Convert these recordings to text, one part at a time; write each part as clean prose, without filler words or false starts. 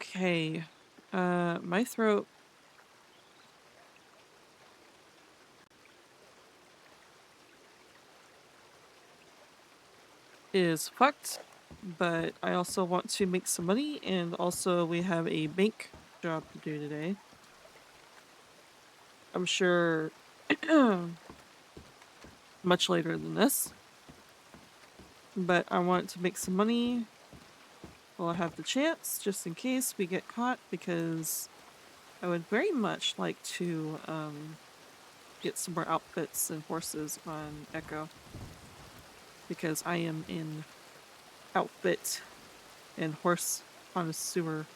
Okay. My throat is fucked, but I also want to make some money, and also we have a bank job to do today. I'm sure much later than this, but I want to make some money while I have the chance, just in case we get caught, because I would very much like to get some more outfits and horses on Echo, because I am in outfit and horse connoisseur.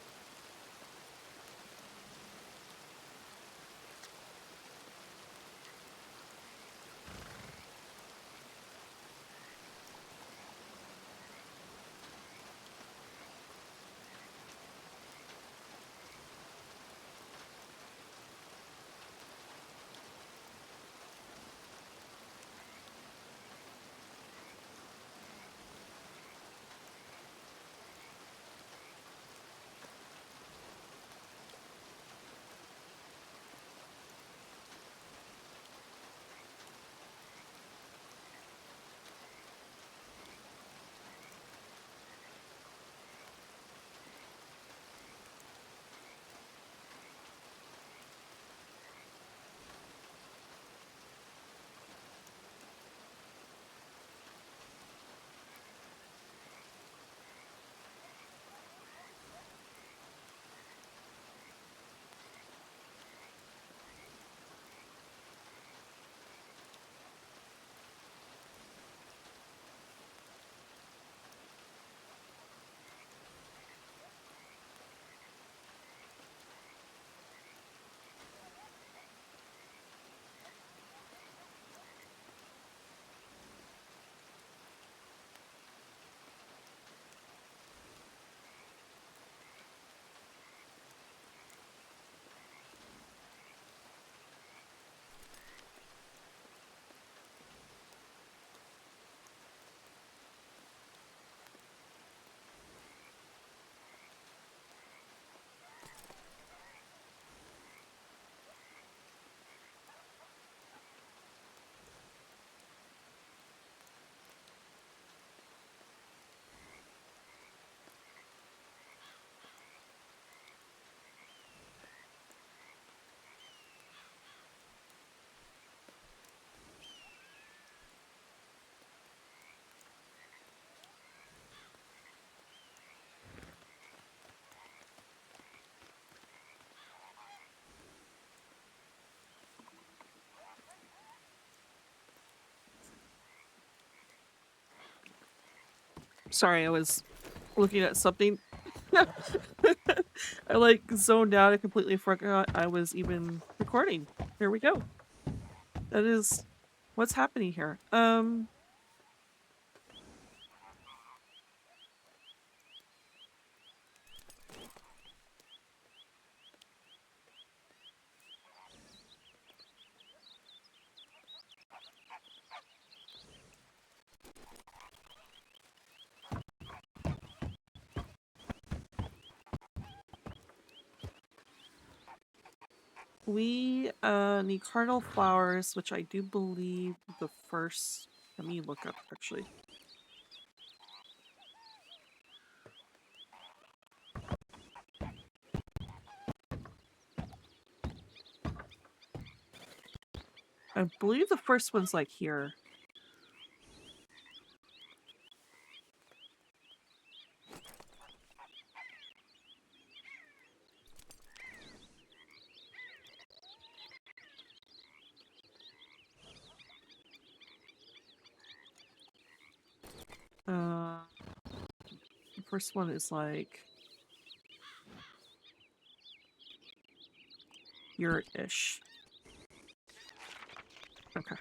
Sorry, I was looking at something. I like zoned out. I completely forgot I was even recording. Here we go. That is what's happening here. We need cardinal flowers, which I do believe the first. Let me look up actually. I believe the first one's like here. The first one is like here-ish. Okay.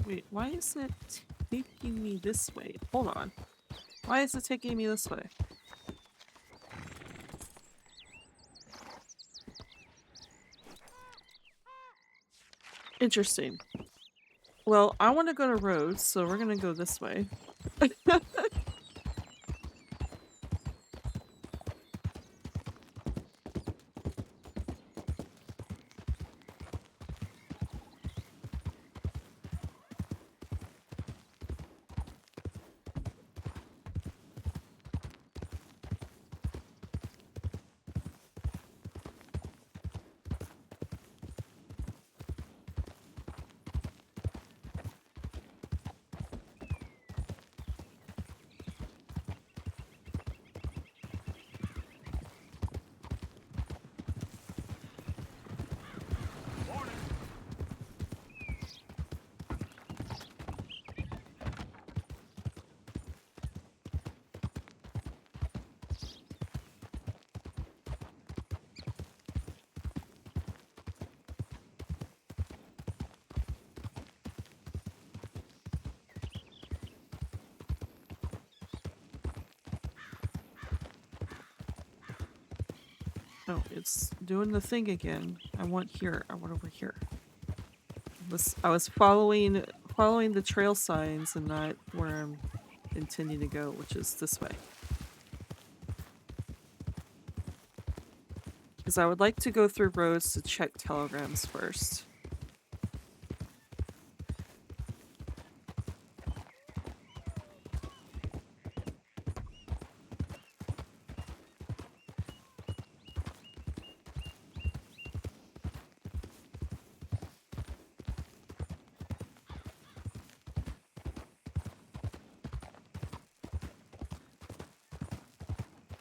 Wait, why is it taking me this way? Hold on. Why is it taking me this way? Interesting. Well, I want to go to roads, so we're gonna go this way. Oh, it's doing the thing again. I want here. I want over here. I was following the trail signs and not where I'm intending to go, which is this way. Because I would like to go through roads to check telegrams first.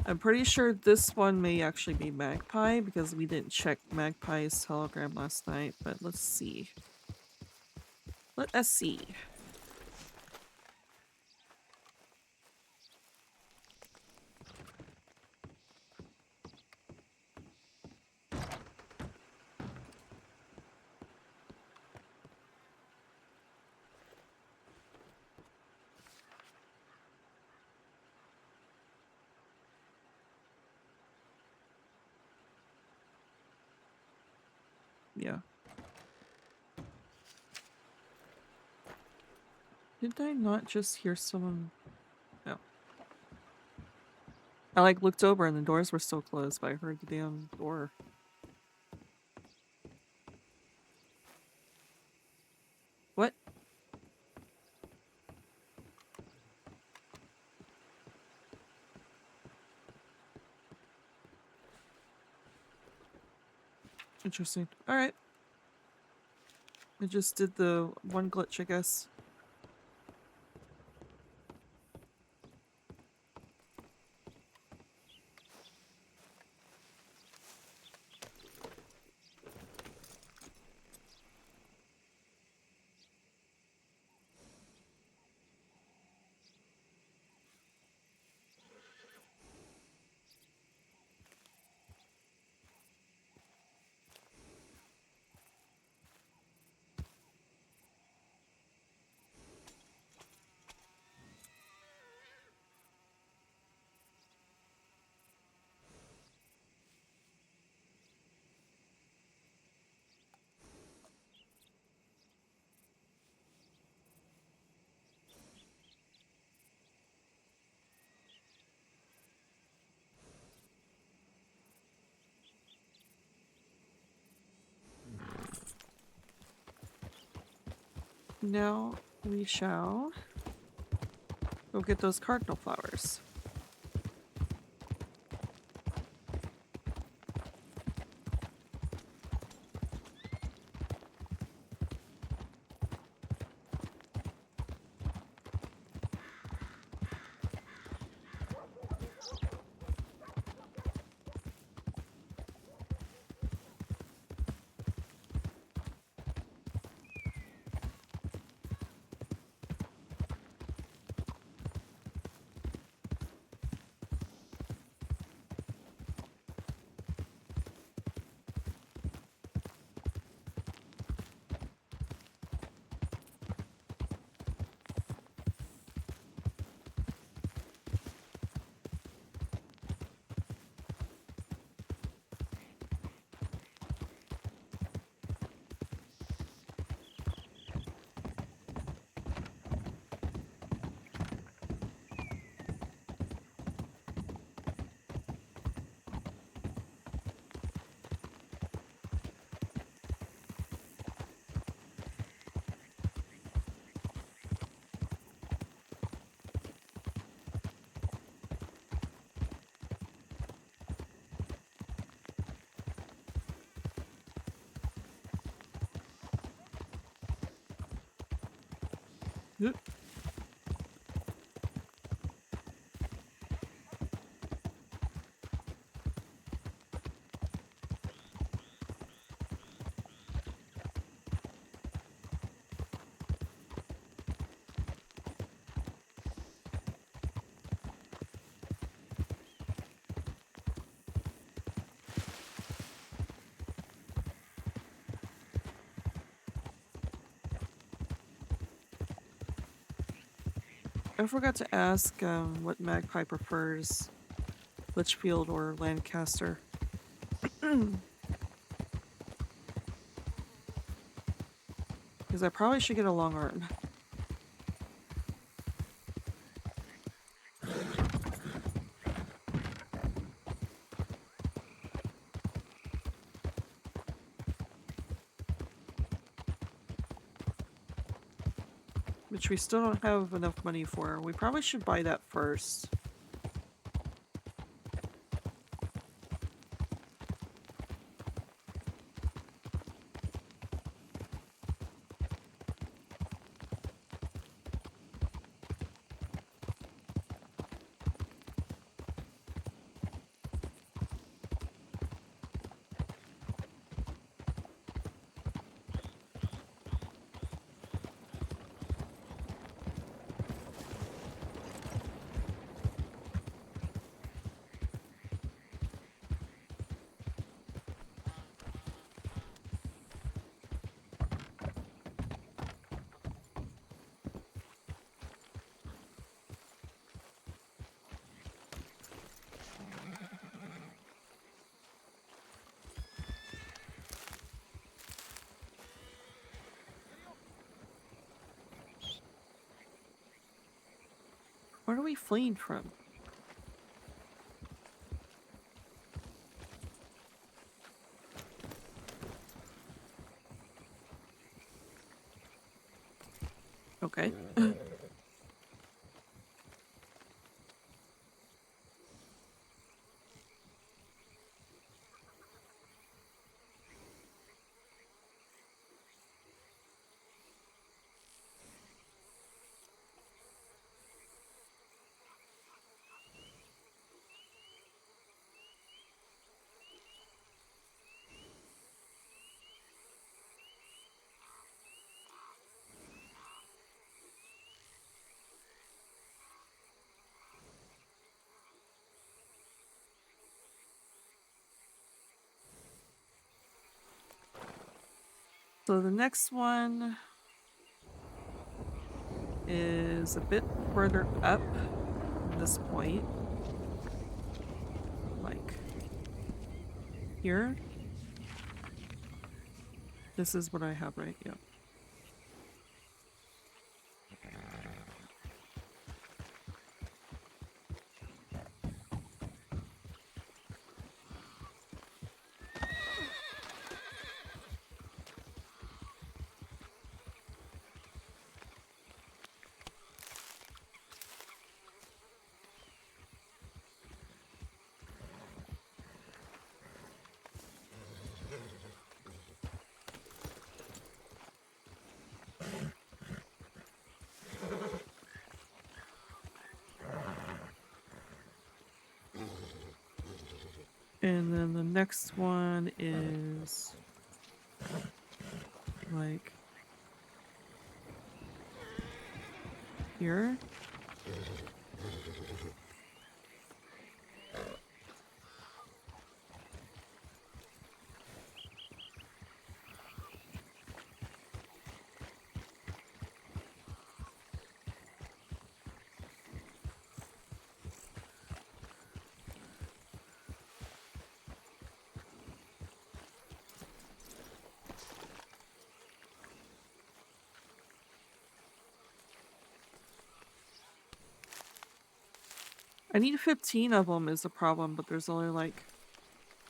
I'm pretty sure this one may actually be Magpie because we didn't check Magpie's telegram last night, but let's see. Let us see. Yeah. Did I not just hear someone? No. I looked over and the doors were still closed, but I heard the damn door. What? Interesting. Alright. I just did the one glitch, I guess. Now we shall go get those cardinal flowers. Oop. I forgot to ask what Magpie prefers, Litchfield or Lancaster. Because I probably should get a long arm. Which we still don't have enough money for. We probably should buy that first. Where are we fleeing from? Okay. So the next one is a bit further up from this point. Like here. This is what I have, right? Yeah. And then the next one is like here. I need 15 of them is the problem, but there's only like,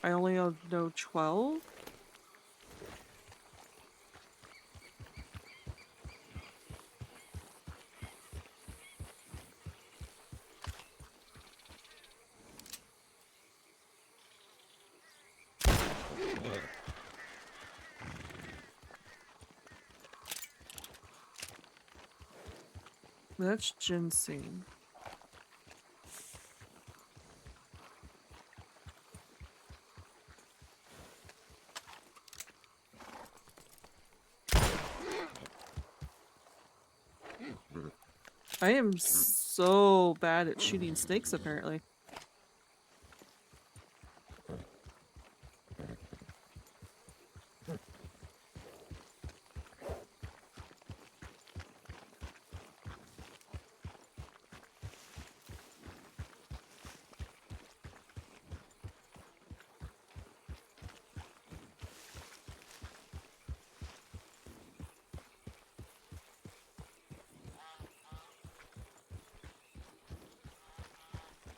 I only know 12. That's ginseng. I am so bad at shooting snakes, apparently.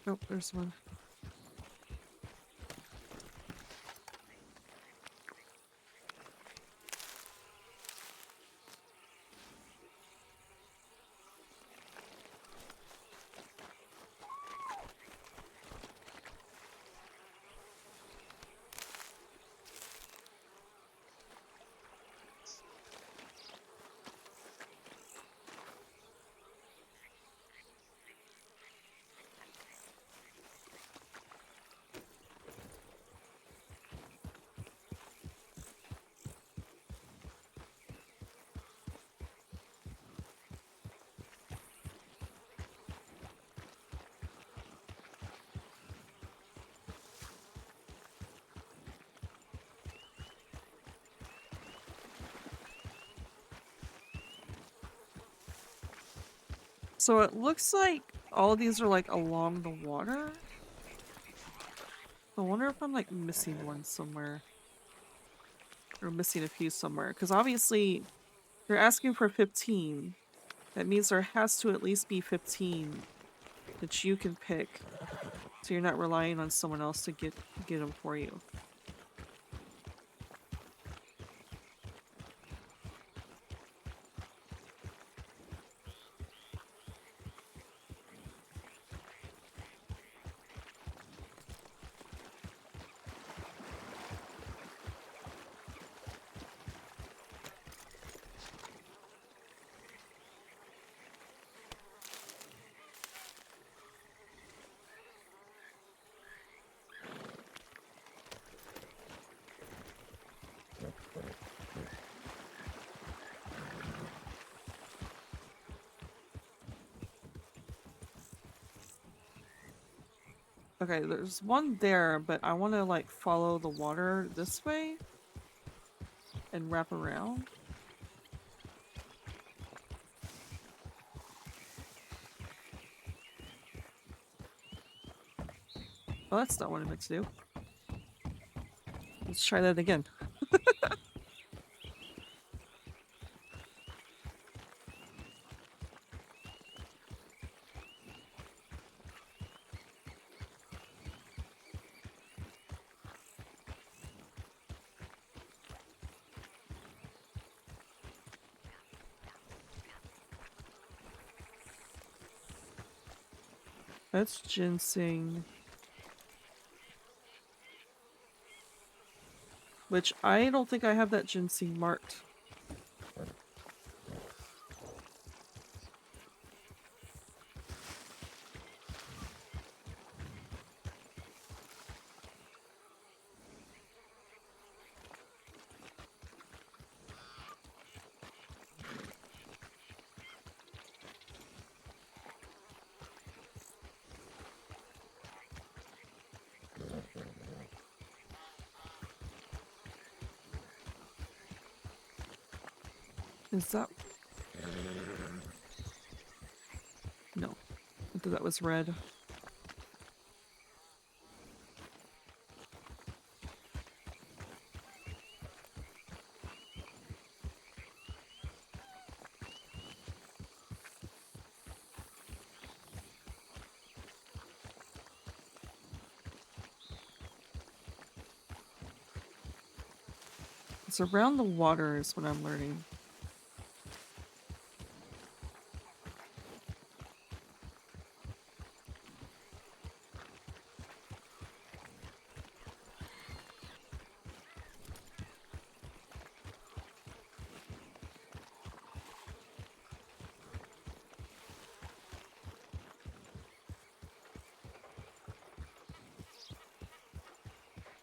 Oh, there's one. So it looks like all of these are like along the water. I wonder if I'm like missing one somewhere. Or missing a few somewhere. Because obviously they're asking for 15. That means there has to at least be 15 that you can pick. So you're not relying on someone else to get them for you. Okay, there's one there, but I want to like follow the water this way and wrap around. Oh, that's not what I meant to do. Let's try that again. That's ginseng. Which I don't think I have that ginseng marked. Is that... No. I thought that was red. It's around the water is what I'm learning.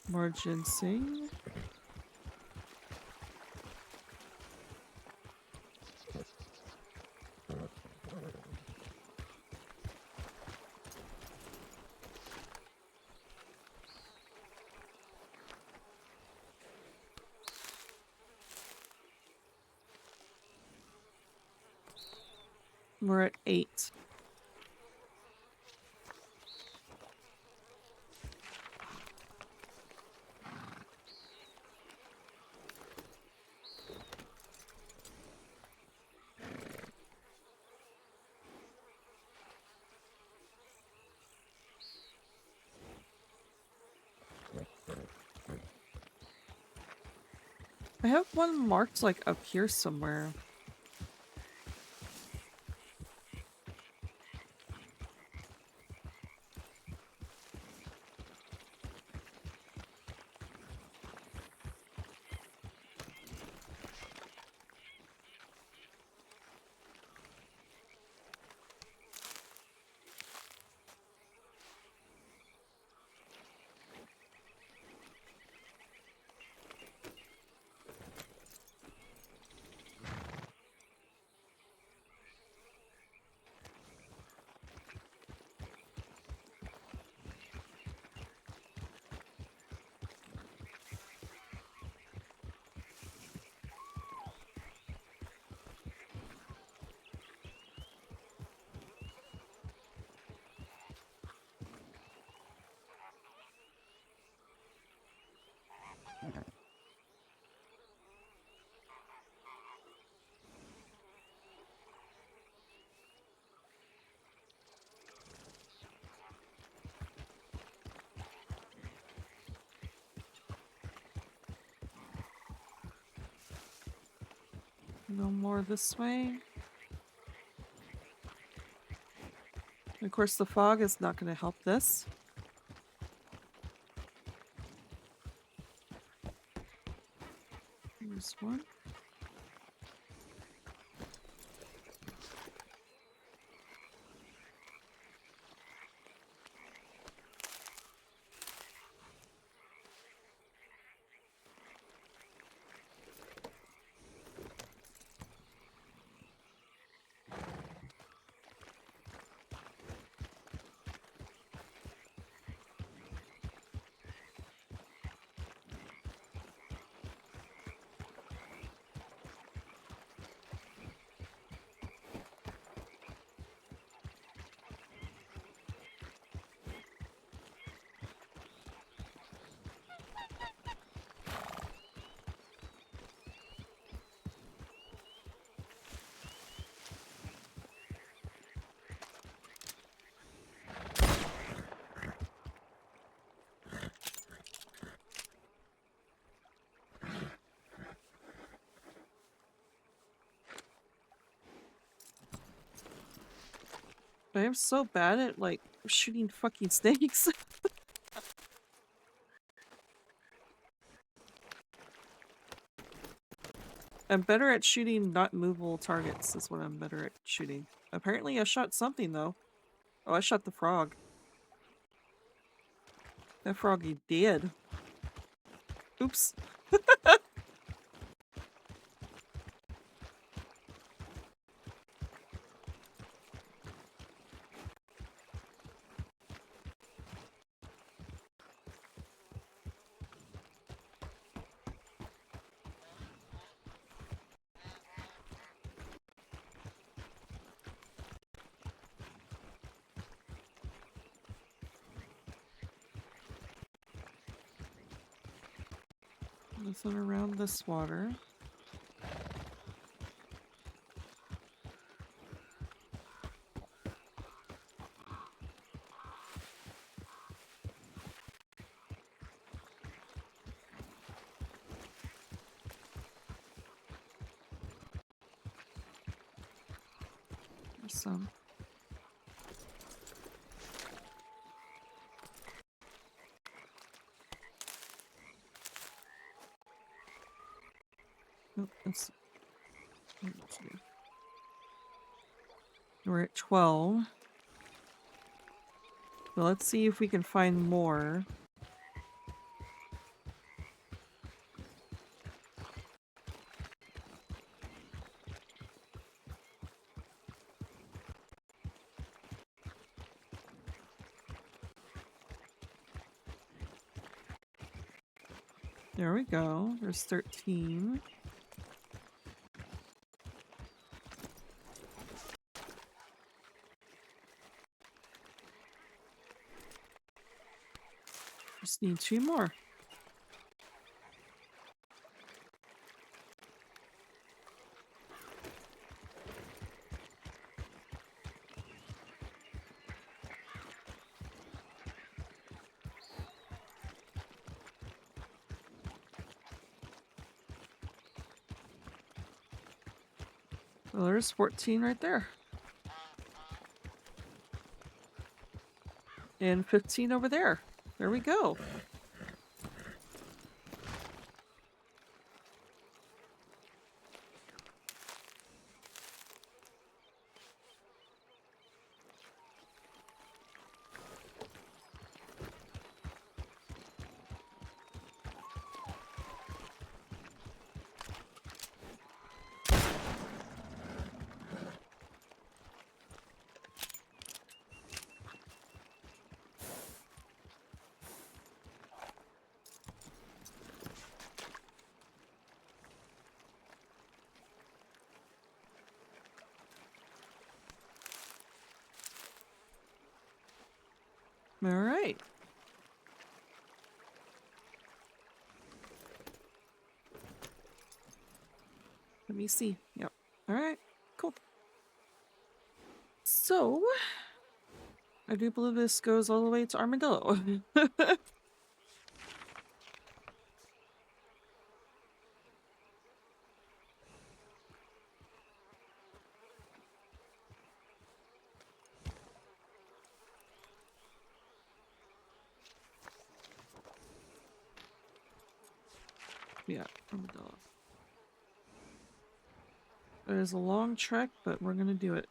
More ginseng. We're at 8. I have one marked like up here somewhere. No more this way. Of course, the fog is not going to help this. There's one. I am so bad at, like, shooting fucking snakes. I'm better at shooting not movable targets is what I'm better at shooting. Apparently I shot something, though. Oh, I shot the frog. That froggy dead. Oops. Nothing around this water. There's some. Oh, that's... We're at 12. Well, let's see if we can find more. There we go. There's 13. Just need 2 more. Well, there's 14 right there. And 15 over there. There we go. All right. Let me see. Yep. All right. Cool. So, I do believe this goes all the way to Armadillo. Yeah, Armadillo. It is a long trek, but we're gonna do it.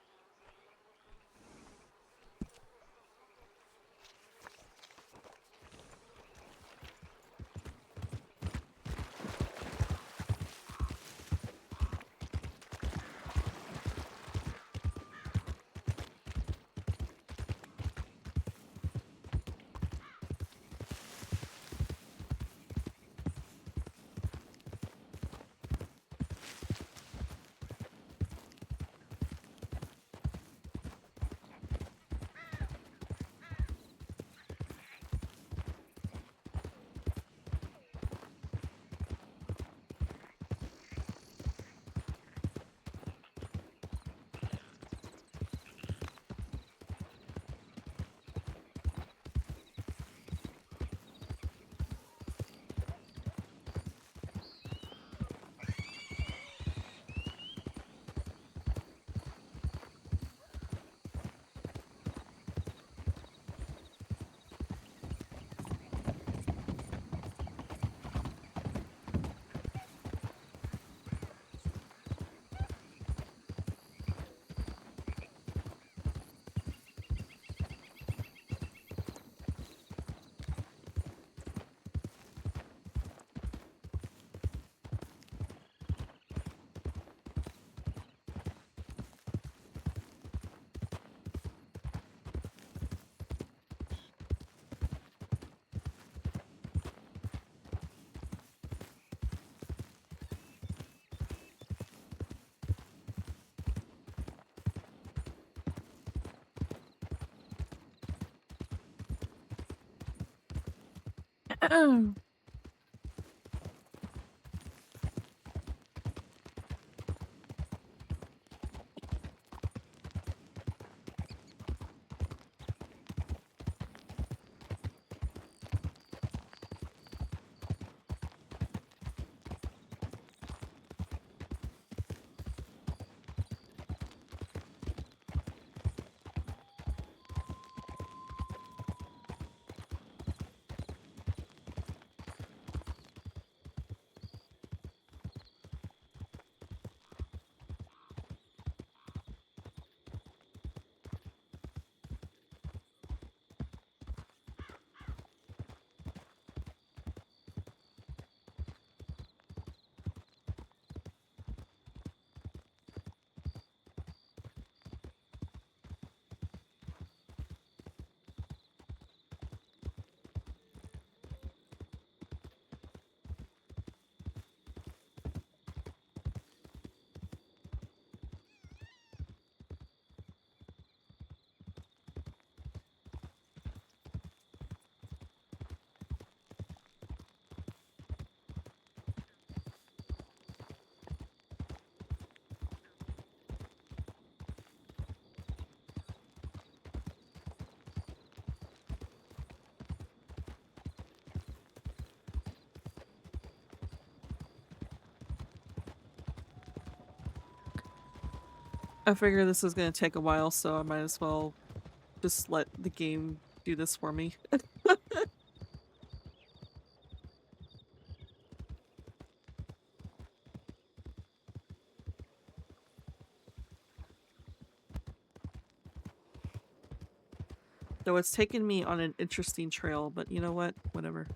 I figure this is gonna take a while, so I might as well just let the game do this for me. Though it's taken me on an interesting trail, but you know what? Whatever.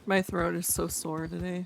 My throat is so sore today.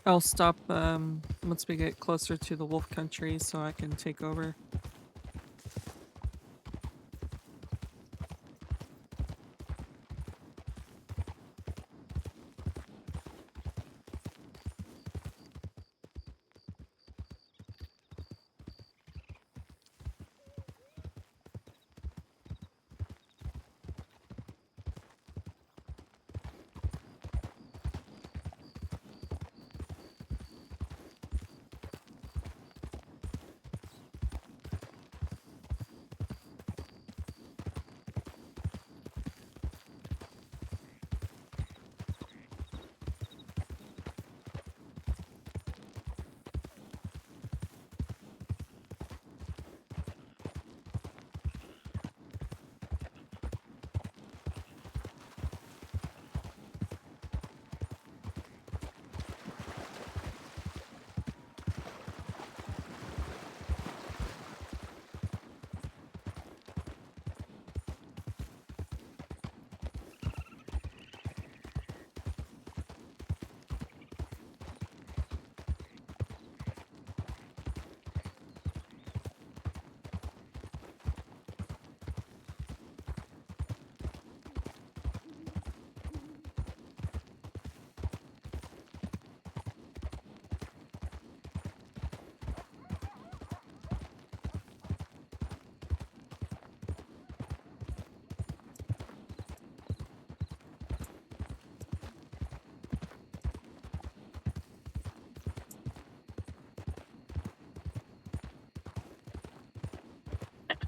I'll stop once we get closer to the wolf country so I can take over.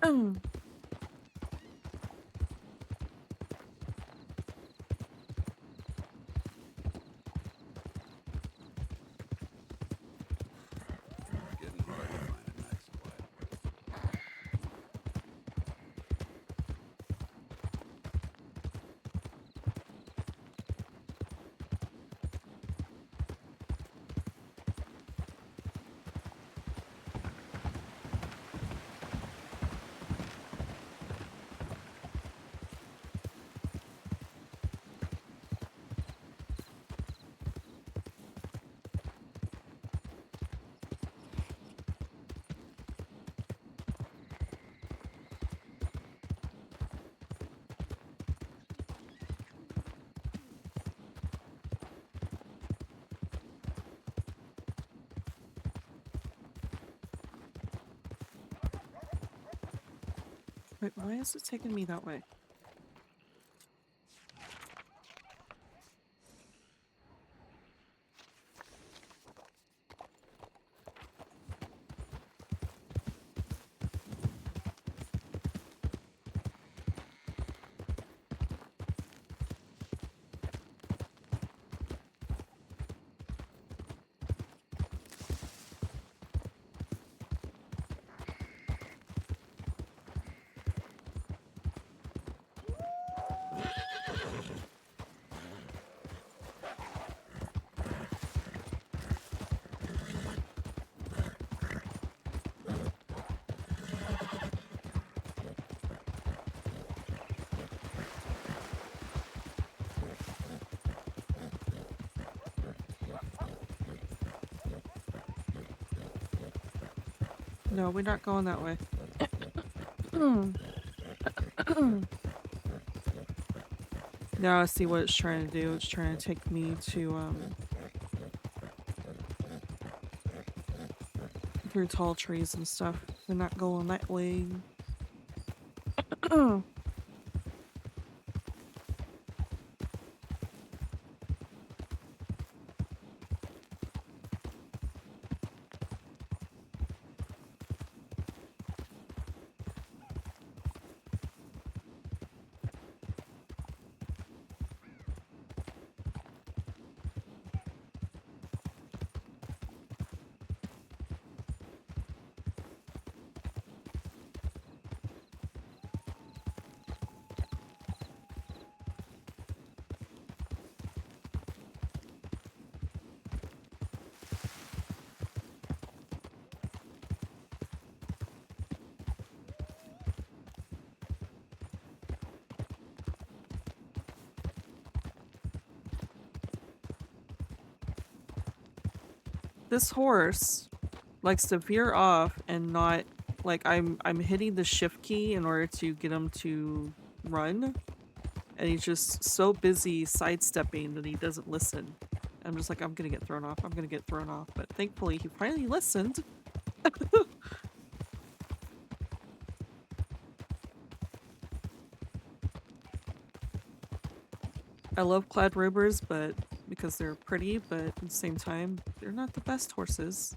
Getting hard to find a nice quiet. Wait, why is it taking me that way? No, we're not going that way. Now I see what it's trying to do. It's trying to take me to, through tall trees and stuff. We're not going that way. This horse likes to veer off and not like I'm hitting the shift key in order to get him to run, and he's just so busy sidestepping that he doesn't listen. I'm just like, I'm gonna get thrown off, I'm gonna get thrown off, but thankfully he finally listened. I love clad rovers, but because they're pretty, but at the same time, they're not the best horses.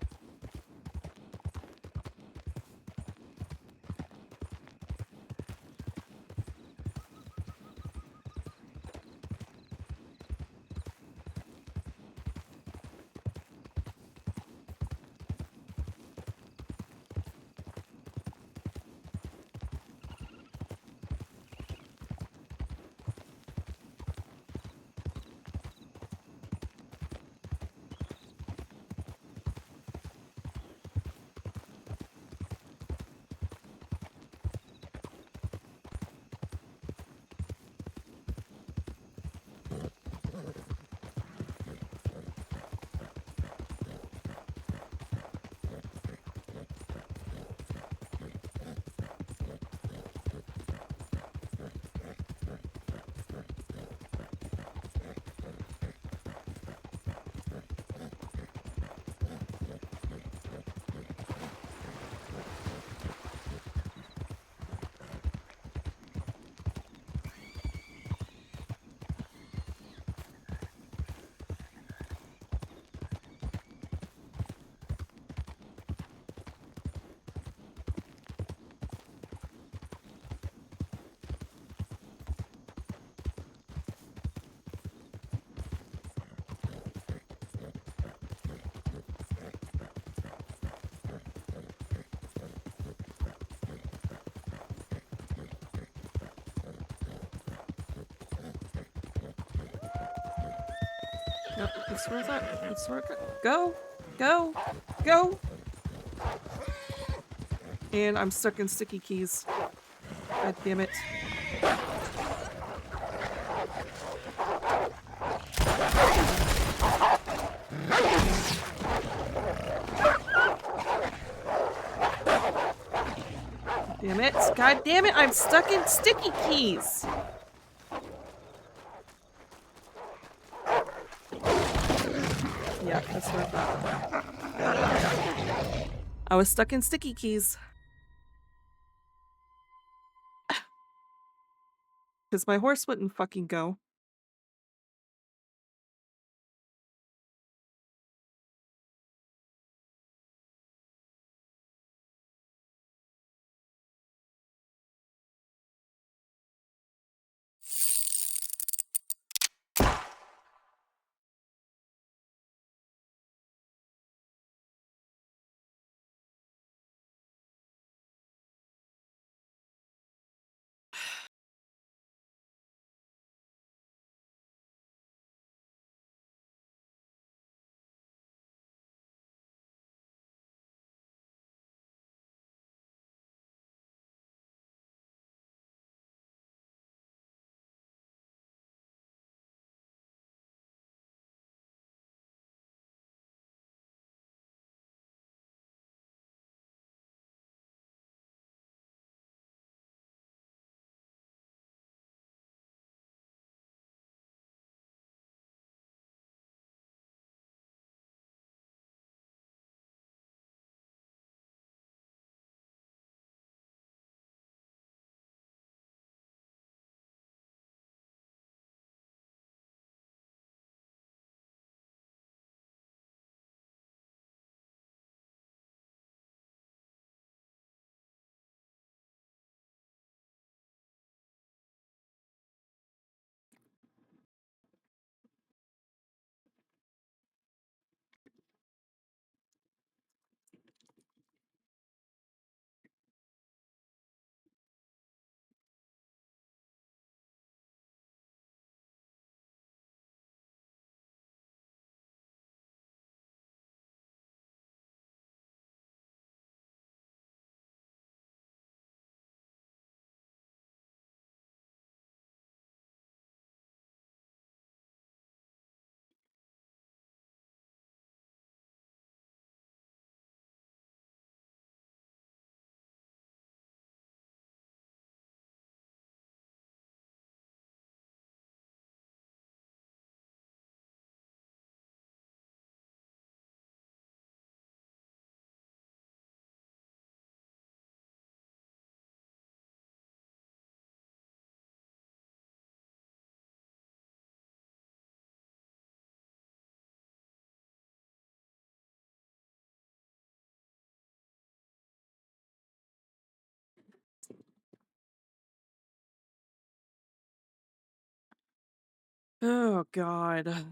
Yep, that's where that. That's where it go. Go! Go! And I'm stuck in sticky keys. God damn it. Damn it. God damn it, I'm stuck in sticky keys! Yeah, that's what I thought. I was stuck in sticky keys. Because my horse wouldn't fucking go. Oh, God.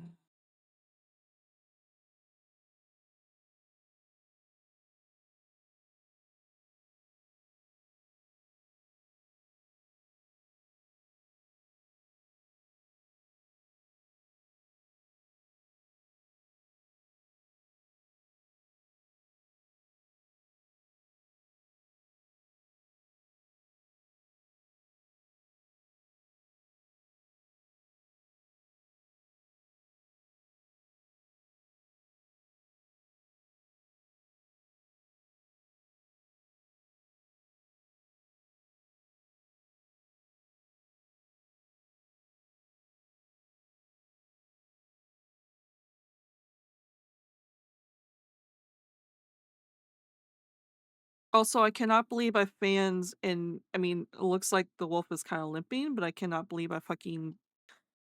Also, I cannot believe I fans and I mean, it looks like the wolf is kind of limping, but I cannot believe I fucking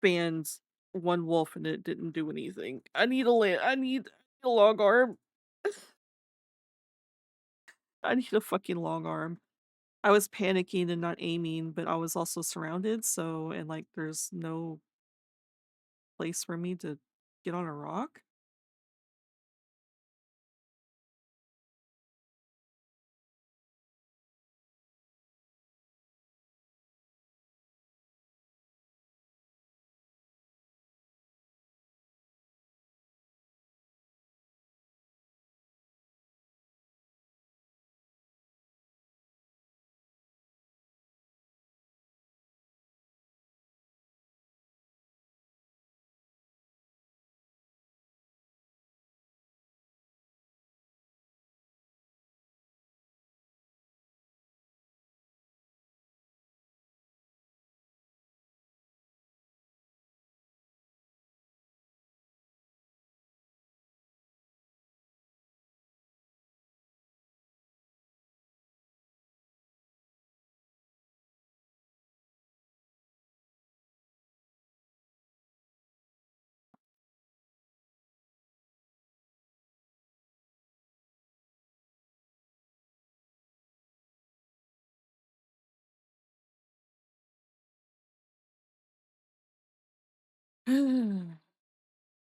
fans one wolf and it didn't do anything. I need a long arm. I need a fucking long arm. I was panicking and not aiming, but I was also surrounded, so and like there's no place for me to get on a rock.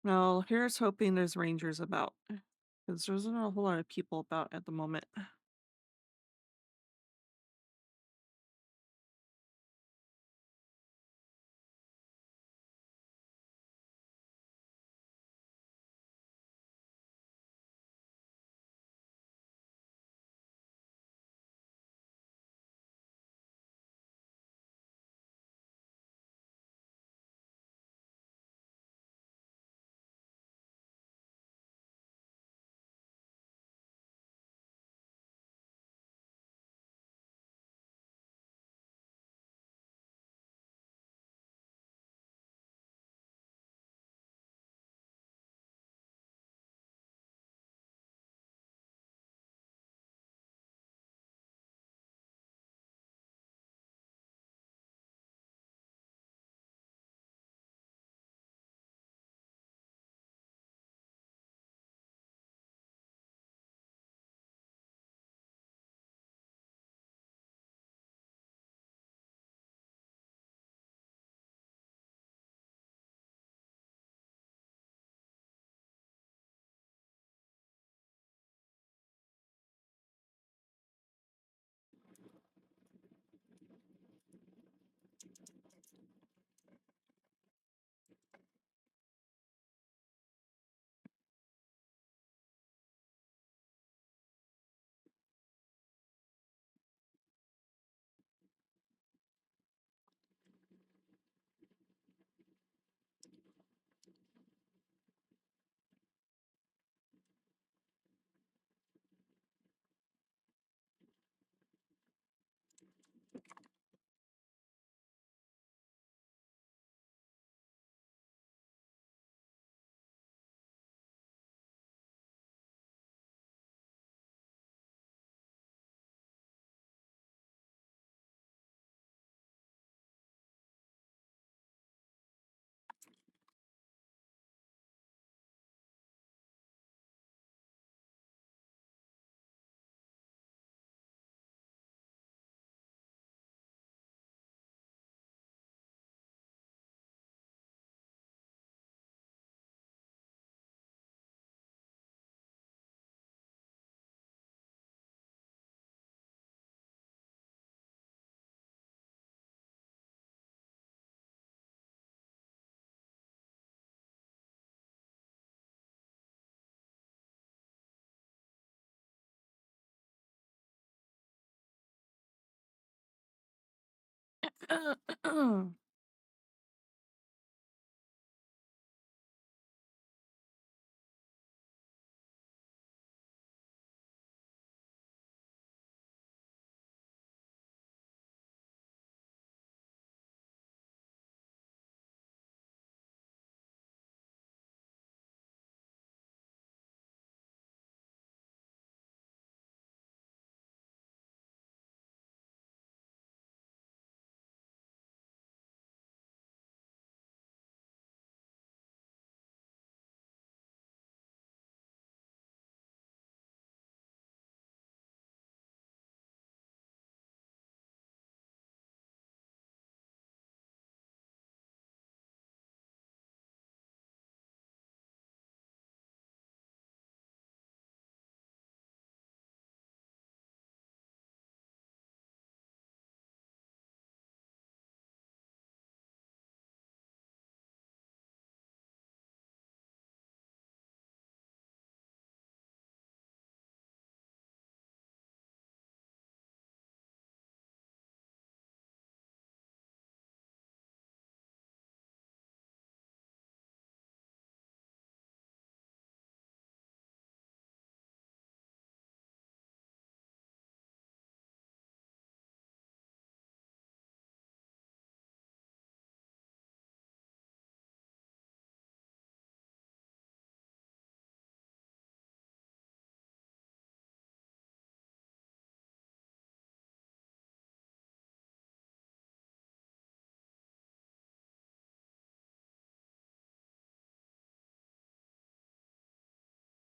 Well, here's hoping there's rangers about, because there's not a whole lot of people about at the moment.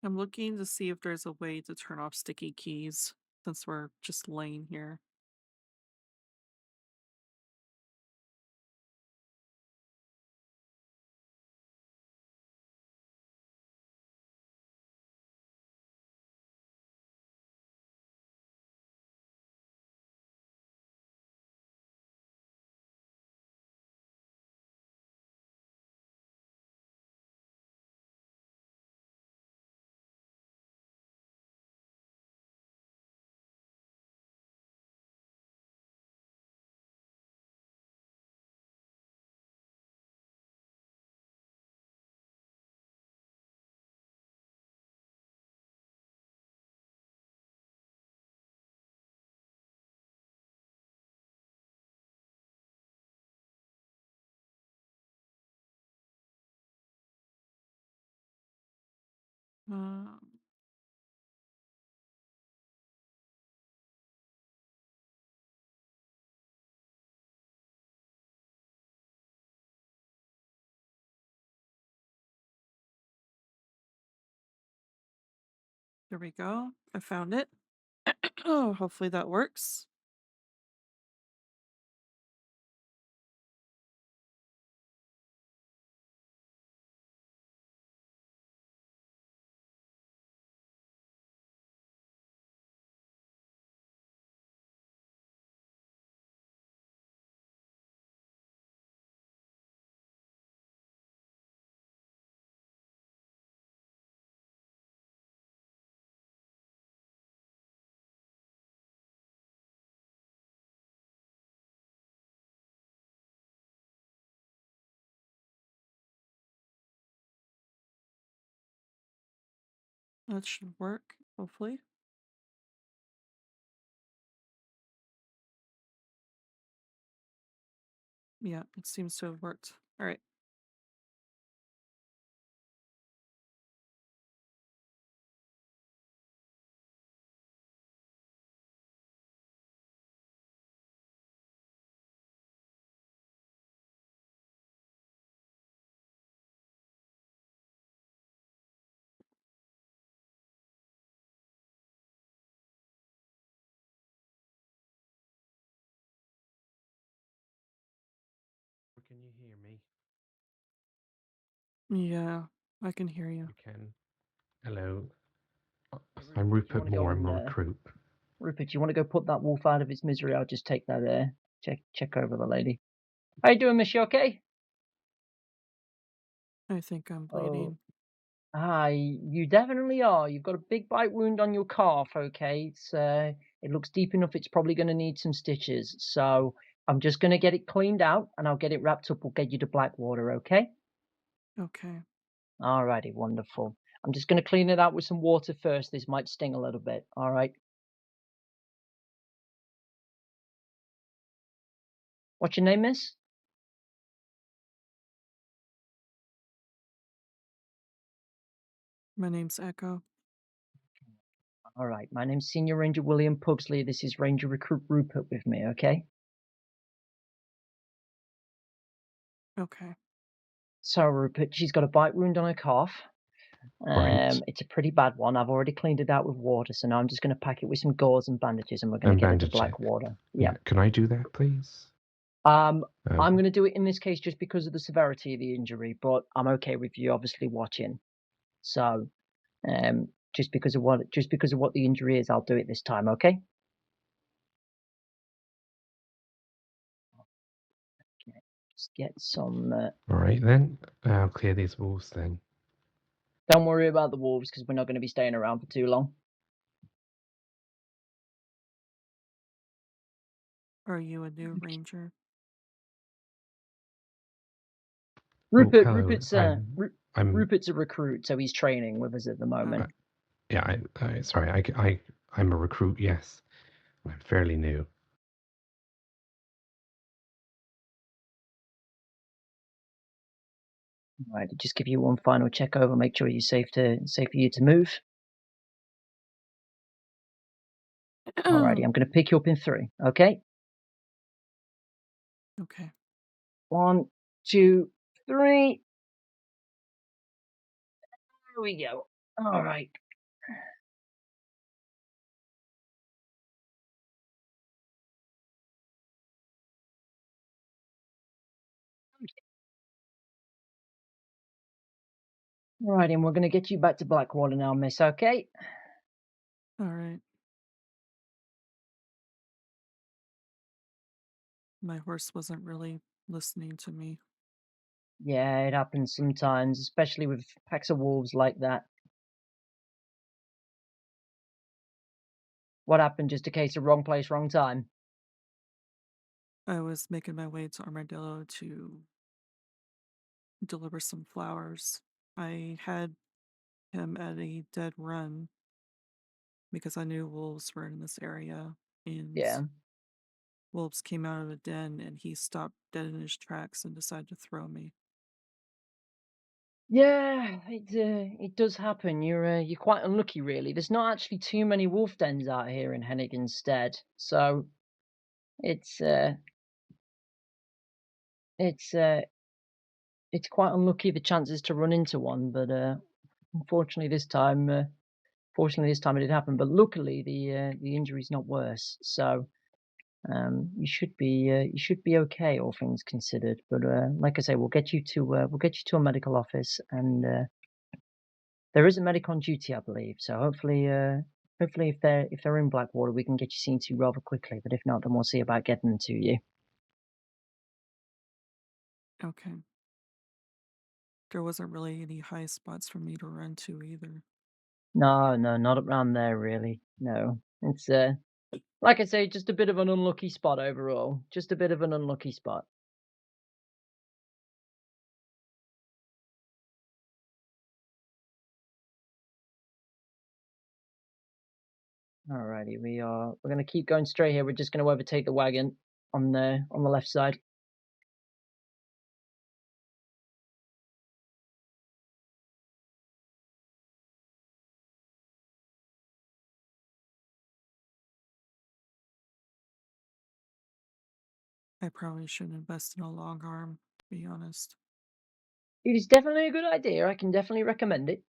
I'm looking to see if there's a way to turn off sticky keys since we're just laying here. Um, there we go. I found it. Oh, hopefully that works. That should work, hopefully. Yeah, it seems to have worked. All right. Can you hear me? Yeah, I can hear you. You can. Hello. Hey, I'm Rupert, do you Rupert want to go Moore. I'm and a recruit. Rupert, do you want to go put that wolf out of its misery? I'll just take that there. Check over the lady. How you doing, Miss? You okay? I think I'm Oh, bleeding. hi. You definitely are. You've got a big bite wound on your calf. Okay, it looks deep enough. It's probably going to need some stitches. So I'm just going to get it cleaned out, and I'll get it wrapped up. We'll get you to Blackwater. Okay? Okay. Alrighty, wonderful. I'm just going to clean it out with some water first. This might sting a little bit. All right. What's your name, Miss? My name's Echo. All right. My name's Senior Ranger William Pugsley. This is Ranger Recruit Rupert with me. Okay. Okay. So Rupert, she's got a bite wound on her calf. Right. It's a pretty bad one. I've already cleaned it out with water, so now I'm just going to pack it with some gauze and bandages, and we're going to And get her to bandage it. Blackwater. Yeah. Yeah. Can I do that, please? I'm Um, going to do it in this case just because of the severity of the injury, but I'm okay with you obviously watching. So, just because of what the injury is, I'll do it this time. Okay. Okay, just get some. all right then. I'll clear these walls then. Don't worry about the wolves because we're not going to be staying around for too long. Are you a new ranger? Oh, Rupert, hello. I'm. Rupert's a recruit, so he's training with us at the moment. Yeah. Sorry. I'm a recruit. Yes. I'm fairly new. Right, just give you one final check over, make sure you're safe for you to move. Alrighty, I'm going to pick you up in 3. Okay, Okay. 1, 2, 3. There we go. All right. All right, and we're going to get you back to Blackwater now, miss. Okay. All right. My horse wasn't really listening to me. Yeah, it happens sometimes, especially with packs of wolves like that. What happened? Just a case of wrong place, wrong time. I was making my way to Armadillo to deliver some flowers. I had him at a dead run because I knew wolves were in this area, and Yeah. wolves came out of a den and he stopped dead in his tracks and decided to throw me. Yeah, it does happen. You're quite unlucky, really. There's not actually too many wolf dens out here in Henniganstead, so it's uh, it's uh, it's quite unlucky the chances to run into one. But unfortunately, fortunately this time it did happen. But luckily, the injury's not worse, so you should be okay, all things considered. But like I say, we'll get you to a medical office, and there is a medic on duty, I believe. So hopefully if they're in Blackwater, we can get you seen to rather quickly. But if not, then we'll see about getting them to you. Okay. There wasn't really any high spots for me to run to either. No, not around there really. No, it's like I say, just a bit of an unlucky spot overall. Just a bit of an unlucky spot. Alrighty, we're gonna keep going straight here. We're just gonna overtake the wagon on the left side. I probably shouldn't invest in a long arm, to be honest. It is definitely a good idea. I can definitely recommend it.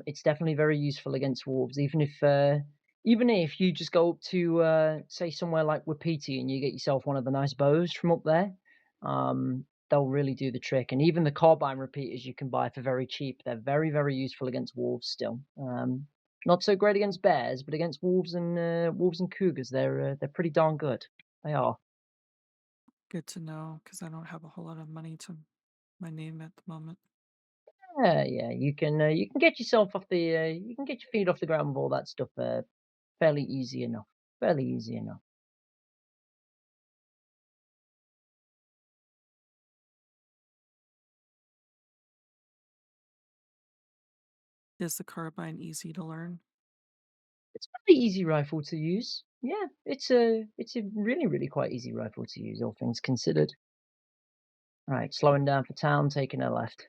It's definitely very useful against wolves, even if you just go up to say somewhere like Wapiti and you get yourself one of the nice bows from up there. They'll really do the trick. And even the carbine repeaters you can buy for very cheap. They're very, very useful against wolves still. Not so great against bears, but against wolves and cougars, they're pretty darn good. They are. Good to know, because I don't have a whole lot of money to my name at the moment. Yeah, you can get yourself off you can get your feet off the ground with all that stuff fairly easy enough. Fairly easy enough. Is the carbine easy to learn? It's a pretty easy rifle to use. Yeah, it's a really, really quite easy rifle to use, all things considered. Right, slowing down for town, taking a left.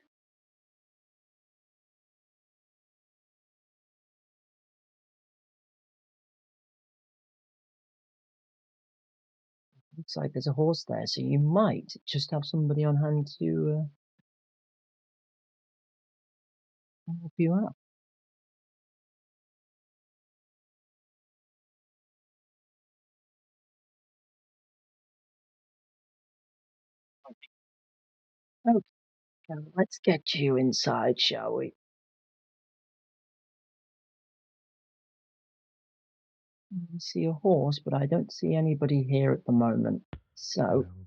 Looks like there's a horse there, so you might just have somebody on hand to help you out. Okay, let's get you inside, shall we? I see a horse, but I don't see anybody here at the moment. So, No.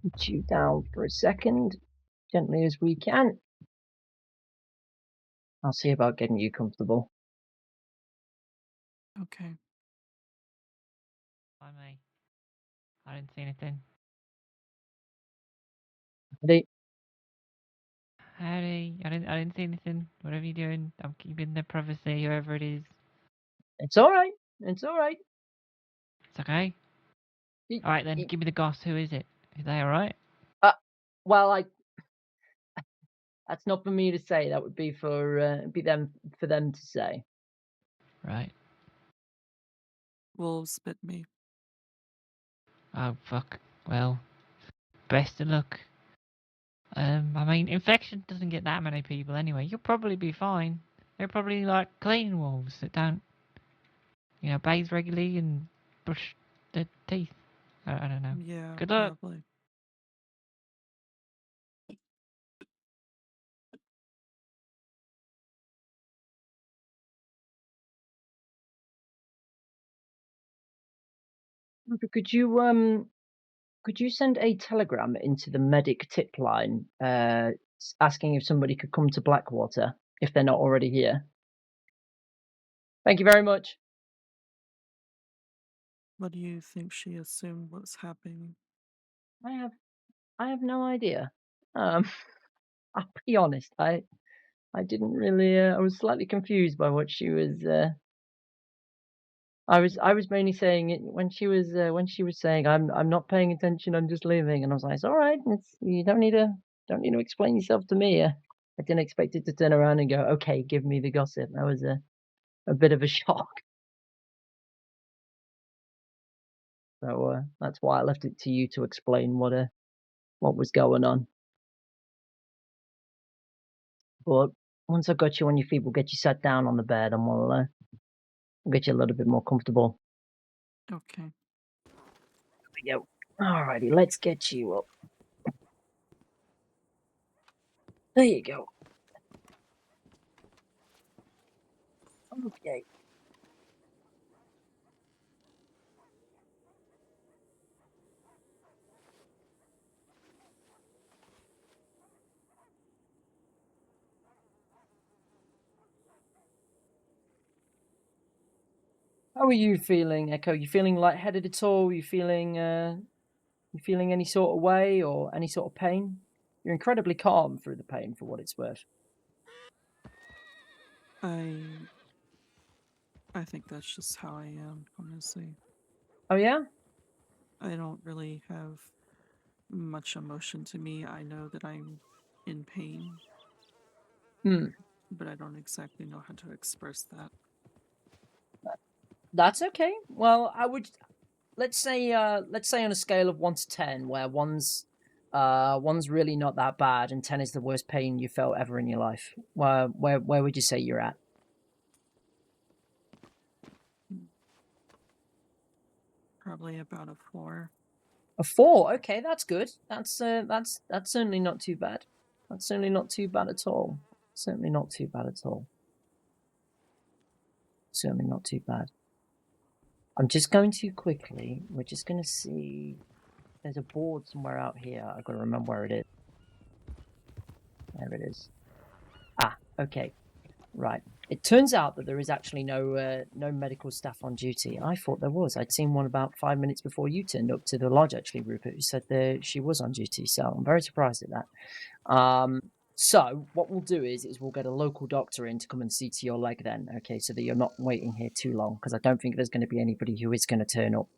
put you down for a second, gently as we can. I'll see about getting you comfortable. Okay. Why me? I didn't see anything. Ready? Howdy. I didn't see anything. Whatever you're doing, I'm keeping the privacy, whoever it is. It's all right. It's all right. It's okay. Y- Alright then, y- give me the goss. Who is it? Is they alright? Uh, well, that's not for me to say. That would be for them to say. Right. Wolves bit me. Oh fuck. Well, best of luck. I mean, infection doesn't get that many people anyway. You'll probably be fine. They're probably like clean wolves that don't, bathe regularly and brush their teeth. I don't know. Yeah, Good luck. probably. Could you send a telegram into the medic tip line, asking if somebody could come to Blackwater if they're not already here? Thank you very much. What do you think she assumed was happening? I have I have no idea. Um, I'll be honest. I didn't really. I was slightly confused by what she was. I was mainly saying it when she was saying I'm not paying attention. I'm just leaving, and I was like, it's all right. You don't need to Don't need to explain yourself to me. I didn't expect it to turn around and go, okay, give me the gossip. That was a bit of a shock. So that's why I left it to you to explain what was going on. But once I've got you on your feet, we'll get you sat down on the bed and we'll get you a little bit more comfortable. Okay. There we go. Alrighty, let's get you up. There you go. Okay. How are you feeling, Echo? You feeling lightheaded at all? You feeling any sort of way or any sort of pain? You're incredibly calm through the pain, for what it's worth. I think that's just how I am, honestly. Oh yeah? I don't really have much emotion to me. I know that I'm in pain, but I don't exactly know how to express that. That's okay. Well, I would let's say on a scale of 1 to 10, where one's really not that bad and 10 is the worst pain you felt ever in your life. Where would you say you're at? Probably about a 4. A 4. Okay, that's good. That's certainly not too bad. That's certainly not too bad at all. Certainly not too bad at all. Certainly not too bad. I'm just going to quickly. We're just going to see. There's a board somewhere out here. I've got to remember where it is. There it is. Ah, okay. Right. It turns out that there is actually no medical staff on duty. I thought there was. I'd seen one about 5 minutes before you turned up to the lodge, actually, Rupert, who said that she was on duty. So I'm very surprised at that. So what we'll do is we'll get a local doctor in to come and see to your leg then, okay, so that you're not waiting here too long, because I don't think there's going to be anybody who is going to turn up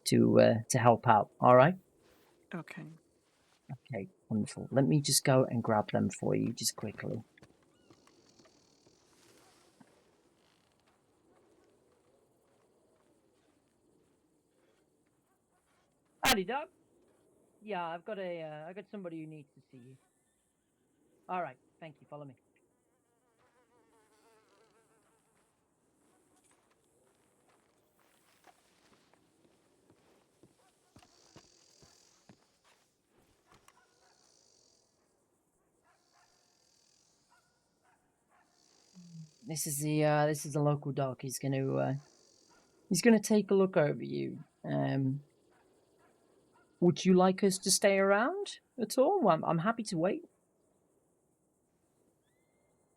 to help out. All right? Okay. Okay, wonderful. Let me just go and grab them for you just quickly. Howdy, Doc. Yeah, I've got somebody who needs to see you. All right, thank you. Follow me. This is the local doc. He's gonna take a look over you. Would you like us to stay around at all? I'm happy to wait.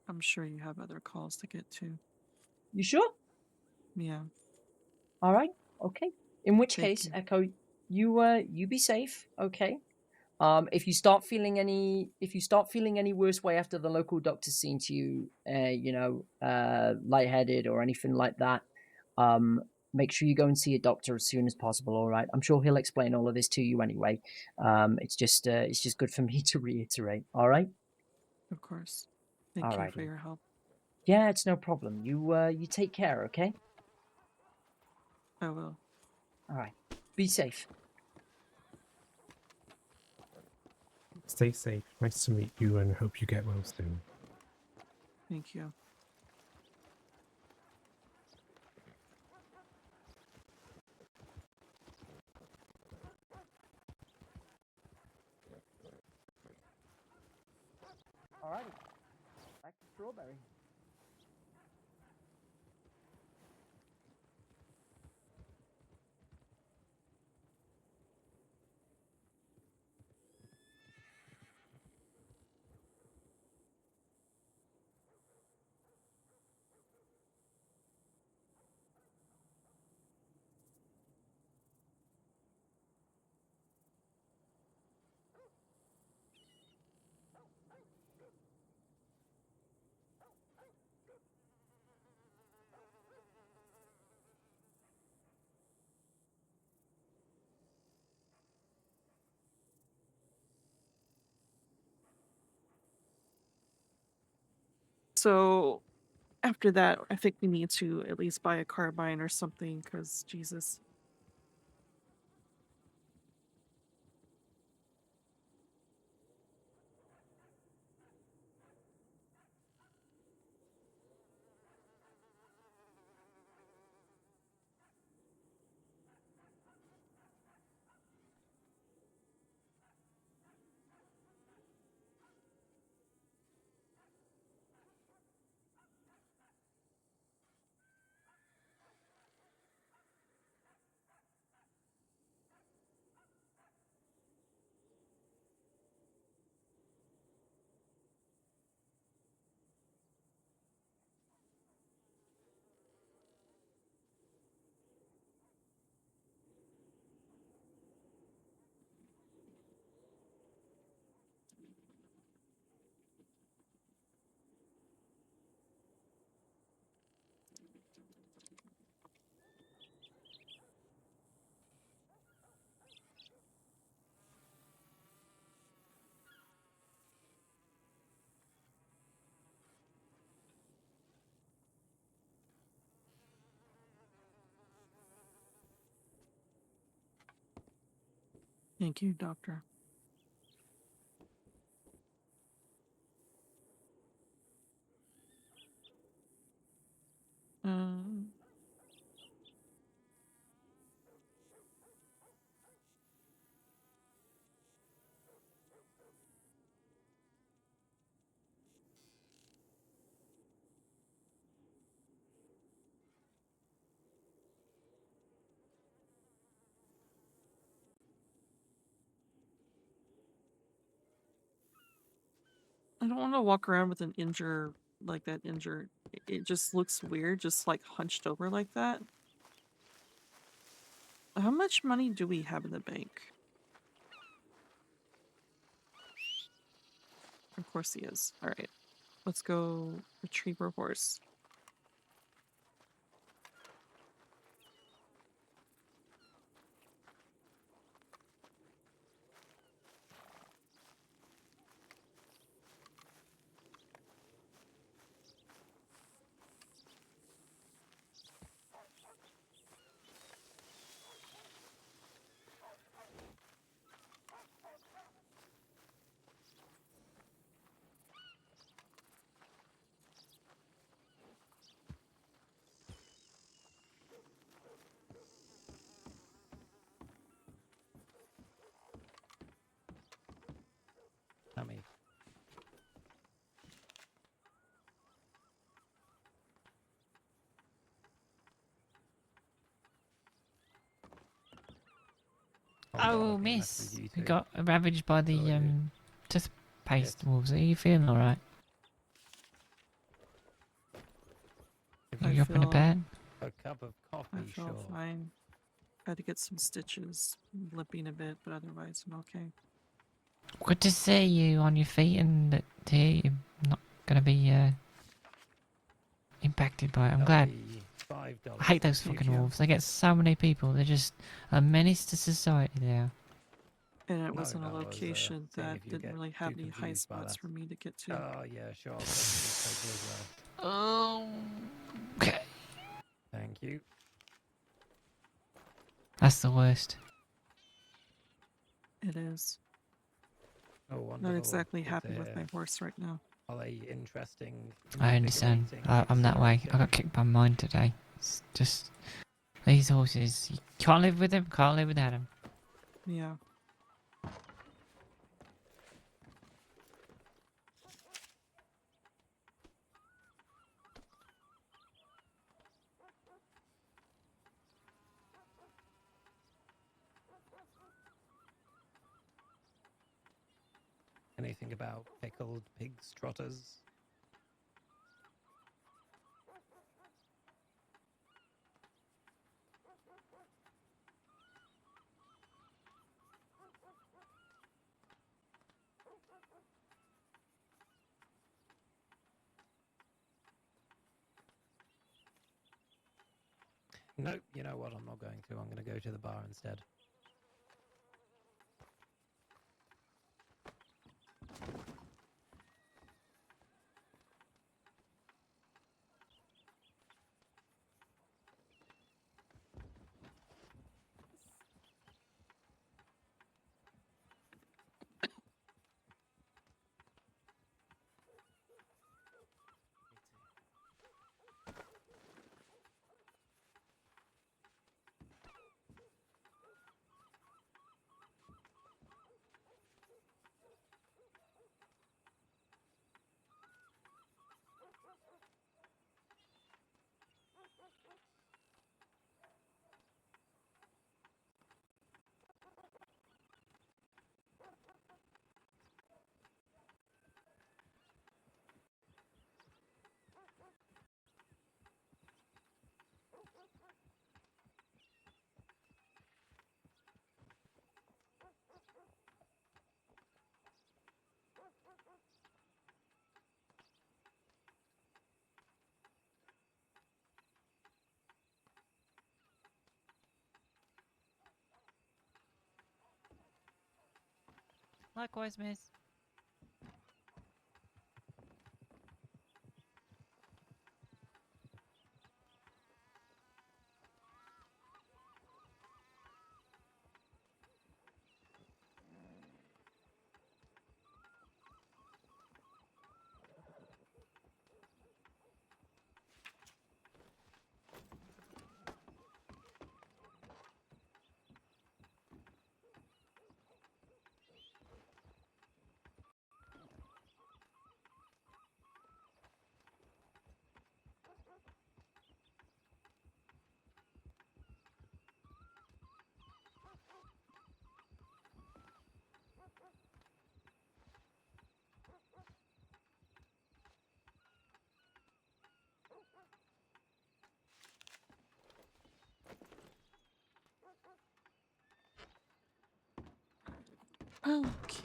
I'm sure you have other calls to get to. You sure? Yeah. All right. Okay. In which Thank case, you. Echo, you be safe. Okay. If you start feeling any worse way after the local doctor's seen to you, lightheaded or anything like that, make sure you go and see a doctor as soon as possible. All right. I'm sure he'll explain all of this to you anyway. It's just good for me to reiterate. All right. Of course. Thank you for your help. Yeah, it's no problem. You take care. Okay. I will. All right. Be safe. Stay safe. Nice to meet you and hope you get well soon. Thank you. All right. Back to Strawberry. So after that, I think we need to at least buy a carbine or something, because Jesus. Thank you, Doctor. Um, I don't want to walk around with an injure like that. It just looks weird, just like hunched over like that. How much money do we have in the bank? Of course he is. All right, let's go retrieve our horse. Tammy. Oh, miss. We got ravaged by the toothpaste wolves. Are you feeling alright? You up in a bed? A cup of coffee, I feel fine. Had to get some stitches, limping a bit, but otherwise I'm okay. Good to see you on your feet and that you're not gonna be impacted by it. I'm glad. I hate those fucking wolves. They get so many people. They're just a menace to society now. And it was in a location that didn't really have any high spots for me to get to. Oh, yeah, sure. Well. Oh, okay. Thank you. That's the worst. It is. Oh, wonderful. Not exactly happy with my horse right now. Are they interesting? I understand. I'm that way. I got kicked by mine today. It's just these horses. You can't live with them. Can't live without them. Yeah. Anything about pickled pigs trotters? No, you know what? I'm not going to. I'm going to go to the bar instead. Likewise, miss. Okay.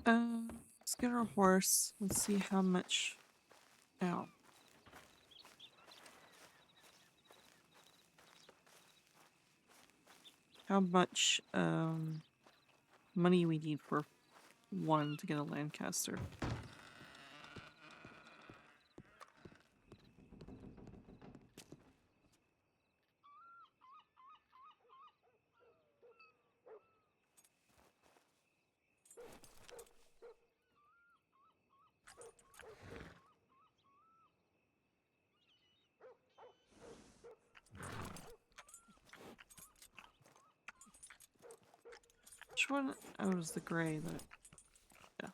Let's get our horse. Let's see how much. Ow. How much money we need for one to get a Lancaster. Which one? Oh, it was the gray that. Yeah.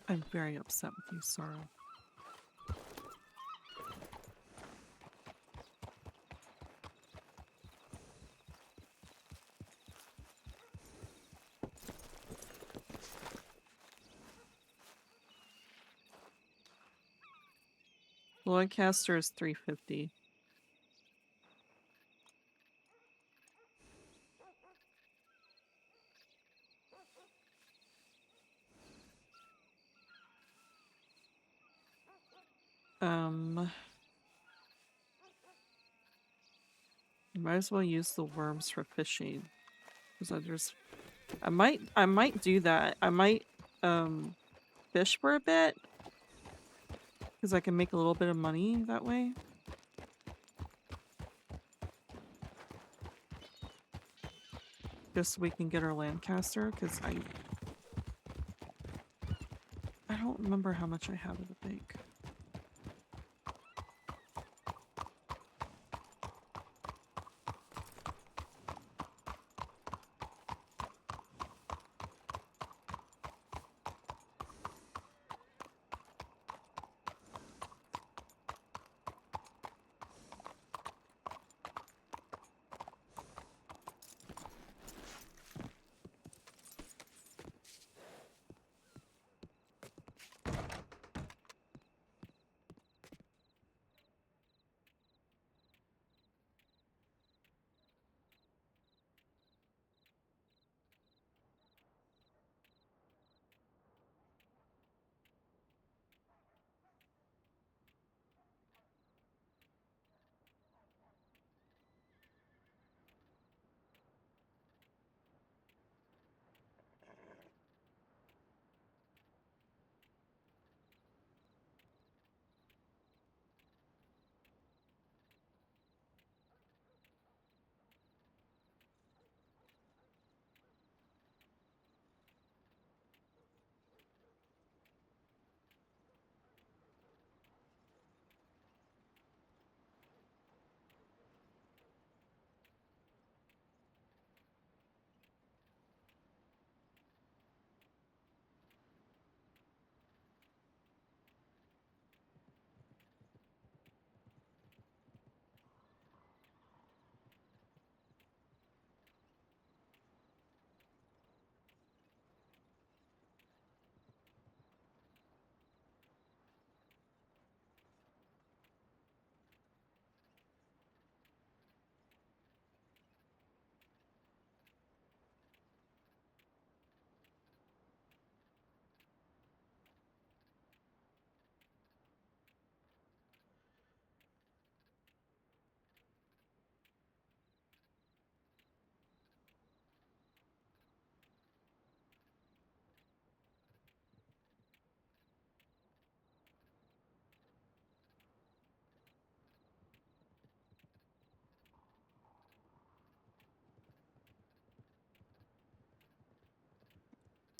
I'm very upset with you, Sorrow. Lancaster is $350. Might as well use the worms for fishing. Because I might do that. I might fish for a bit. Because I can make a little bit of money that way. Just so we can get our Lancaster, because I don't remember how much I have in the bank.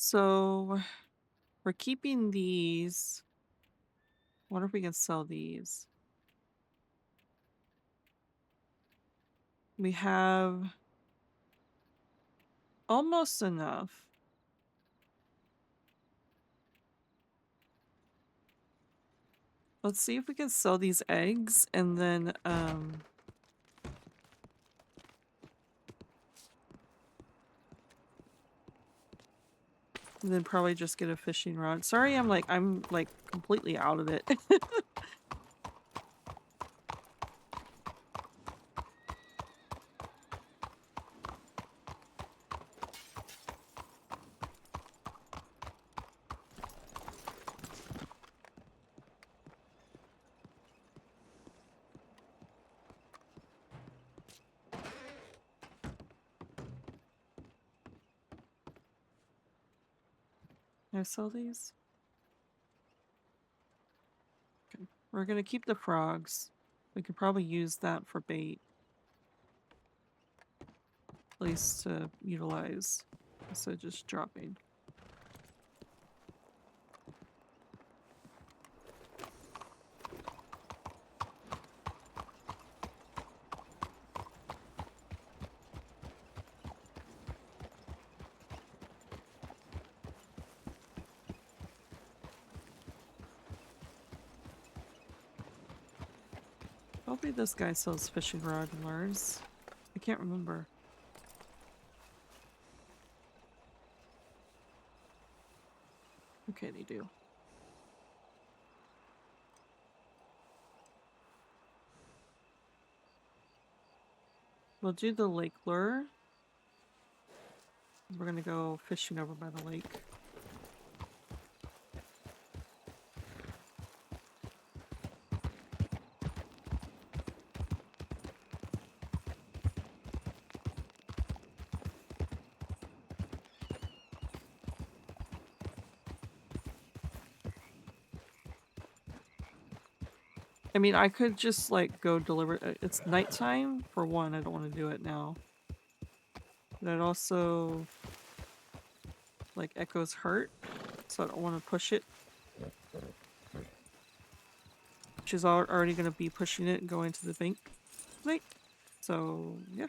So we're keeping these. I wonder if we can sell these. We have almost enough. Let's see if we can sell these eggs and then and then probably just get a fishing rod. Sorry, I'm like completely out of it. Can I sell these? Okay. We're gonna keep the frogs. We could probably use that for bait. At least to utilize. Instead of just dropping. Hopefully this guy sells fishing rod and lures. I can't remember. Okay, they do. We'll do the lake lure. We're gonna go fishing over by the lake. I mean, I could just like go deliver. It's nighttime for one. I don't want to do it now. But I'd also like Echo's hurt, so I don't want to push it. She's already going to be pushing it and going to the bank tonight. So yeah.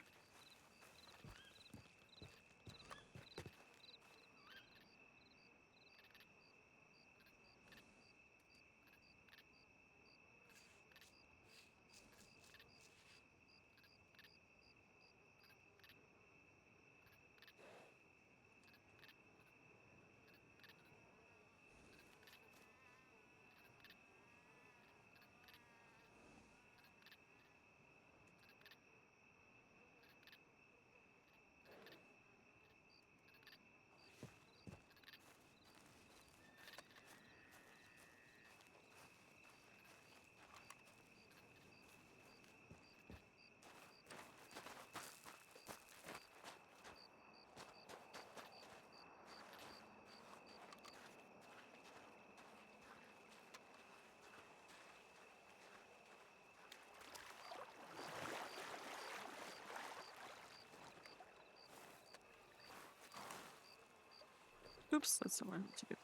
Oops, that's the one to do.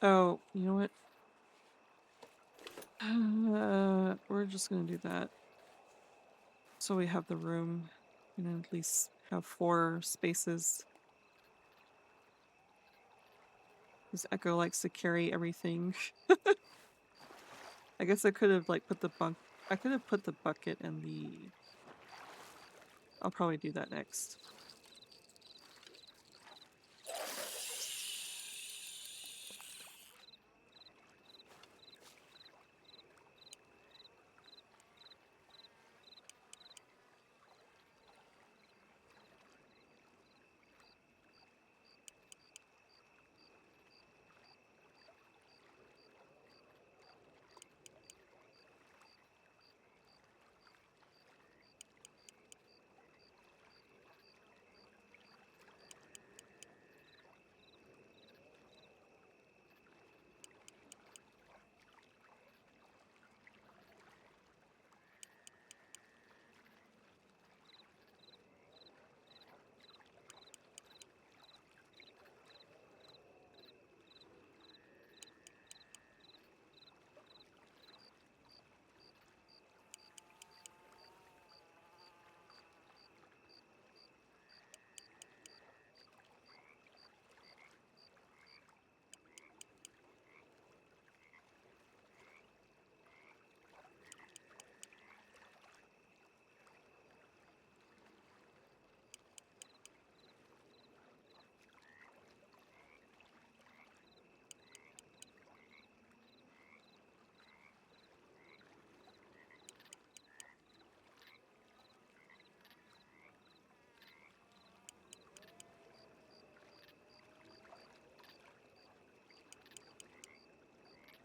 Oh, you know what? We're just gonna do that. So we have the room and at least have 4 spaces. Because Echo likes to carry everything. I guess I could have like put the I could have put the bucket in the. I'll probably do that next.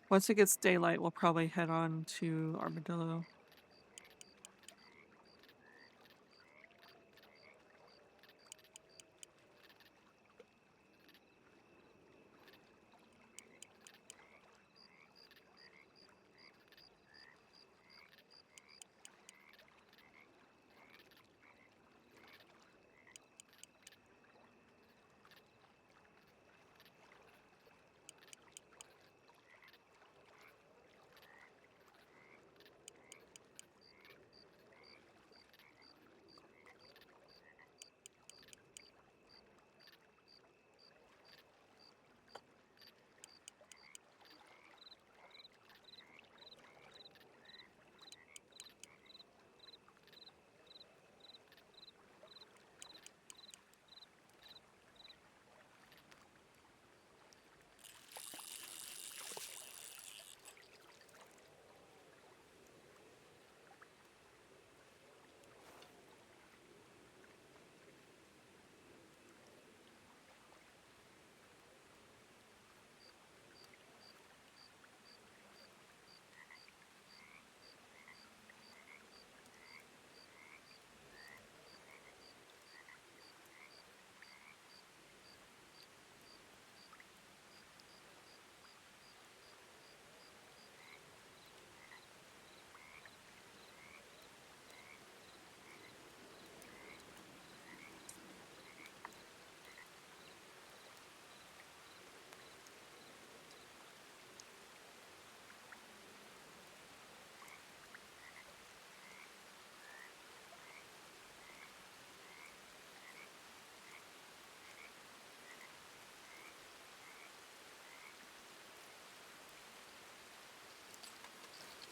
Once it gets daylight, we'll probably head on to Armadillo.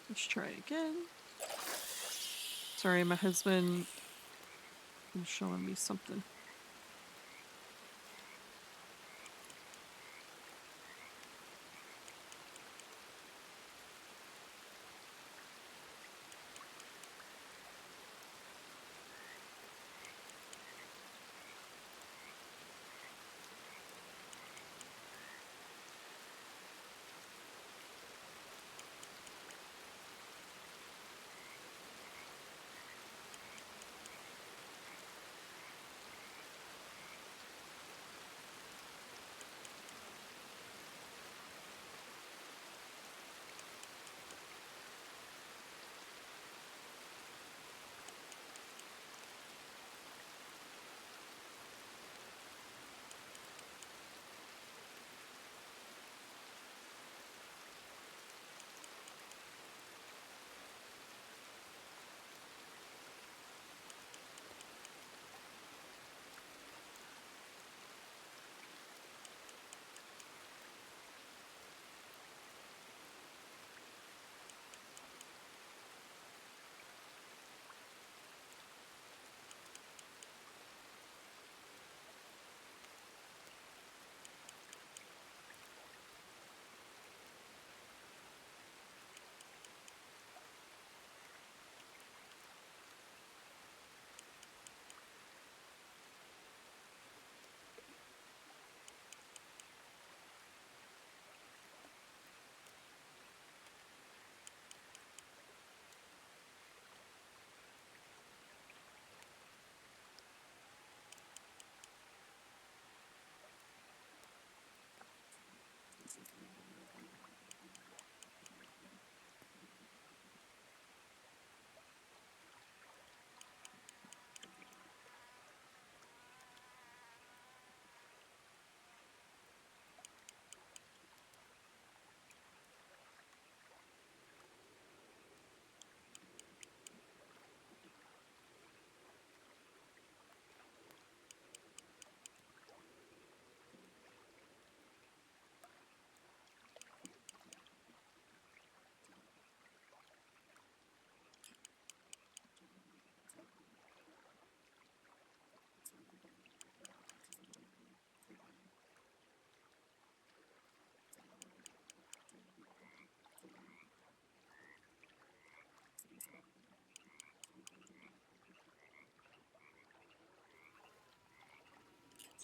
Let's try again. Sorry, my husband is showing me something.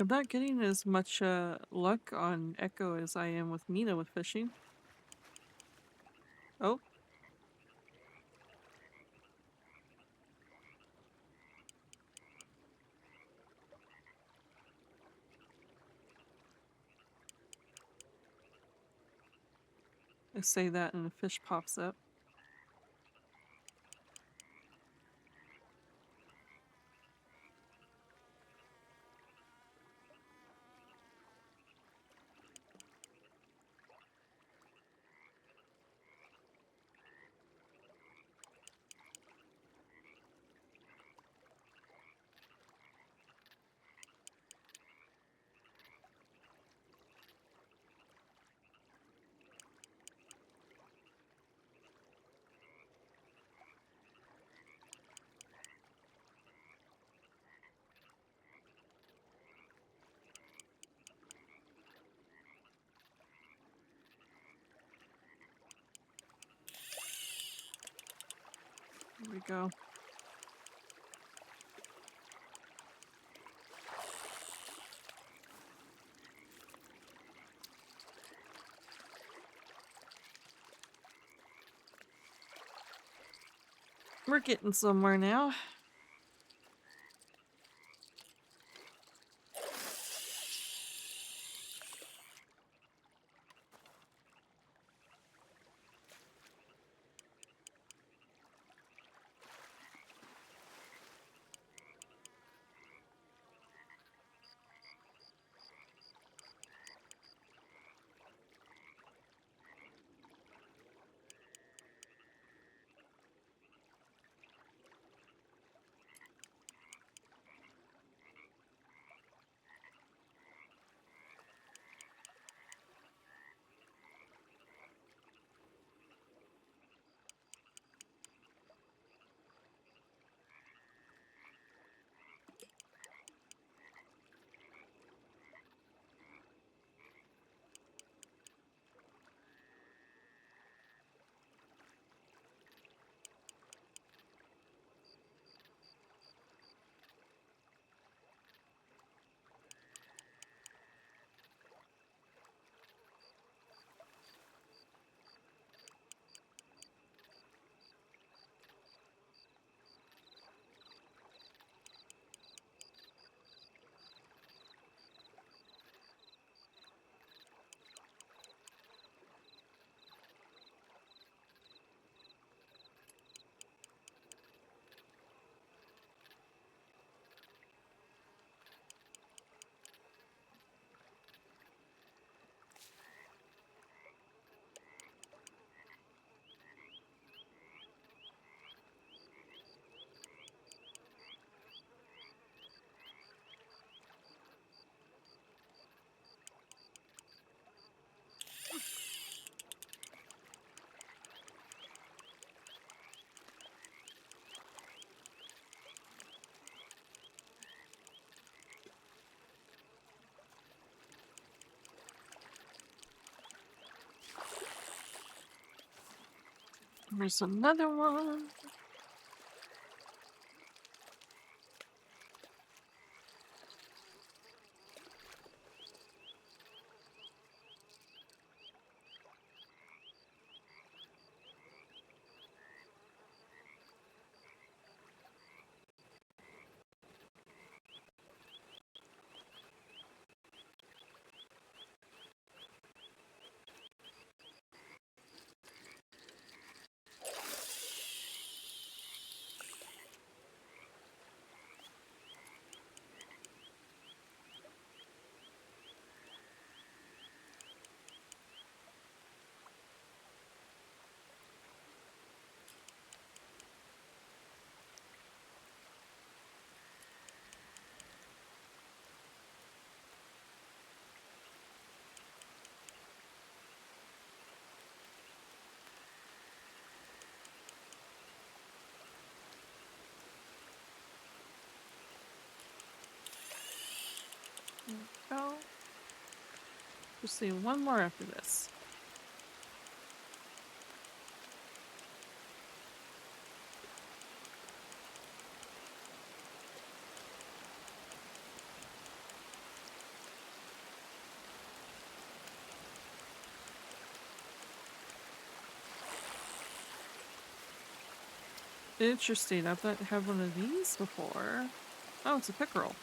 I'm not getting as much luck on Echo as I am with Mina with fishing. Oh. I say that and a fish pops up. Here we go. We're getting somewhere now. There's another one. There we go. Just see one more after this. Interesting. I've not had one of these before. Oh, it's a pickerel.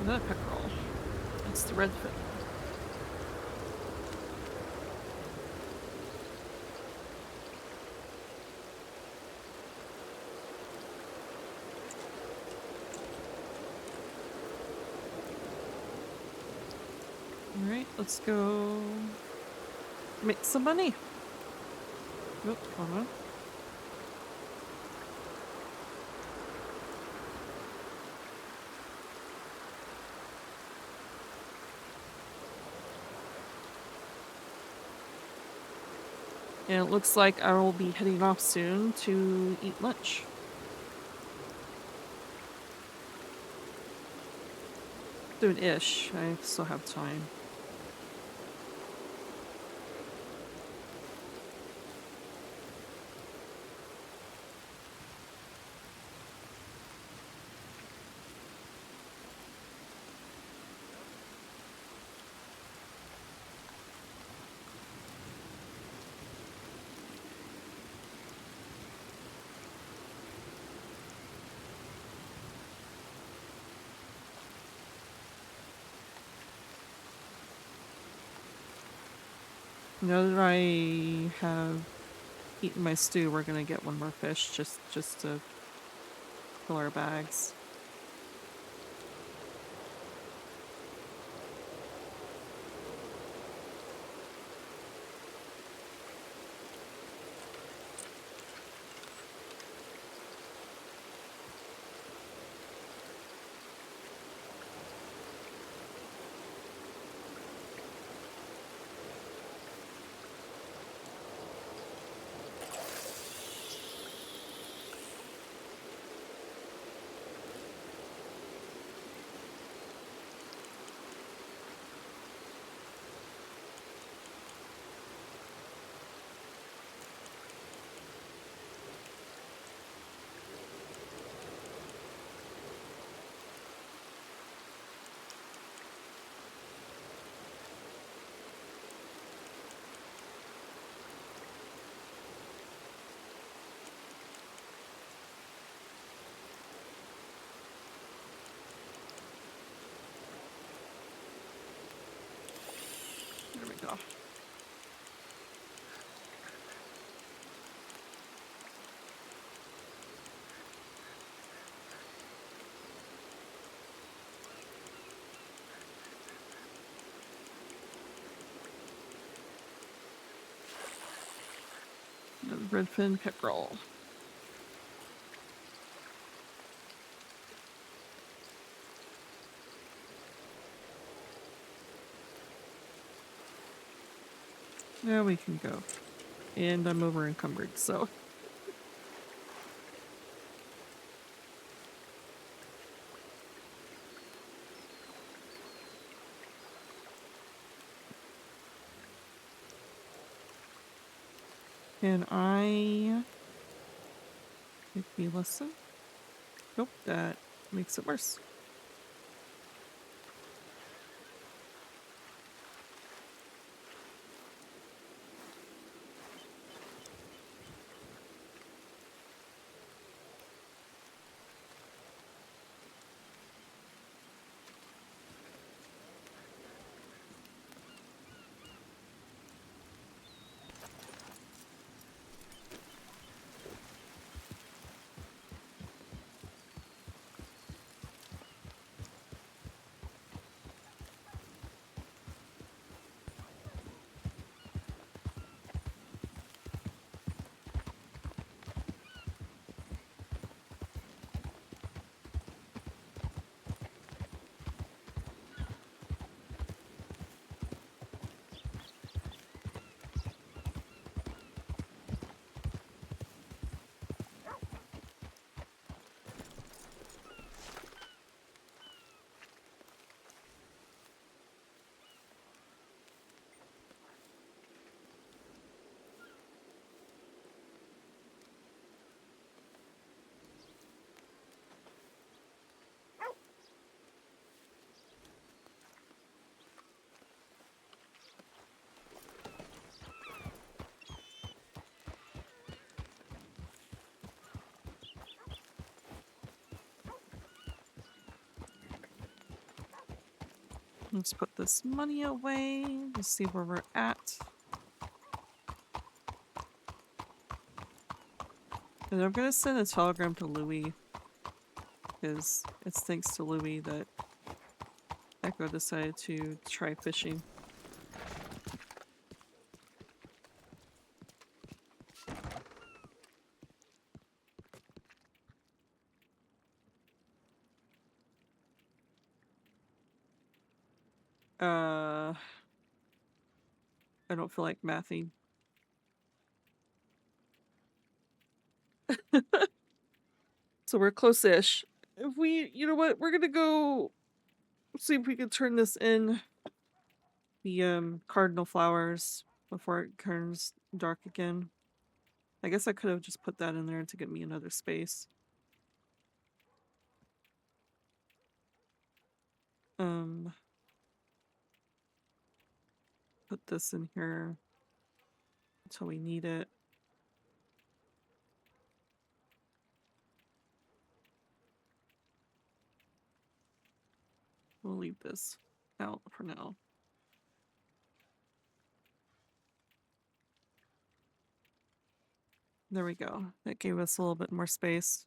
Another pickerel. It's the redfin. Alright, let's go make some money. Oop, hold on. And it looks like I will be heading off soon to eat lunch. Soon-ish. I still have time. Now that I have eaten my stew, we're gonna get one more fish just to fill our bags. There we go. Redfin pickerel. There we can go. And I'm over encumbered, so. Can I maybe listen? Nope, that makes it worse. Let's put this money away. Let's see where we're at. And I'm gonna send a telegram to Louis, because it's thanks to Louis that Echo decided to try fishing. I don't feel like mathing. So we're close-ish. If we, you know what, we're gonna go see if we can turn this in the cardinal flowers before it turns dark again. I guess I could have just put that in there to get me another space. Put this in here until we need it. We'll leave this out for now. There we go. That gave us a little bit more space.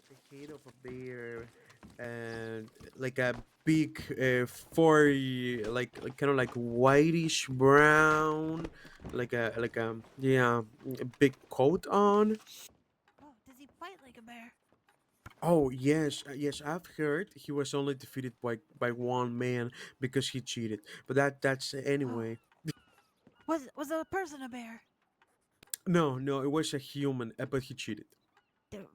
The head of a bear and like a big furry like kind of like whitish brown like a yeah a big coat on. Oh, does he fight like a bear? Oh yes, yes, I've heard he was only defeated by one man because he cheated, but that's Oh, anyway. was the person a bear? No, it was a human, but he cheated.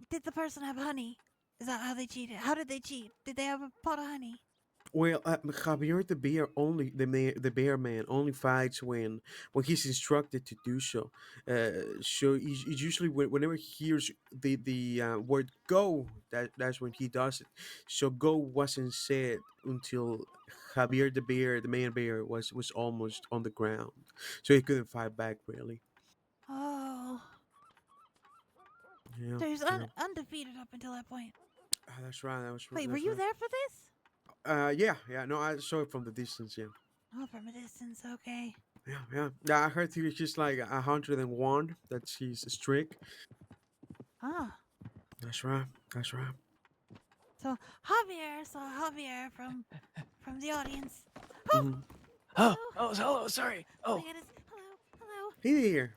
Did the person have honey? Is that how they cheated? How did they cheat? Did they have a pot of honey? Well, Javier the bear only the bear man only fights when he's instructed to do so. So he's usually whenever he hears the word go, that's when he does it. So go wasn't said until Javier the man bear was almost on the ground, so he couldn't fight back really. Oh, Yeah, so he was yeah. undefeated up until that point. That's right. Wait, were That's you right. there for this? Yeah. No, I saw it from the distance. Yeah. Oh, from a distance, okay. Yeah. I heard he was just like 101. That's his streak. Huh. That's right. That's right. So Javier saw Javier from the audience. Oh, Mm-hmm. hello. Hello, sorry. Oh Oh, my goodness. Hello. Hey there.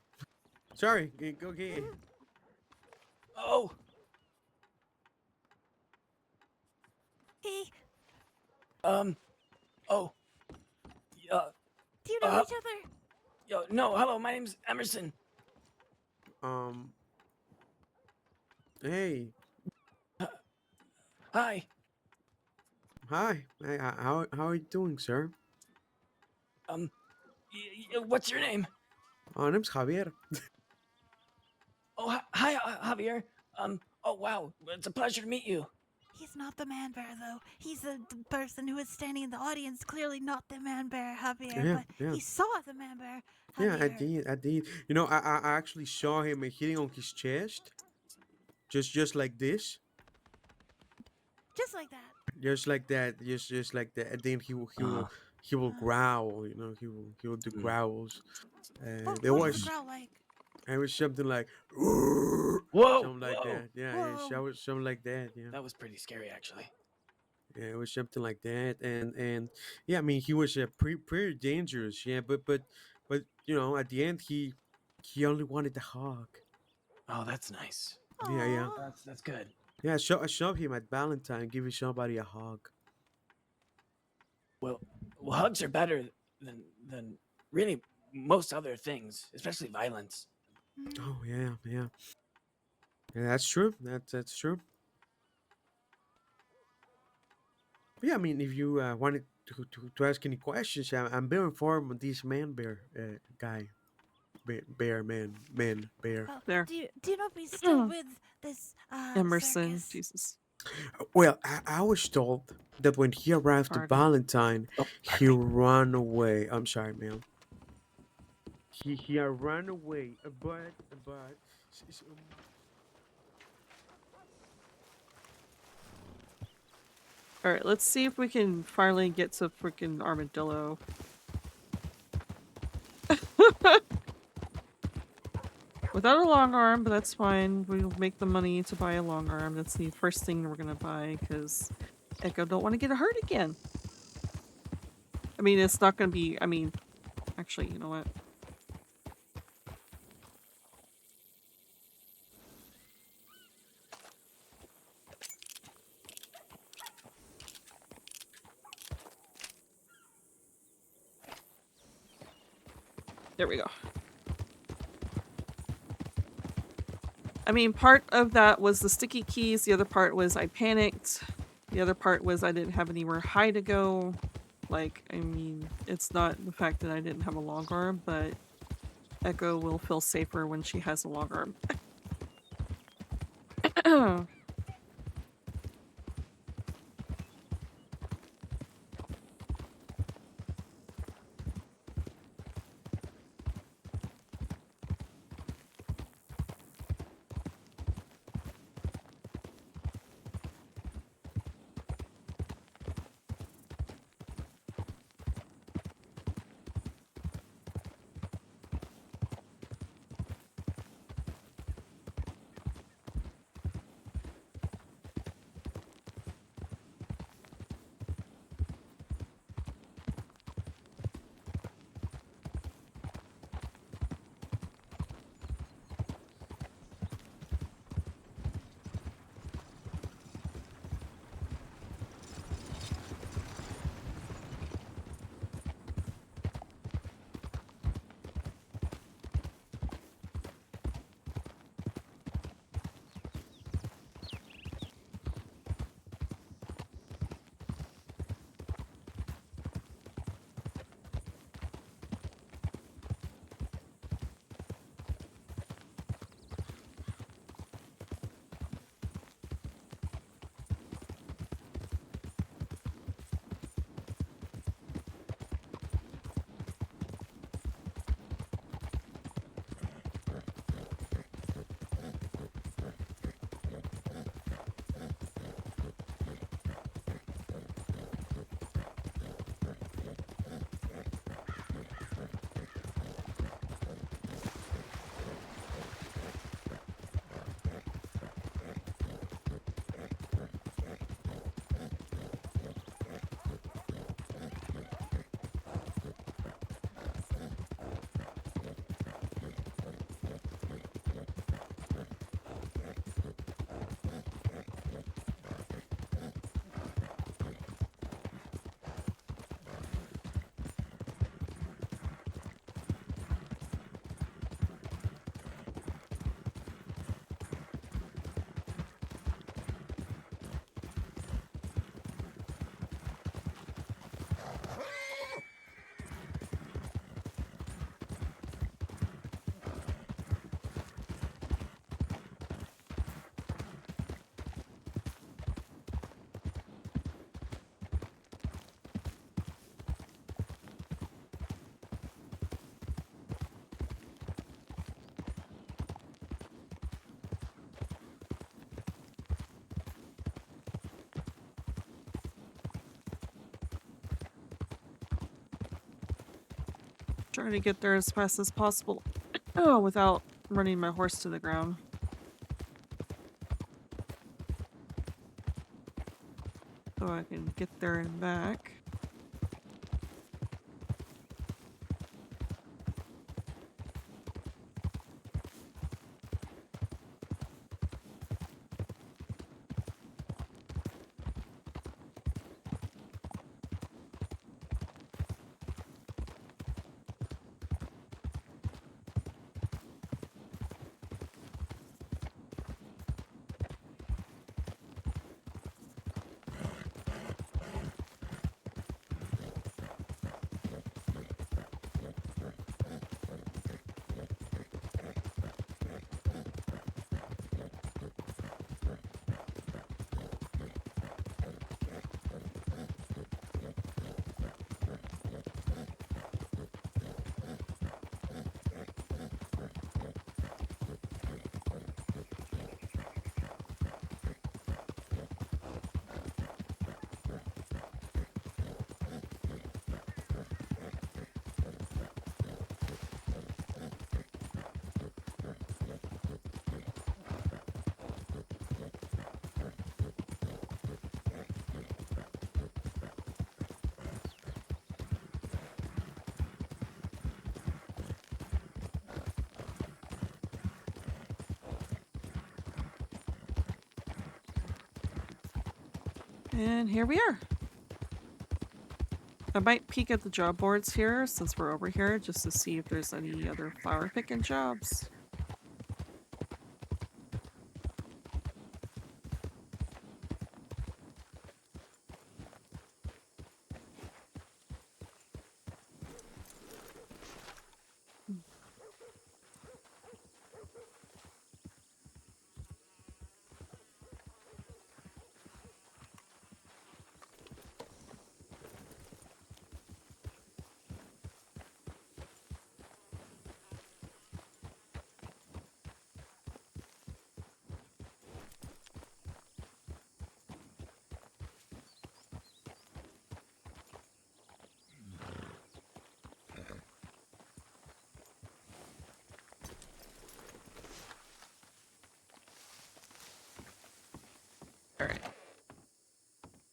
Sorry. Go get. oh, Hey, um, oh, do you know uh, each other? no, hello, my name's Emerson. Um. Hey. Hi, Hi. Hey. How are you doing, sir? what's your name? My name's Javier. Oh, hi, Javier. Oh, wow, it's a pleasure to meet you. He's not the man bear, though. He's the person who was standing in the audience, clearly not the man bear, Javier, Yeah. but Yeah. he saw the man bear, Yeah. I Javier. did. I did. You know, I actually saw him hitting on his chest, just like this. Just like that. Just like that, just like that, and then Uh, he will Uh, growl. You know, he will do mm. growls. There what was the was growl like? it was something like Whoa, something like that. Yeah, Whoa. something like that. Yeah, that was pretty scary, actually. yeah, it was something like that. And yeah, I mean, he was pretty dangerous. Yeah, but you know, at the end, he only wanted the hug. Oh, that's nice. Yeah. Aww. That's good. Yeah, I saw him at Valentine giving somebody a hug. Well, hugs are better than really most other things, especially violence. Oh yeah, yeah, yeah. That's true. That's true. Yeah, I mean, if you wanted to ask any questions, I'm very informed on this man bear guy. Bear bear. Well, There. do you know if he's still with this Emerson. circus? Jesus. Well, I was told that when he arrived to Pardon. Valentine, Oh, he pardon me. ran away. I'm sorry, ma'am. He ran away, but s- s- um, Alright, let's see if we can finally get to freaking Armadillo. Without a long arm, but that's fine. We'll make the money to buy a long arm. That's the first thing we're gonna buy, because Echo don't want to get hurt again. I mean, it's not gonna be... I mean, actually, you know what? There we go. I mean, part of that was the sticky keys. The other part was I panicked. The other part was I didn't have anywhere high to go. Like, I mean, it's not the fact that I didn't have a long arm, but Echo will feel safer when she has a long arm. Trying to get there as fast as possible without running my horse to the ground. So I can get there and back. And here we are. I might peek at the job boards here since we're over here just to see if there's any other flower picking jobs. Alright.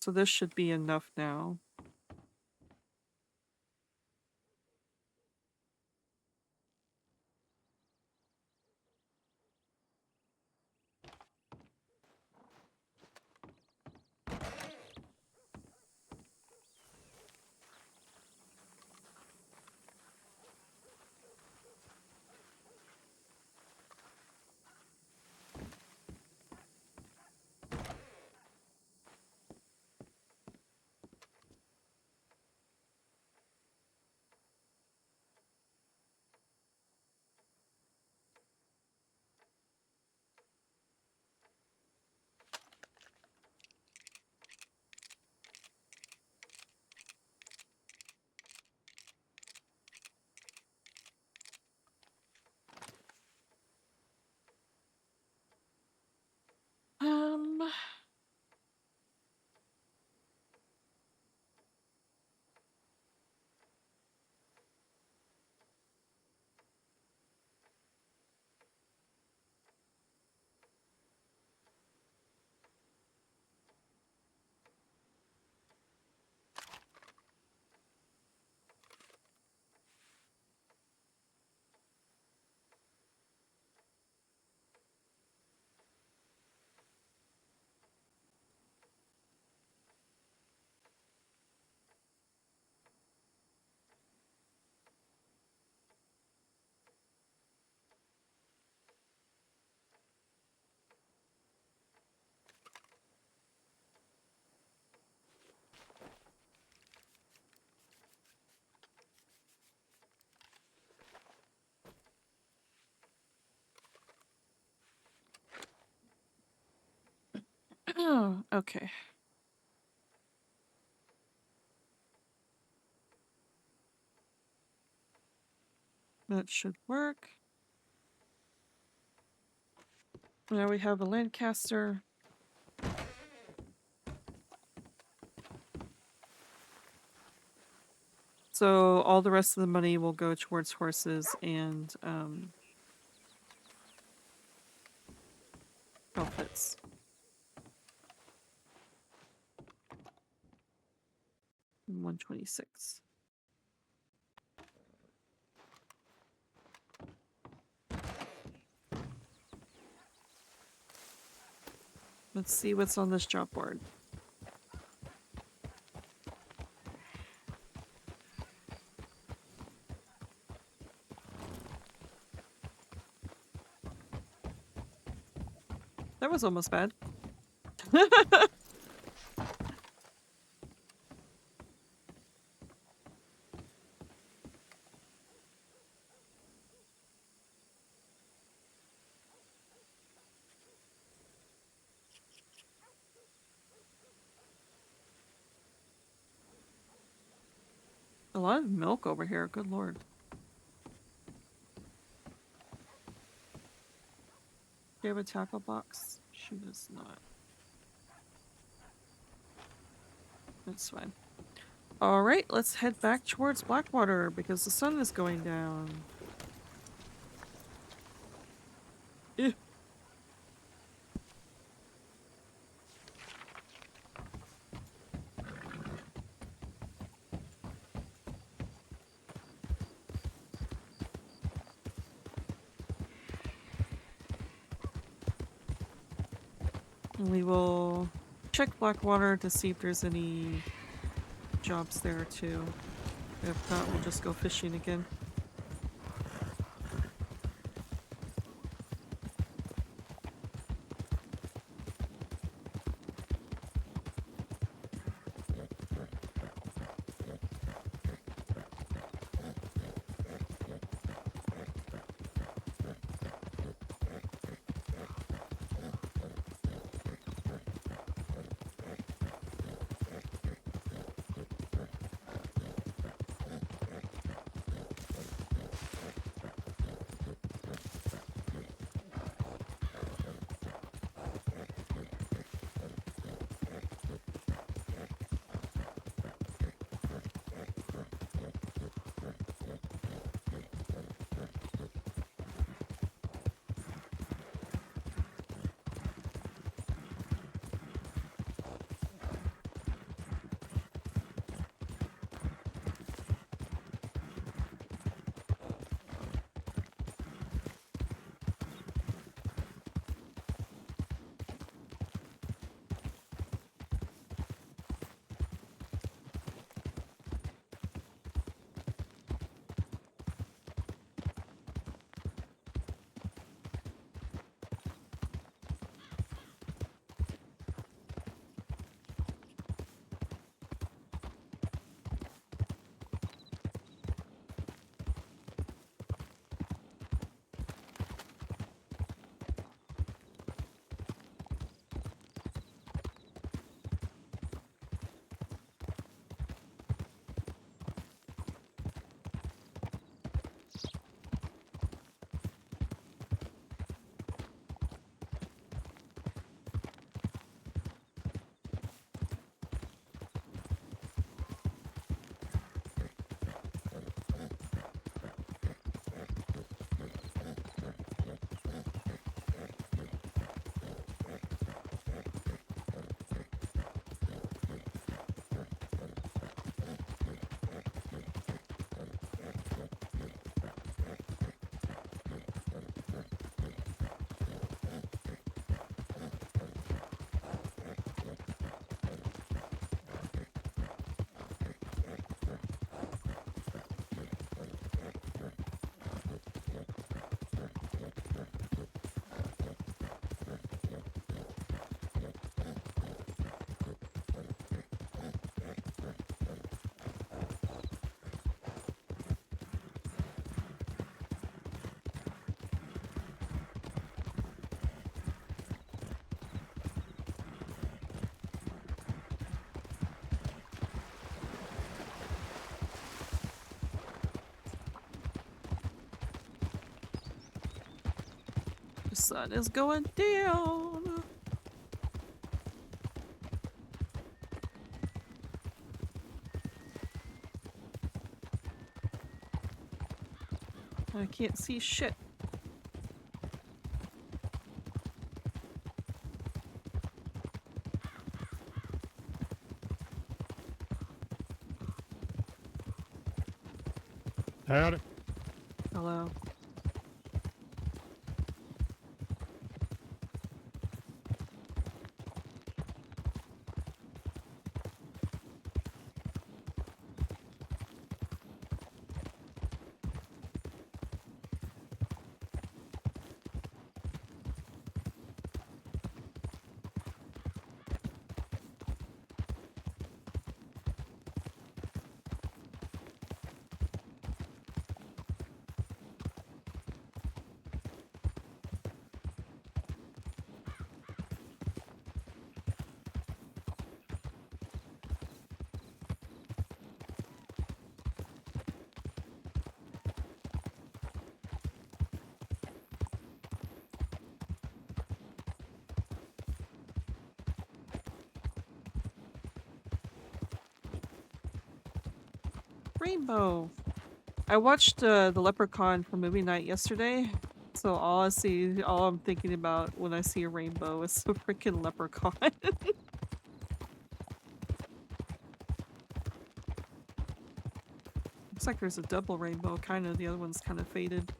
So this should be enough now. Um, oh, okay. That should work. Now we have a Lancaster. So all the rest of the money will go towards horses and outfits. And 126. Let's see what's on this job board. That was almost bad. A lot of milk over here, good lord. Do you have a tackle box? She does not. That's fine. Alright, let's head back towards Blackwater because the sun is going down. Ew. And we will check Blackwater to see if there's any jobs there too. If not, we'll just go fishing again. The sun is going down. I can't see shit. Howdy. Hello. Rainbow. I watched the Leprechaun for movie night yesterday, so all I'm thinking about when I see a rainbow is the freaking leprechaun. Looks like there's a double rainbow, kind of. The other one's kind of faded.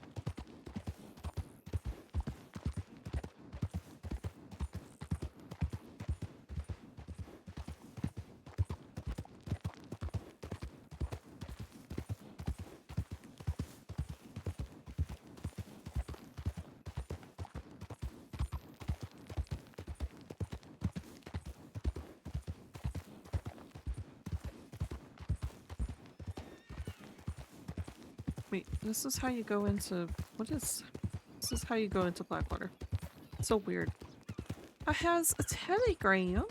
Wait, this is how you go into... What is... This is how you go into Blackwater. So weird. I has a telegram.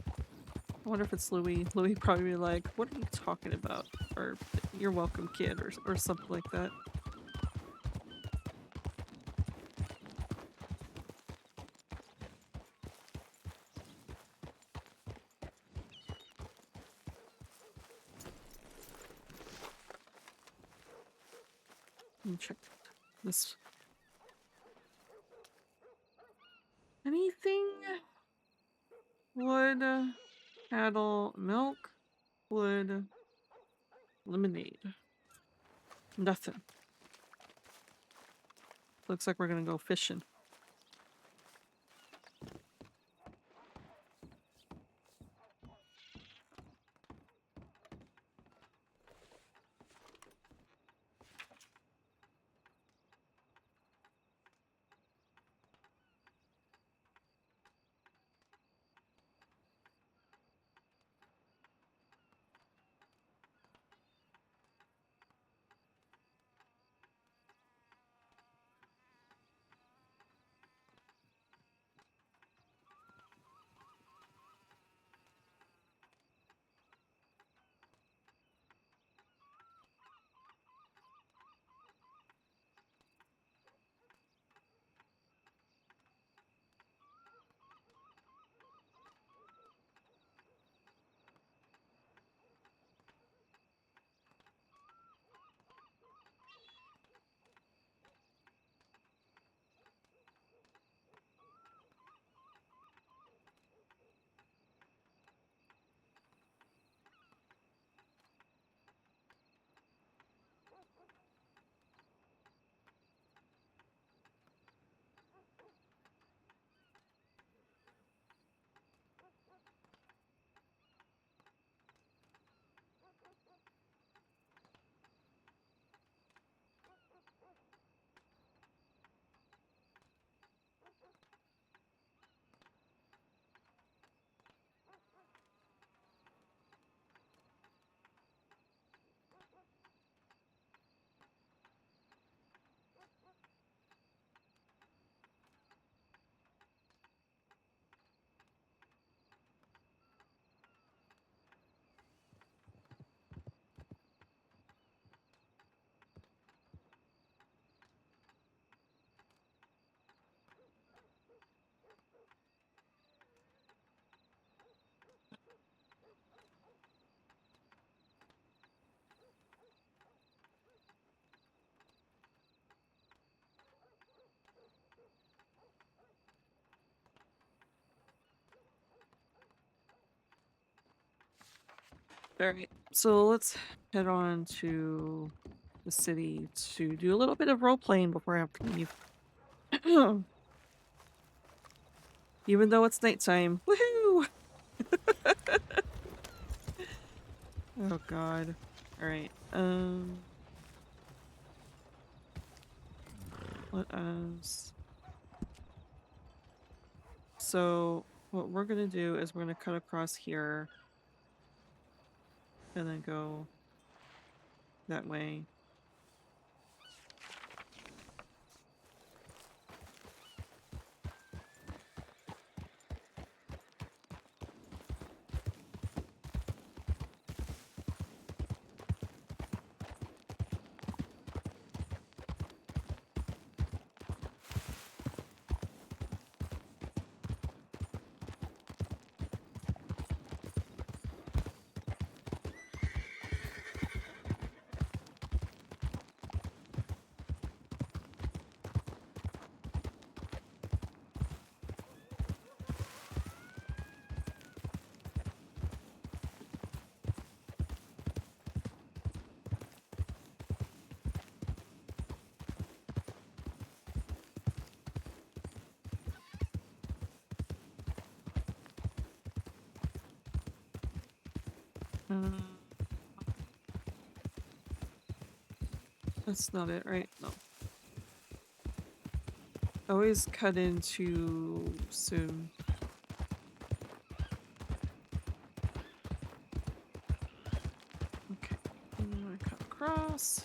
I wonder if it's Louis. Louis probably be like, what are you talking about? Or, you're welcome, kid, or something like that. Let me check this. Anything? Wood, cattle, milk, wood, lemonade. Nothing. Looks like we're gonna go fishing. Alright, so let's head on to the city to do a little bit of role-playing before I have to leave. Even though it's nighttime. Woohoo! Oh god. Alright, let us... So, what we're gonna do is we're gonna cut across here and then go that way. That's not it, right? No. Always cut in too soon. Okay. And then I cut across.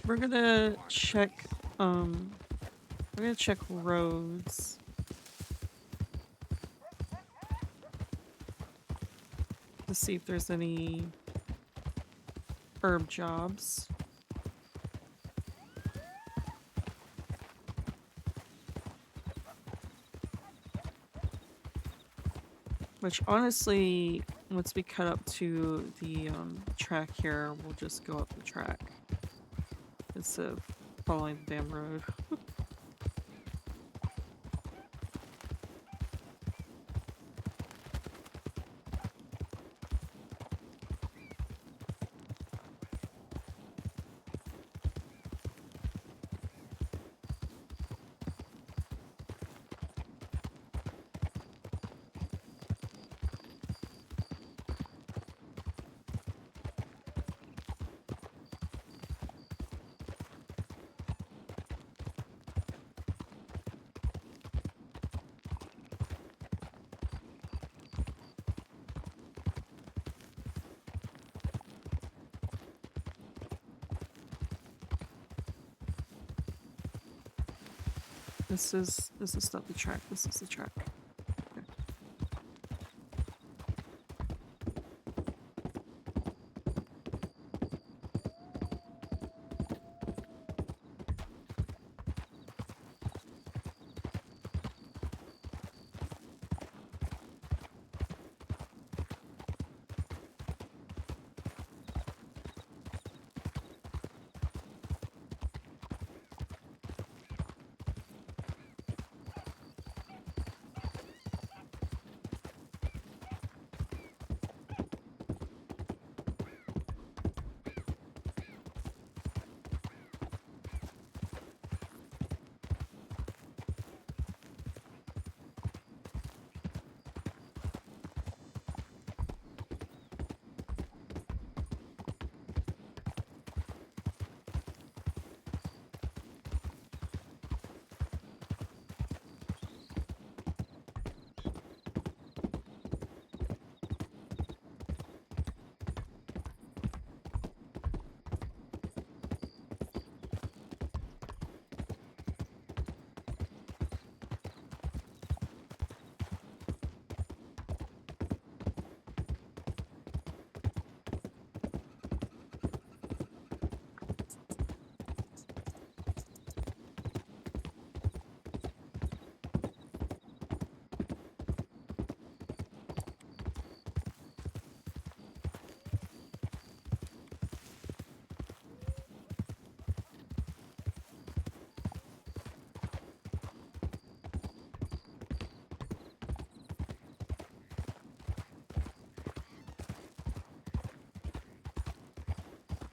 We're gonna check, we're gonna check roads. To see if there's any herb jobs. Which honestly, once we cut up to the track here, we'll just go up the track instead of following the damn road. This is not the track. This is the track. Okay.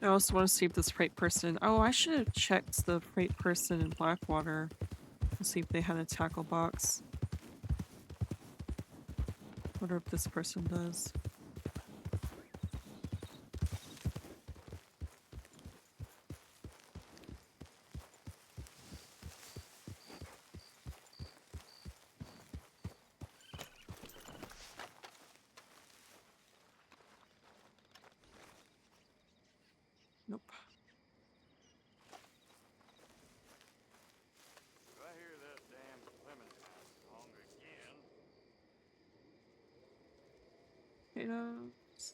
I also want to see if this freight person. Oh, I should have checked the freight person in Blackwater to see if they had a tackle box. Wonder if this person does. Nope. Do I hear that damn lemon song again? Potatoes.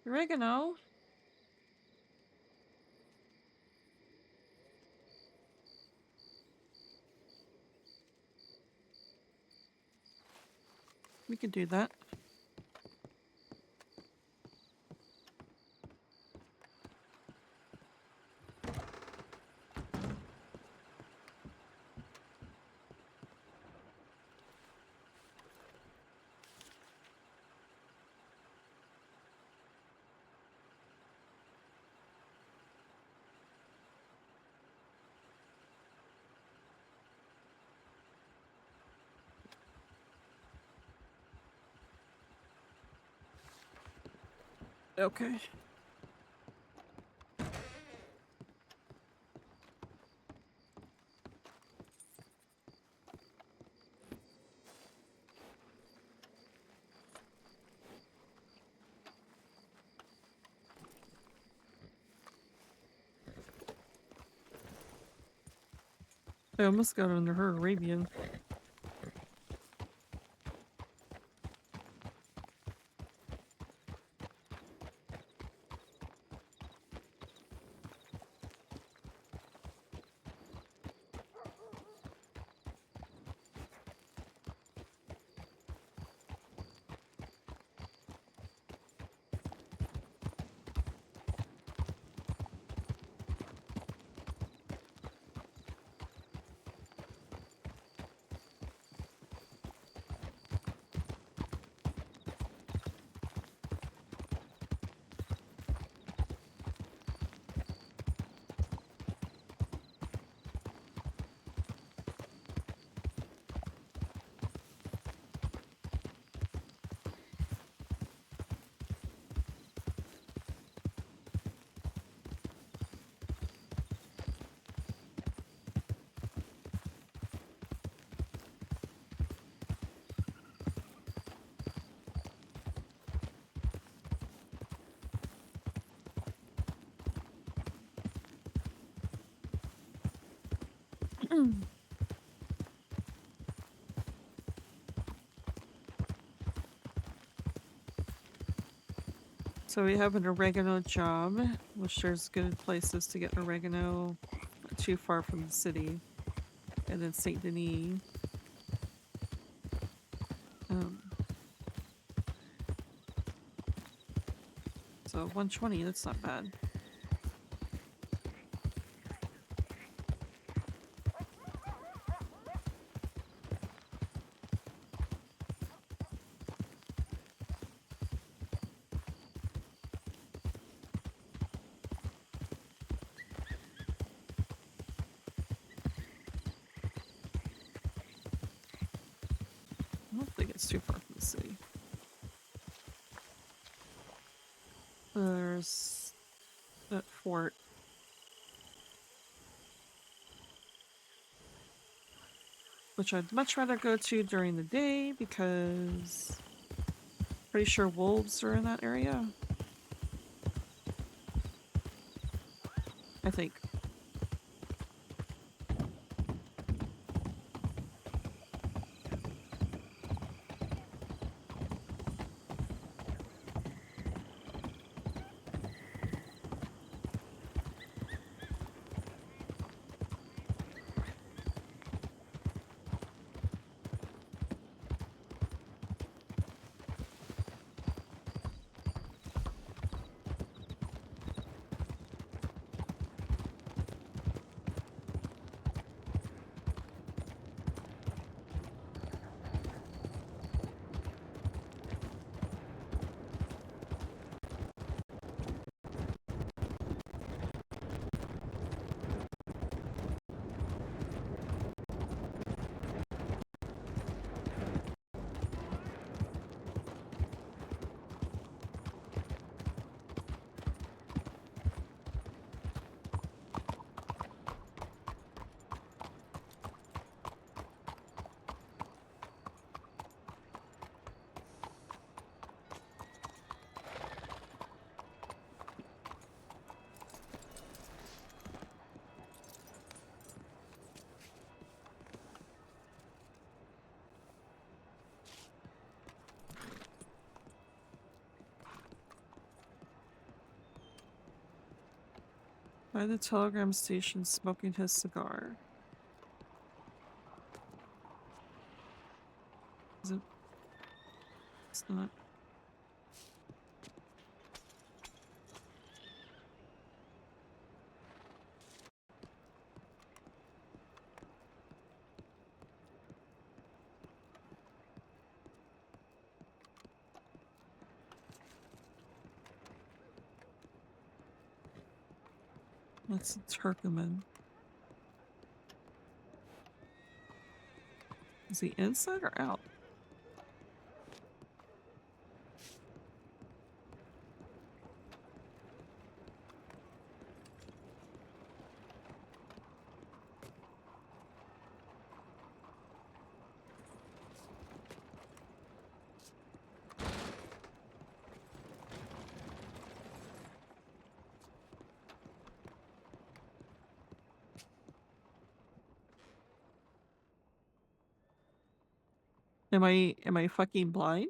Oregano. We could do that. Okay. I almost got under her Arabian. So we have an oregano job, which there's good places to get oregano not too far from the city. And then Saint Denis. So 120, that's not bad. I don't think it's too far from the city. There's that fort. Which I'd much rather go to during the day because pretty sure wolves are in that area. I think. By the telegram station smoking his cigar. Is it? It's not. That's a Turkoman. Is he inside or out? Am I fucking blind?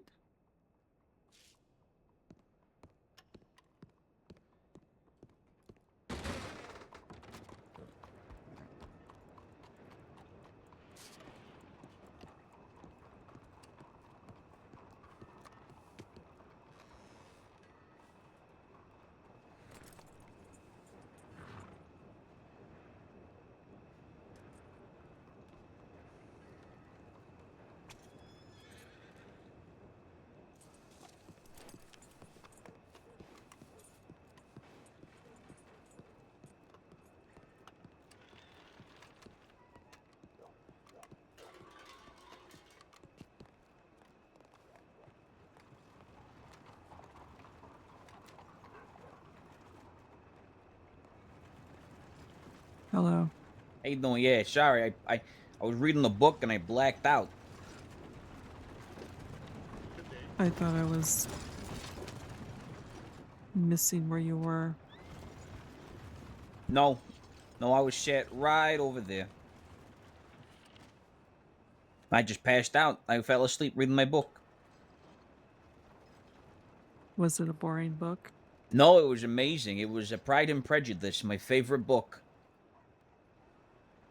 Hello. How you doing? Yeah, sorry. I was reading the book and I blacked out. I thought I was missing where you were. No, I was sat right over there. I just passed out. I fell asleep reading my book. Was it a boring book? No, it was amazing. It was Pride and Prejudice, my favorite book.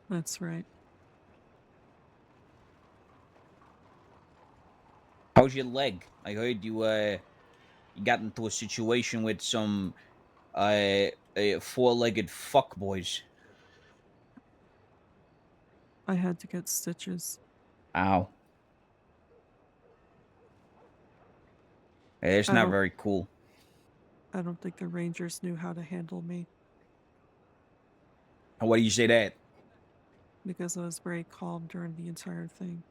That's right. How's your leg? I heard you you got into a situation with some four-legged fuckboys. I had to get stitches. Ow. It's I not don't very cool. I don't think the Rangers knew how to handle me Why do you say that? because I was very calm during the entire thing.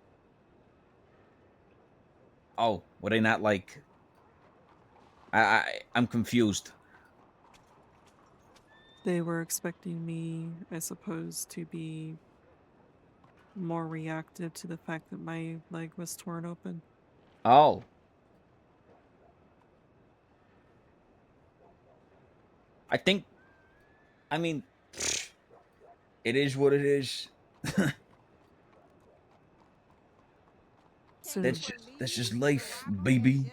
Oh, were they not like? I'm confused. They were expecting me, I suppose, to be more reactive to the fact that my leg was torn open. Oh, I think. I mean, it is what it is. Soon, That's just life, baby.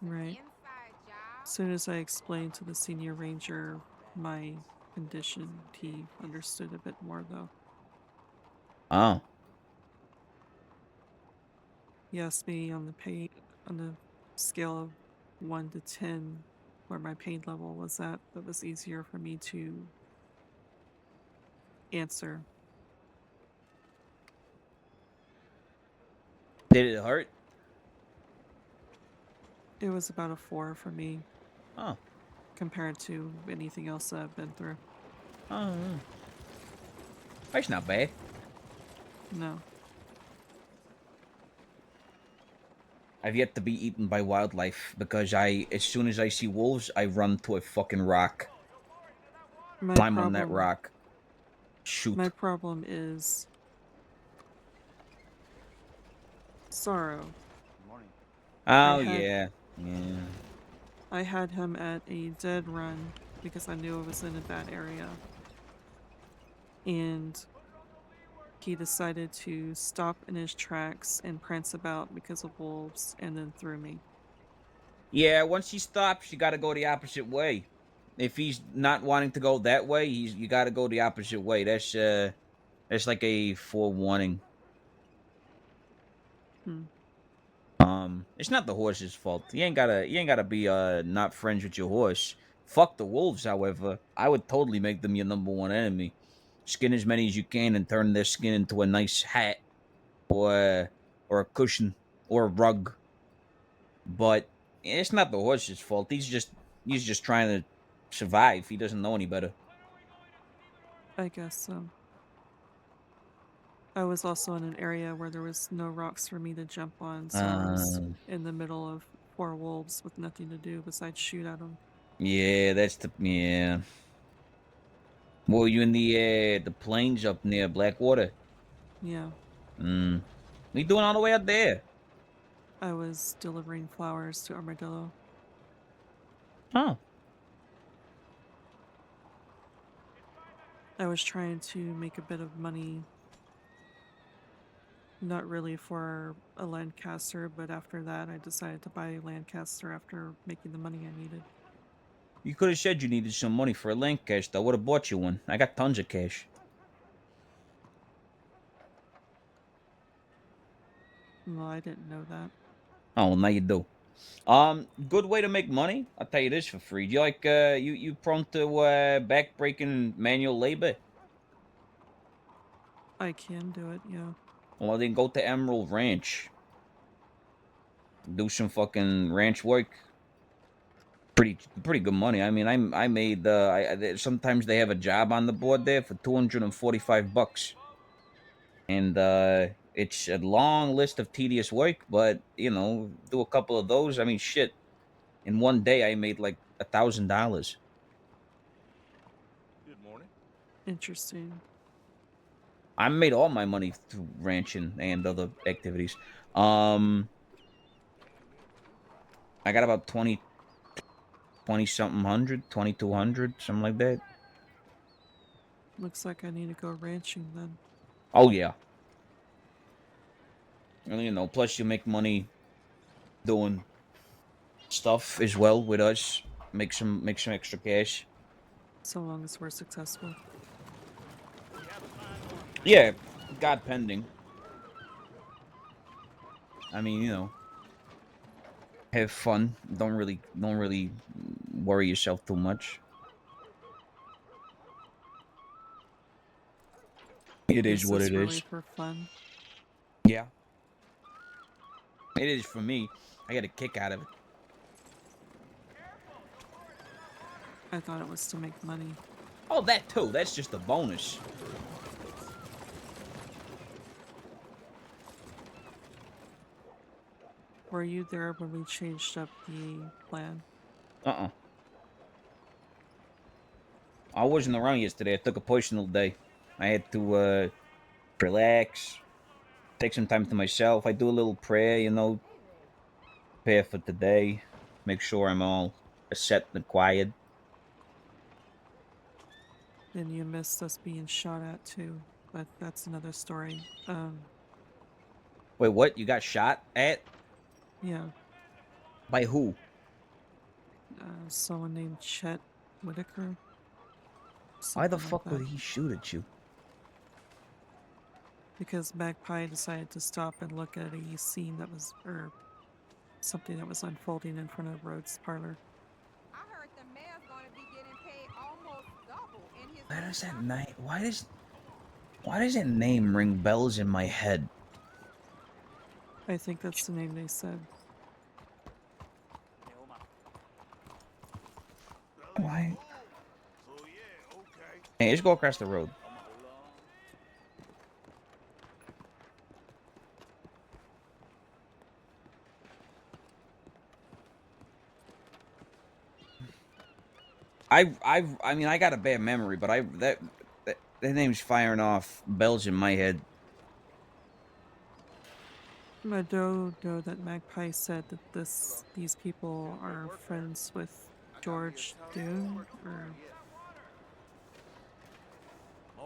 right. Soon as I explained to the senior ranger my condition, he understood a bit more, though. Oh, He asked me on the scale of 1 to 10 where my pain level was at. That was easier for me to answer. did it hurt? It was about a 4 for me Oh, compared to anything else that I've been through. oh, that's not bad. No. I've yet to be eaten by wildlife because as soon as I see wolves, I run to a fucking rock. My Climb on that problem rock. Shoot. my problem is Sorrow. Oh I had yeah, yeah. I had him at a dead run because I knew I was in a bad area. And he decided to stop in his tracks and prance about because of wolves and then threw me. Yeah, once he stops, you got to go the opposite way. If he's not wanting to go that way, you got to go the opposite way. That's like a forewarning. Hmm. It's not the horse's fault. You ain't gotta be not friends with your horse. Fuck the wolves, however. I would totally make them your number one enemy. Skin as many as you can and turn their skin into a nice hat or a cushion or a rug. But it's not the horse's fault. He's just trying to survive. He doesn't know any better. I guess so. I was also in an area where there was no rocks for me to jump on, so I was Uh, in the middle of 4 wolves with nothing to do besides shoot at them. yeah, yeah. Well, you in the plains up near Blackwater? Yeah. What you doing all the way out there? I was delivering flowers to Armadillo. Oh, I was trying to make a bit of money not really for a Lancaster, but after that I decided to buy a Lancaster after making the money I needed. You could have said you needed some money for a Lancaster. I would have bought you one. I got tons of cash. Well, I didn't know that. Oh, well, now you do. Good way to make money. I'll tell you this for free. Do you like you prone to back-breaking manual labor? I can do it, yeah. Well, then go to Emerald Ranch. Do some fucking ranch work. Pretty good money. I mean, I made sometimes they have a job on the board there for $245, and it's a long list of tedious work. But you know, do a couple of those. I mean, shit. In one day, I made like $1,000. Good morning. Interesting. I made all my money through ranching and other activities. Um, I got about 20 something hundred, 2,200, something like that. Looks like I need to go ranching then. Oh yeah. And, you know, plus you make money doing stuff as well with us. Make some extra cash. So long as we're successful. Yeah, God pending. I mean, you know, have fun. Don't really worry yourself too much. It is Is what this it really is. for fun? Yeah. It is for me. I get a kick out of it. I thought it was to make money. Oh, that too. That's just a bonus. Were you there when we changed up the plan? Uh-uh. I wasn't around yesterday. I took a personal day. I had to relax, take some time to myself. I do a little prayer, you know, prepare for today, make sure I'm all set and quiet. Then you missed us being shot at too, but that's another story. Wait, what? You got shot at? Yeah, By who? someone named Chet Whitaker, Why the something like fuck would that. he shoot at you? Because Magpie decided to stop and look at a scene that was, or something that was unfolding in front of Rhodes' parlor. I heard the mayor's gonna be getting paid almost double in his Why new does that contract. name? Why does that name ring bells in my head? I think that's the name they said. Why? So yeah, okay. Hey, let's go across the road. I mean, I got a bad memory, but that name's firing off bells in my head. I do know that Magpie said that these people are friends with George Dune, or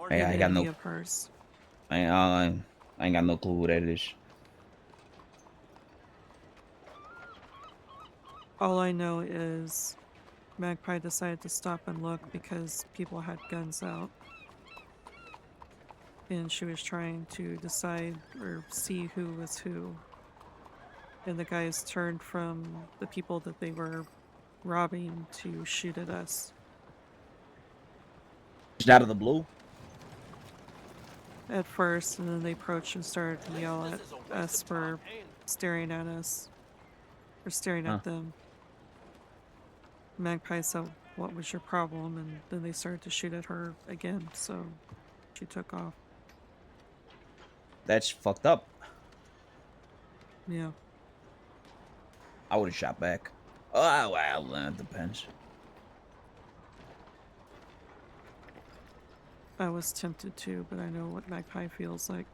Hey, an I got enemy no, of hers. I ain't got no clue who that is. All I know is Magpie decided to stop and look because people had guns out. And she was trying to decide or see who was who. And the guys turned from the people that they were robbing to shoot at us. Just out of the blue. At first, and then they approached and started to yell at us for staring at us. Or staring Huh. at them. Magpie said, "What was your problem?" And then they started to shoot at her again, so she took off. That's fucked up. Yeah. I would have shot back. Oh well, that depends. I was tempted to, but I know what Magpie feels like.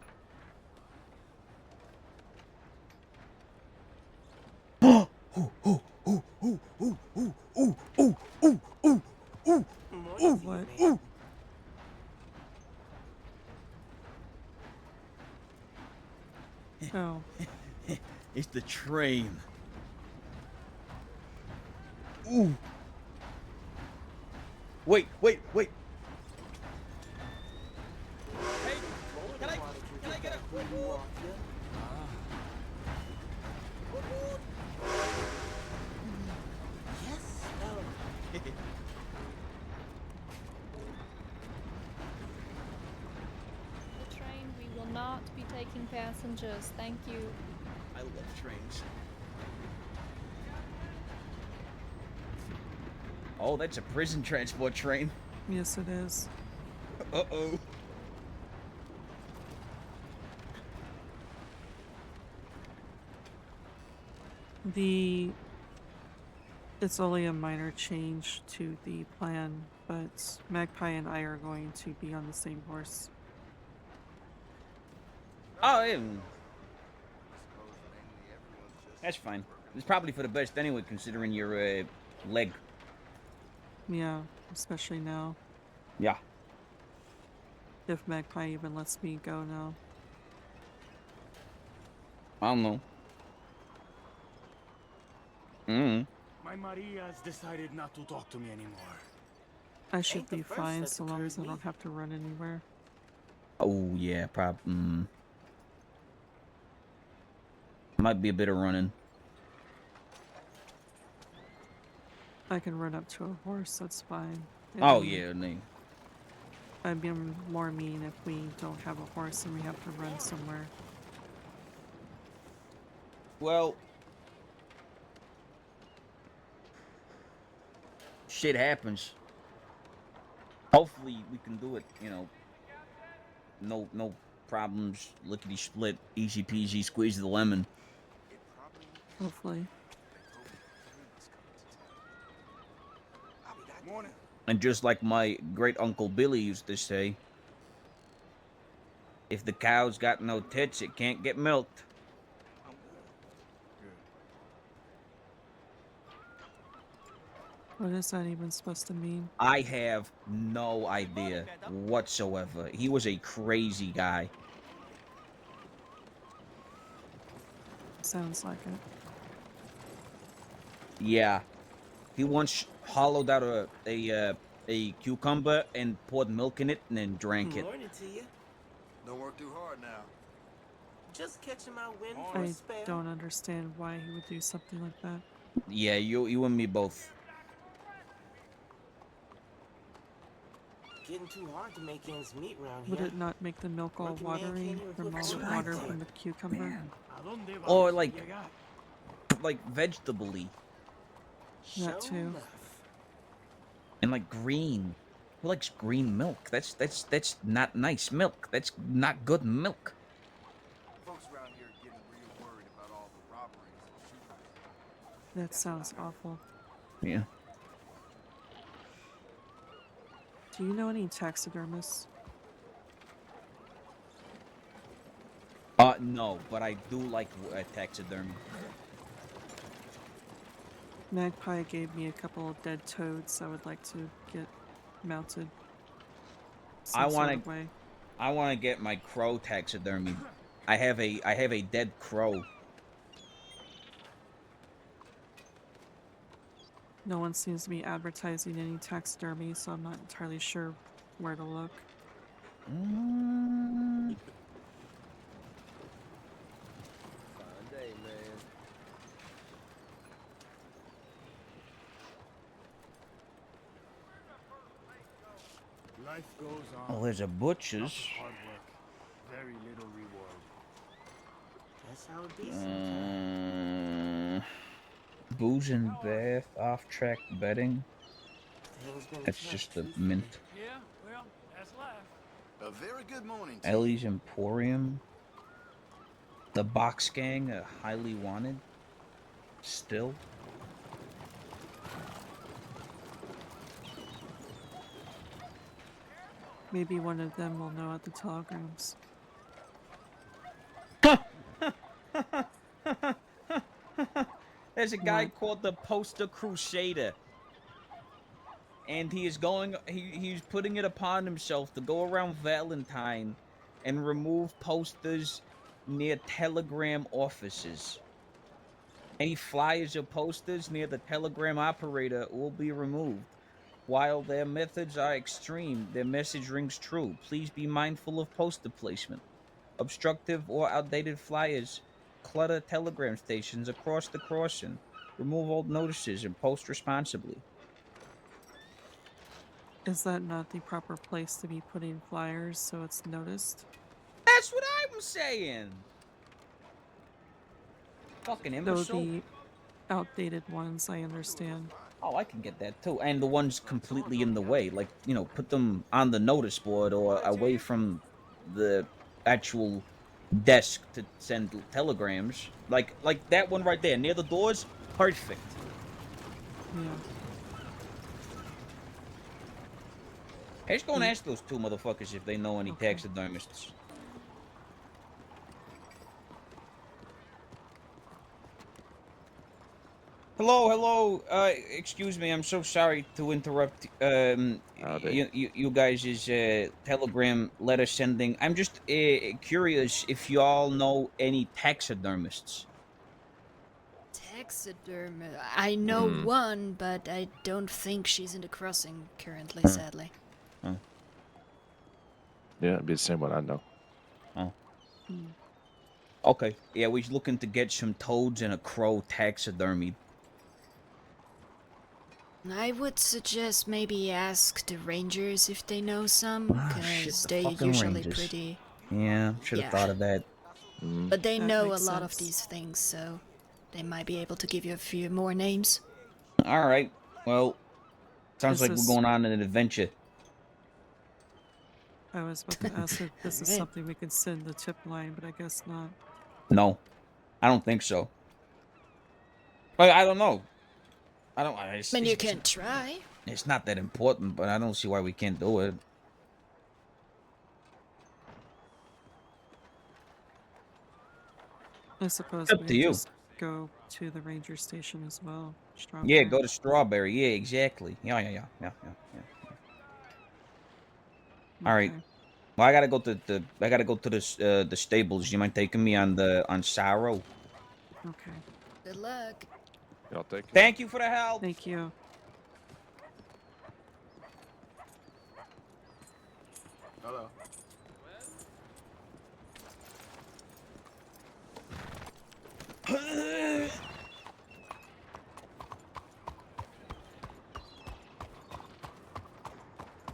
What? train. Ooh. Wait. Hey, can I get a woo-woo? Yes. The train, we will not be taking passengers. Thank you. I love trains. Oh, that's a prison transport train. Yes, it is. Uh-oh. It's only a minor change to the plan, but Magpie and I are going to be on the same horse. Oh, yeah. That's fine. It's probably for the best anyway, considering your leg. Yeah, especially now. Yeah. If Magpie even lets me go now. I don't know. My Maria has decided not to talk to me anymore. I should Ain't the be first fine that's so long as I occurred to don't me. have to run anywhere. Oh, yeah, might be a bit of running. I can run up to a horse, that's fine. Oh, yeah, I'd be more mean if we don't have a horse and we have to run somewhere. Well, shit happens. Hopefully we can do it, no problems, lickety split, easy peasy, squeeze the lemon. Hopefully. Morning. And just like my great uncle Billy used to say, if the cow's got no tits, it can't get milked. I'm good. What is that even supposed to mean? I have no idea whatsoever. He was a crazy guy. Sounds like it. Yeah. He once hollowed out a cucumber and poured milk in it and then drank it. Morning to you. Don't work too hard now. Just catching my wind for a I spell. don't understand why he would do something like that. Yeah, you and me both. Getting too hard to make ends meet round here. Would it not make the milk all Working man watery can't even from put all food the on water the from the cucumber? Or like vegetable-y. That Show too. enough. And like green. Who likes green milk? That's not nice milk. That's not good milk. Folks around here are getting real worried about all the robberies and shootings. That sounds awful. Yeah. Do you know any taxidermists? No, but I do like taxidermy. Magpie gave me a couple of dead toads I would like to get mounted some sort of way. I want to get my crow taxidermy. I have a dead crow. No one seems to be advertising any taxidermy, so I'm not entirely sure where to look. Fine day, man. Life goes on. Oh, there's a butcher's. Lots of hard work. Very little reward. That's how it be sometimes. Booze and bath, off-track betting. Things been That's tough, just the truthfully. mint. Yeah, well, that's life. A very good morning. Ellie's Emporium. The Box Gang, highly wanted. Still. Maybe one of them will know at the telegrams. There's a guy called the Poster Crusader. And he is he's putting it upon himself to go around Valentine and remove posters near telegram offices. Any flyers or posters near the telegram operator will be removed. While their methods are extreme, their message rings true. Please be mindful of poster placement. Obstructive or outdated flyers clutter telegram stations across the crossing. Remove old notices and post responsibly. Is that not the proper place to be putting flyers so it's noticed? That's what I'm saying. Fucking Though imbecile. the outdated ones, I understand. Oh, I can get that too. And the ones completely in the way, like, you know, put them on the notice board or away from the actual desk to send telegrams. Like that one right there near the doors. Perfect. Yeah. Hey, just go and ask those two motherfuckers if they know any taxidermists. Hello, hello. Excuse me. I'm so sorry to interrupt. You guys' telegram letter sending. I'm just curious if you all know any taxidermists. Taxiderm. I know one, but I don't think she's in the crossing currently, sadly. Oh. Yeah, it'd be the same one I know. Oh. Okay. Yeah, we're looking to get some toads and a crow taxidermied. I would suggest maybe ask the rangers if they know some, because the they're fucking usually Rangers. pretty. Yeah, should have thought of that. But they That know a makes lot of sense. these things, so they might be able to give you a few more names. All right. Well, sounds Is like we're this- going on an adventure. I was about to ask if this is Alright. something we could send the tip line, but I guess not. No, I don't think so. I don't know. I don't. I mean, you can try. It's not that important, but I don't see why we can't do it. I suppose Up we to can you. just go to the ranger station as well. Yeah, go to Strawberry. Yeah, exactly. Yeah. All right. Okay. Well, I gotta go to the stables. You mind taking me on Sorrow? Okay. Good luck. Y'all take it. Thank you for the help. Thank you. Hello.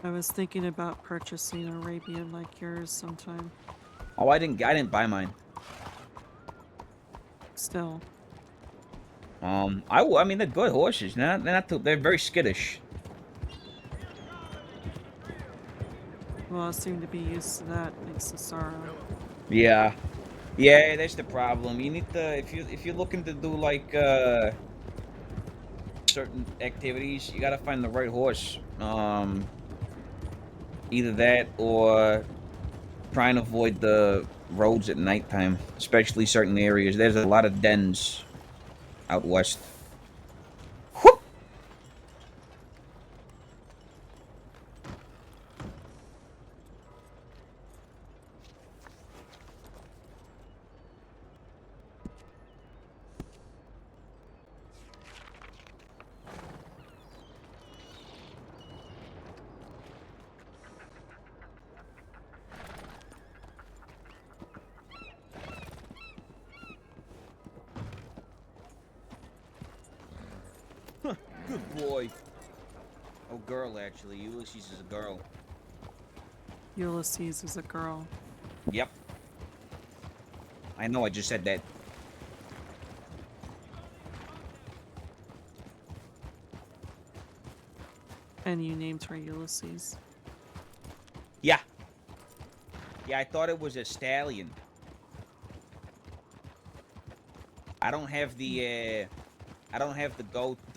I was thinking about purchasing an Arabian like yours sometime. Oh, I didn't buy mine. Still. I mean, they're good horses. They're not too. They're very skittish. Well, I seem to be used to that thanks to Sorrow. Yeah, yeah, that's the problem. You need to if you're looking to do like certain activities, you gotta find the right horse. Either that or try and avoid the roads at nighttime, especially certain areas. There's a lot of dens out west. Good boy. Oh, girl, actually. Ulysses is a girl. Ulysses is a girl. Yep. I know, I just said that. And you named her Ulysses. Yeah. Yeah, I thought it was a stallion. I don't have the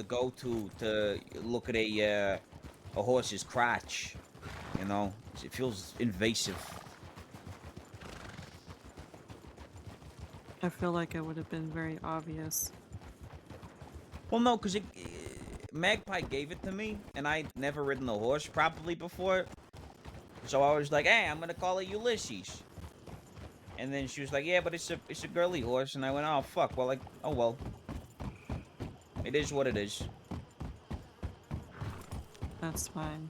go-to to look at a horse's crotch. You know, it feels invasive. I feel like it would have been very obvious. Well, no, because Magpie gave it to me, and I'd never ridden a horse properly before. So I was like, hey, I'm gonna call it Ulysses. And then she was like, yeah, but it's a girly horse. And I went, oh, fuck. Well, like, oh, well. It is what it is. That's fine.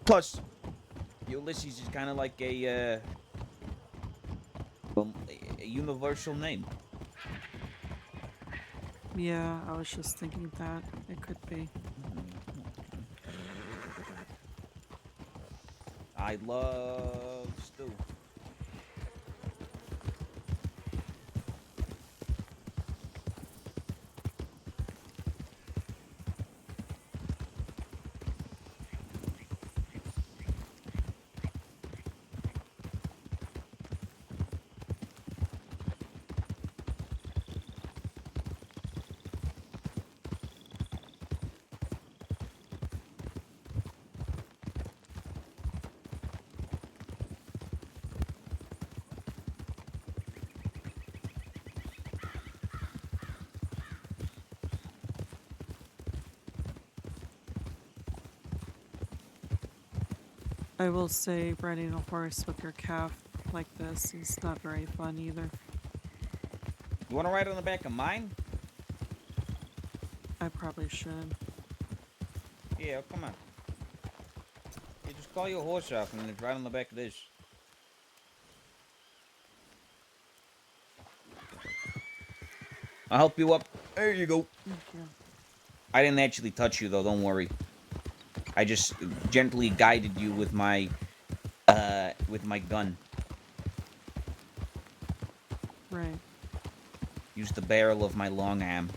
Plus, Ulysses is kind of like a universal name. Yeah, I was just thinking that it could be. I love stew. I will say riding a horse with your calf like this is not very fun either. You want to ride on the back of mine? I probably should. Yeah, come on. You just call your horse off and then ride on the back of this. I'll help you up. There you go. Thank you. I didn't actually touch you though, don't worry. I just gently guided you with my gun. Right. Use the barrel of my long arm.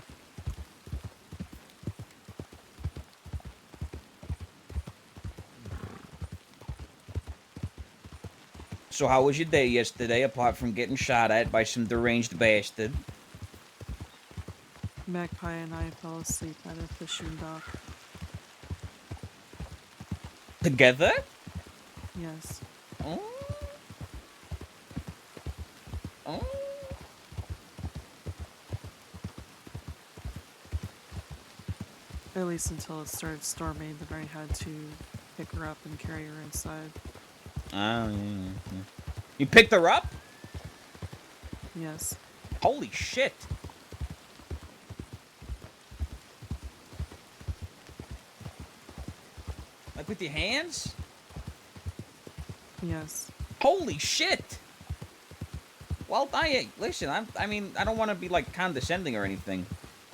So how was your day yesterday, apart from getting shot at by some deranged bastard? Magpie and I fell asleep at a fishing dock. Together? Yes. Oh. Oh. At least until it started storming, then I had to pick her up and carry her inside. Oh, yeah. You picked her up? Yes. Holy shit. Like with your hands? Yes. Holy shit. Well, listen, I mean, I don't want to be like condescending or anything,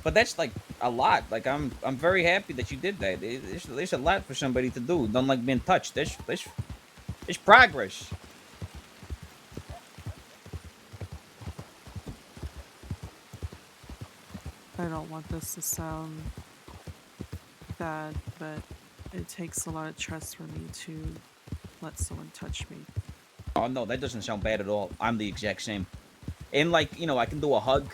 but that's like a lot. Like I'm very happy that you did that. There's a lot for somebody to do. Don't like being touched. There's progress. I don't want this to sound bad, but it takes a lot of trust for me to let someone touch me. Oh no, that doesn't sound bad at all. I'm the exact same. And like, you know, I can do a hug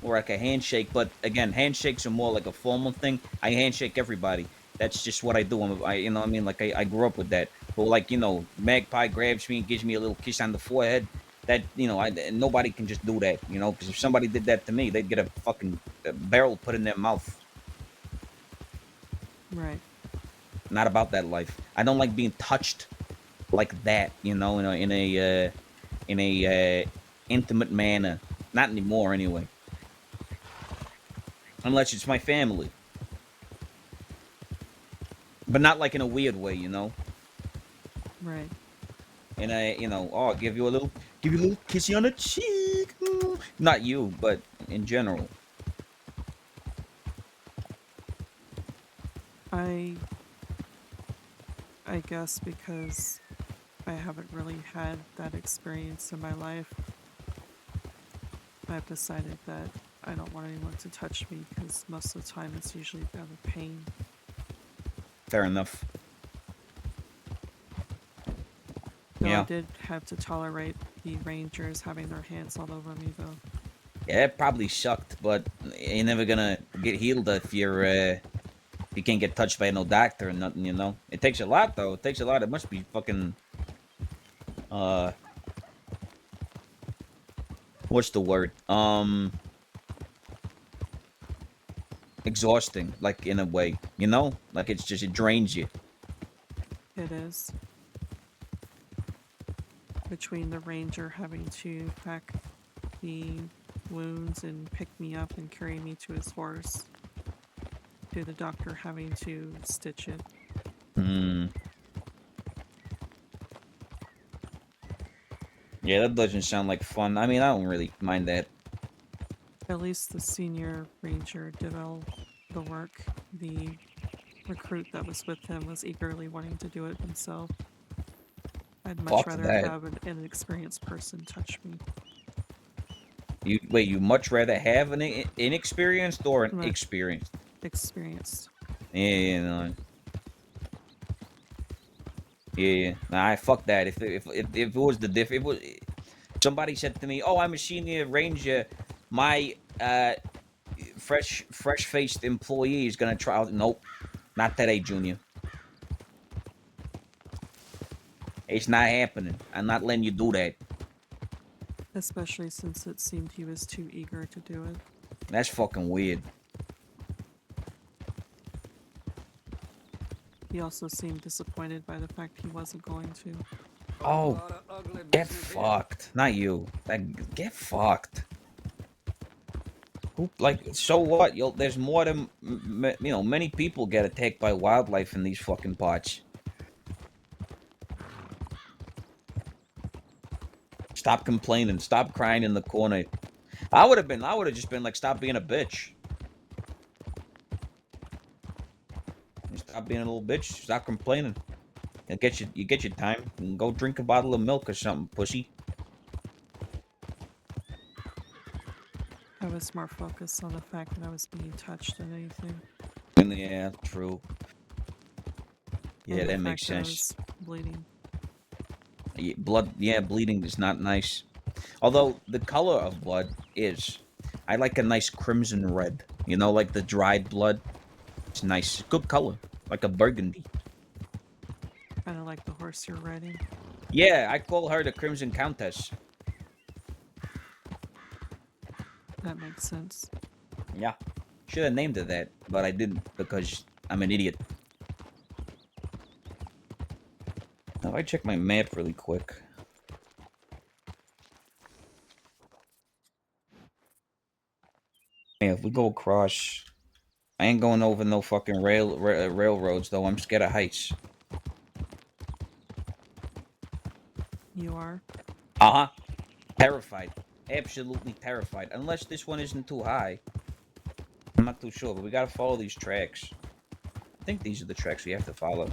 or like a handshake, but again, handshakes are more like a formal thing. I handshake everybody. That's just what I do. You know what I mean? Like I grew up with that. But like, you know, Magpie grabs me and gives me a little kiss on the forehead. That, you know, nobody can just do that, you know, because if somebody did that to me, they'd get a fucking barrel put in their mouth. Right. Not about that life. I don't like being touched like that, you know, in a intimate manner. Not anymore, anyway. Unless it's my family. But not like in a weird way, you know. Right. In a, you know, oh, give you a little kissy on the cheek. Not you, but in general. I guess because I haven't really had that experience in my life, I've decided that I don't want anyone to touch me because most of the time it's usually out of pain. Fair enough. Though Yeah. I did have to tolerate the rangers having their hands all over me, though. Yeah, it probably sucked, but you're never gonna get healed if you can't get touched by no doctor or nothing, you know? It takes a lot, though. It takes a lot. It must be fucking, what's the word? Exhausting, like, in a way, you know? Like, it's just, it drains you. It is. Between the ranger having to pack the wounds and pick me up and carry me to his horse, to the doctor having to stitch it. Yeah, that doesn't sound like fun. I mean, I don't really mind that. At least the senior ranger did all the work. The recruit that was with him was eagerly wanting to do it himself. I'd much Fuck rather that. have an experienced person touch me. You much rather have an inexperienced or an experienced? Experienced. Yeah, no. Yeah, nah, fuck that. If it was somebody said to me, "Oh, I'm a senior ranger, my fresh-faced employee is gonna try out." Nope, not today, Junior. It's not happening. I'm not letting you do that. Especially since it seemed he was too eager to do it. That's fucking weird. He also seemed disappointed by the fact he wasn't going to. Oh, get fucked. Not you. Get fucked. Like, so what? There's more than, many people get attacked by wildlife in these fucking parts. Stop complaining. Stop crying in the corner. I would have just been like, stop being a bitch. Stop being a little bitch. Stop complaining. You get your time. And go drink a bottle of milk or something, pussy. I was more focused on the fact that I was being touched than anything. Yeah, true. Yeah, And that the makes fact that I sense. was bleeding. Bleeding is not nice. Although the color of blood is. I like a nice crimson red. You know, like the dried blood. It's nice. Good color. Like a burgundy. Kind of like the horse you're riding. Yeah, I call her the Crimson Countess. That makes sense. Yeah. Should have named her that, but I didn't because I'm an idiot. Now, I check my map really quick. Yeah, if we go across... I ain't going over no fucking railroads, though. I'm scared of heights. You are? Uh-huh. Terrified. Absolutely terrified. Unless this one isn't too high. I'm not too sure, but we gotta follow these tracks. I think these are the tracks we have to follow.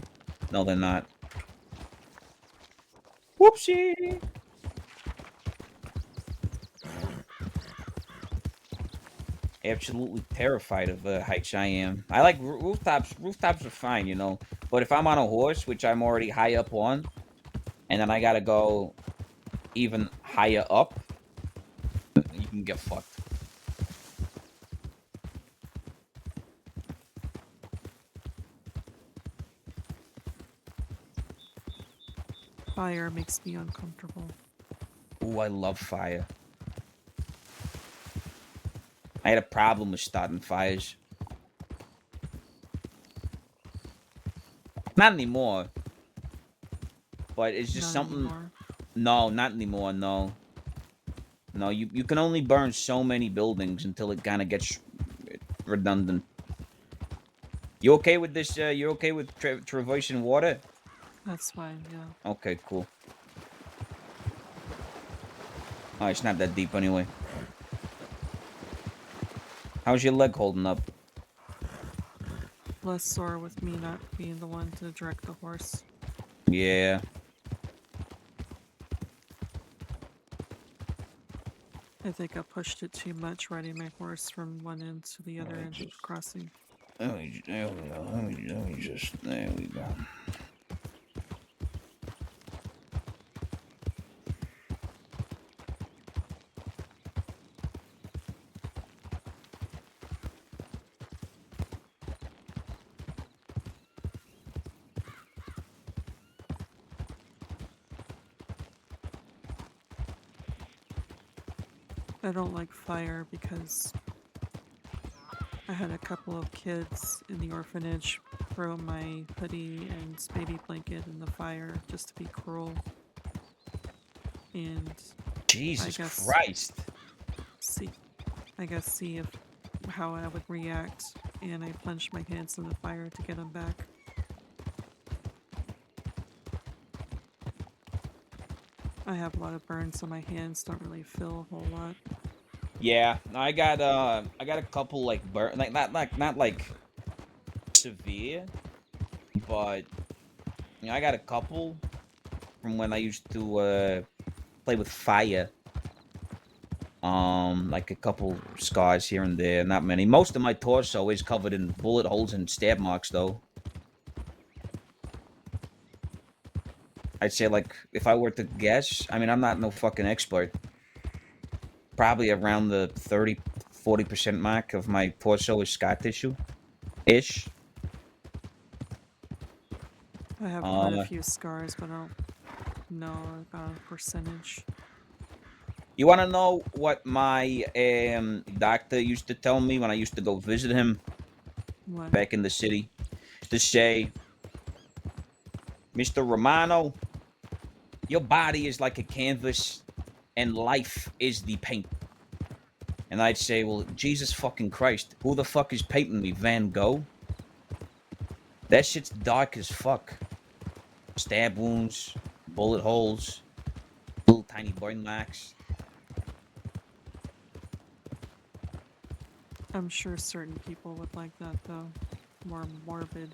No, they're not. Whoopsie! Absolutely terrified of heights. I am. I like rooftops. Rooftops are fine, you know. But if I'm on a horse, which I'm already high up on, and then I gotta go even higher up, you can get fucked. Fire makes me uncomfortable. Ooh, I love fire. I had a problem with starting fires. Not anymore. But it's just Not something... anymore. No, not anymore, no. No, you can only burn so many buildings until it kind of gets redundant. You okay with this? You okay with traversing water? That's fine, yeah. Okay, cool. Oh, it's not that deep anyway. How's your leg holding up? Less sore with me not being the one to direct the horse. Yeah. I think I pushed it too much, riding my horse from one end to the other end of the crossing. There we go. There we go. I don't like fire because I had a couple of kids in the orphanage throw my hoodie and baby blanket in the fire just to be cruel. And Jesus Christ. I guess, see how I would react, and I plunged my hands in the fire to get them back. I have a lot of burns on my hands, don't really feel a whole lot. Yeah, I got a couple like burn, like not like severe, but you know, I got a couple from when I used to play with fire. Like a couple scars here and there, not many. Most of my torso is covered in bullet holes and stab marks, though. I'd say, like, if I were to guess, I mean, I'm not no fucking expert. Probably around the 30-40% mark of my torso is scar tissue-ish. I have quite a few scars, but I don't know about a percentage. You want to know what my doctor used to tell me when I used to go visit him? What? Back in the city? To say, Mr. Romano, your body is like a canvas, and life is the paint. And I'd say, well, Jesus fucking Christ, who the fuck is painting me, Van Gogh? That shit's dark as fuck. Stab wounds, bullet holes, little tiny burn marks. I'm sure certain people would like that, though. More morbid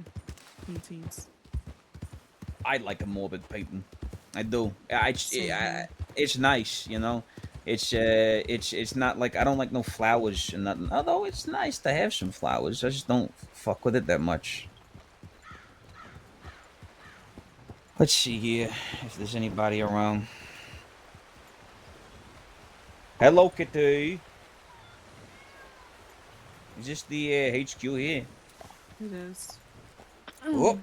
paintings. I like a morbid painting. I do. It's nice, you know. It's not like I don't like no flowers and nothing. Although it's nice to have some flowers, I just don't fuck with it that much. Let's see here if there's anybody around. Hello, Kitty. Is this the HQ here? It is. Oh.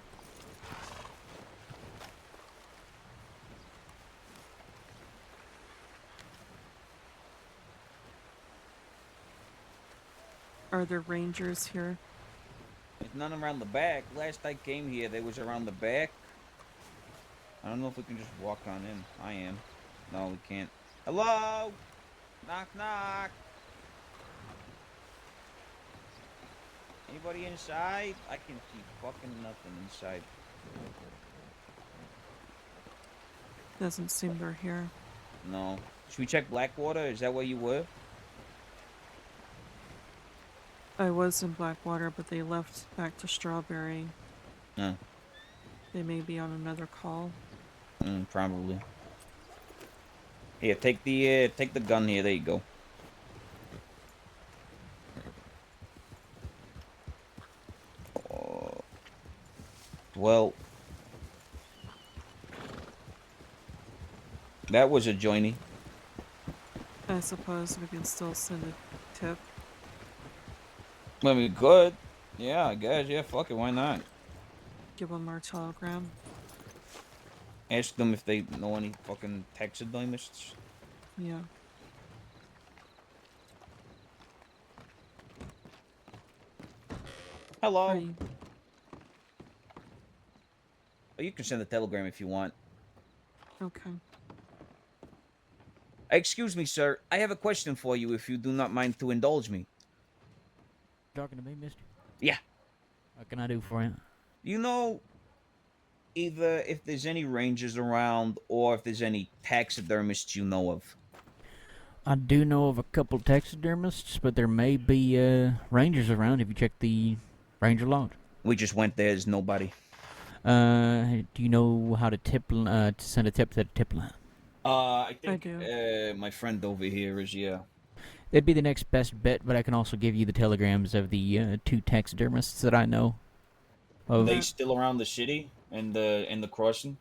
Are there rangers here? There's none around the back. Last I came here, they was around the back. I don't know if we can just walk on in. I am. No, we can't. Hello? Knock, knock. Anybody inside? I can see fucking nothing inside. Doesn't seem they're here. No. Should we check Blackwater? Is that where you were? I was in Blackwater, but they left back to Strawberry. No. They may be on another call. Probably. Here, take the gun here. There you go. Well, that was a joiny. I suppose we can still send a tip. I mean, good. Yeah, I guess. Yeah, fuck it. Why not? Give them our telegram. Ask them if they know any fucking taxidermists. Yeah. Hello. Oh, you can send a telegram if you want. Okay. Excuse me, sir. I have a question for you if you do not mind to indulge me. Talking to me, mister? Yeah. What can I do for you? You know, either if there's any rangers around or if there's any taxidermists you know of. I do know of a couple taxidermists, but there may be rangers around if you check the ranger lodge. We just went there. There's nobody. Do you know how to tip to send a tip to the tip line? I think my friend over here is, yeah. It'd be the next best bet, but I can also give you the telegrams of the two taxidermists that I know of. Are they still around the city and the crossing?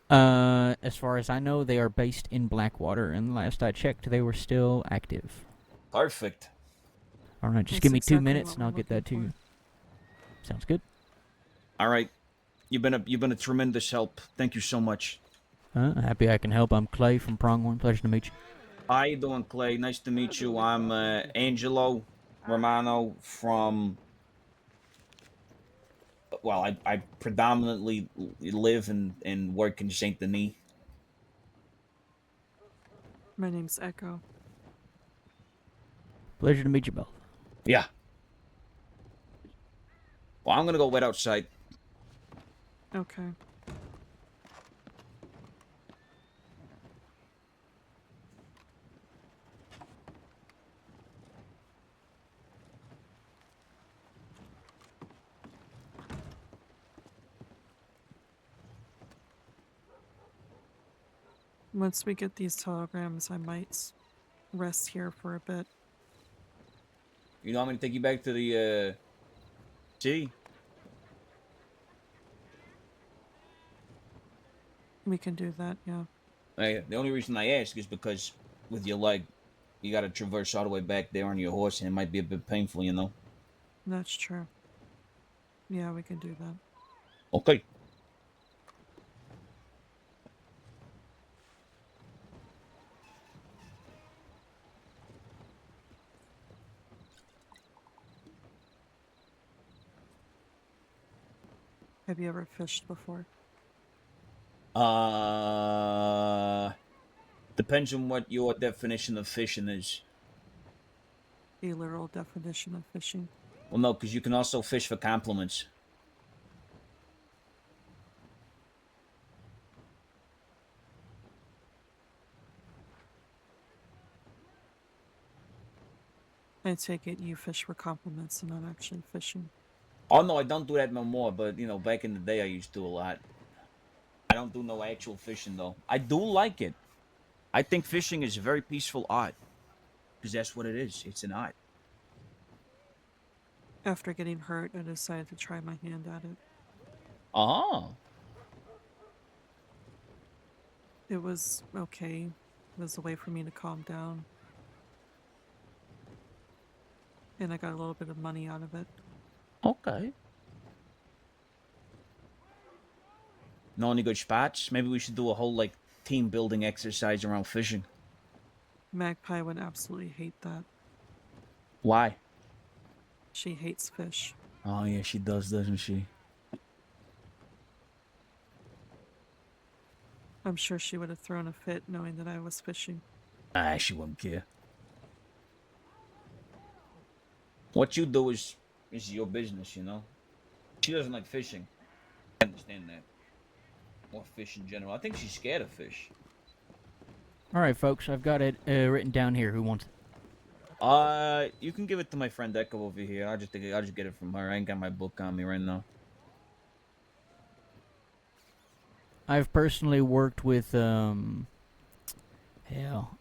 As far as I know, they are based in Blackwater, and last I checked, they were still active. Perfect. All right, just give me 2 minutes, and I'll get that to you. Sounds good. All right, you've been a tremendous help. Thank you so much. Happy I can help. I'm Clay from Pronghorn. Pleasure to meet you. How you doing, Clay? Nice to meet you. I'm Angelo Romano from. Well, I predominantly live and work in Saint Denis. My name's Echo. Pleasure to meet you both. Yeah. Well, I'm gonna go wait outside. Okay. Once we get these telegrams, I might rest here for a bit. You know, I'm gonna take you back to the sea. We can do that, yeah. The only reason I ask is because with your leg, you gotta traverse all the way back there on your horse, and it might be a bit painful, you know. That's true. Yeah, we can do that. Okay. Have you ever fished before? Depends on what your definition of fishing is. A literal definition of fishing. Well, no, because you can also fish for compliments. I take it you fish for compliments and not actually fishing. Oh, no, I don't do that no more, but, you know, back in the day, I used to a lot. I don't do no actual fishing, though. I do like it. I think fishing is a very peaceful art. Because that's what it is. It's an art. After getting hurt, I decided to try my hand at it. Oh. It was okay. It was a way for me to calm down. And I got a little bit of money out of it. Okay. Know any good spots? Maybe we should do a whole, like, team building exercise around fishing. Magpie would absolutely hate that. Why? She hates fish. Oh, yeah, she does, doesn't she? I'm sure she would have thrown a fit knowing that I was fishing. Ah, she wouldn't care. What you do is your business, you know? She doesn't like fishing. I understand that. Or fish in general. I think she's scared of fish. All right, folks, I've got it written down here. Who wants it? You can give it to my friend Echo over here. I'll just get it from her. I ain't got my book on me right now. I've personally worked with, hell,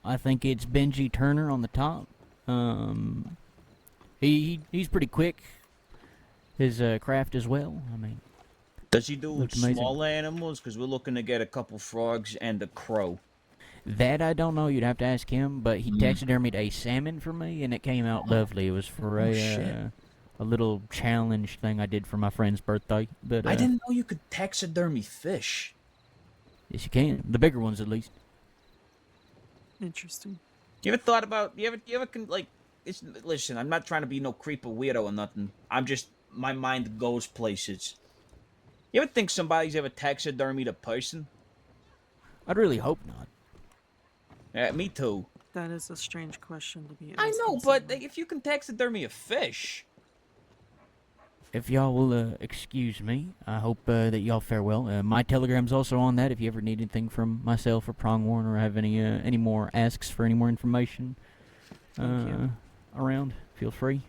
I think it's Benji Turner on the top. He's pretty quick. His craft as well. I mean, does he do amazing. small animals? Because we're looking to get a couple frogs and a crow. That I don't know. You'd have to ask him. But he taxidermied a salmon for me, and it came out lovely. It was for a little challenge thing I did for my friend's birthday. But I didn't know you could taxidermy fish. Yes, you can. The bigger ones, at least. Interesting. You ever thought about? You ever like? Listen, I'm not trying to be no creep or weirdo or nothing. I'm just my mind goes places. You ever think somebody's ever taxidermied a person? I'd really hope not. Yeah, me too. That is a strange question to be asking. I know, but if you can taxidermy a fish. If y'all will excuse me, I hope that y'all fare well. My telegram's also on that if you ever need anything from myself or Prongworn or have any more asks for any more information around, feel free.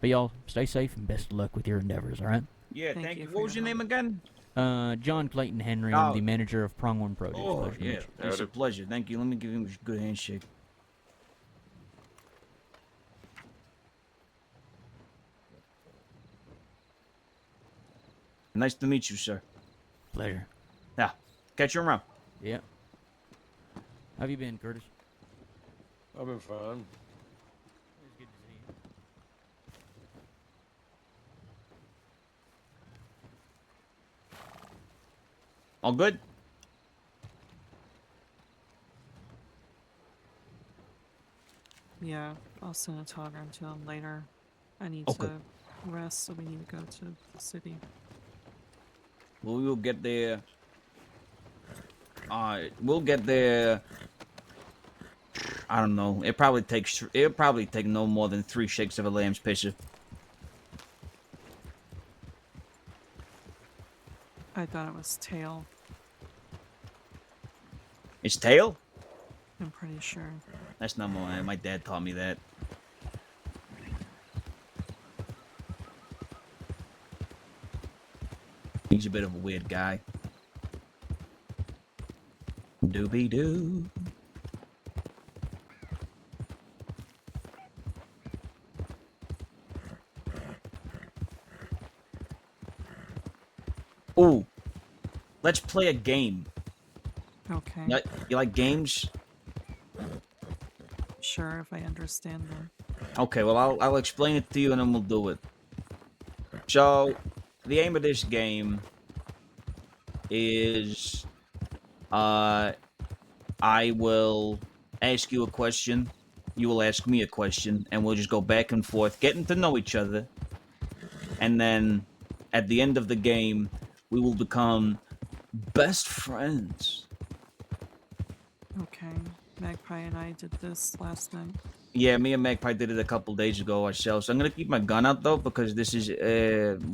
But y'all stay safe and best of luck with your endeavors, all right? Yeah, thank you. What was your name again? John Clayton Henry. I'm the manager of Prongworn Produce. Oh, yeah, it's a pleasure. Thank you. Let me give him a good handshake. Nice to meet you, sir. Pleasure. Yeah. Catch you around. Yeah. How have you been, Curtis? I've been fine. It's good to see you. All good? Yeah, I'll send a telegram to him later. I need Okay. to rest, so we need to go to the city. Well, we'll get there. We'll get there I don't know. It'll probably take no more than 3 shakes of a lamb's pisser. I thought it was tail. It's tail? I'm pretty sure. That's not my dad taught me that. He's a bit of a weird guy. Doobie-doo. Ooh. Let's play a game. Okay. You like games? Sure, if I understand them. Okay, well, I'll explain it to you and then we'll do it. So, the aim of this game is, I will ask you a question, you will ask me a question, and we'll just go back and forth, getting to know each other. And then, at the end of the game, we will become best friends. Okay. Magpie and I did this last night. Yeah, me and Magpie did it a couple days ago ourselves. I'm gonna keep my gun out though, because this is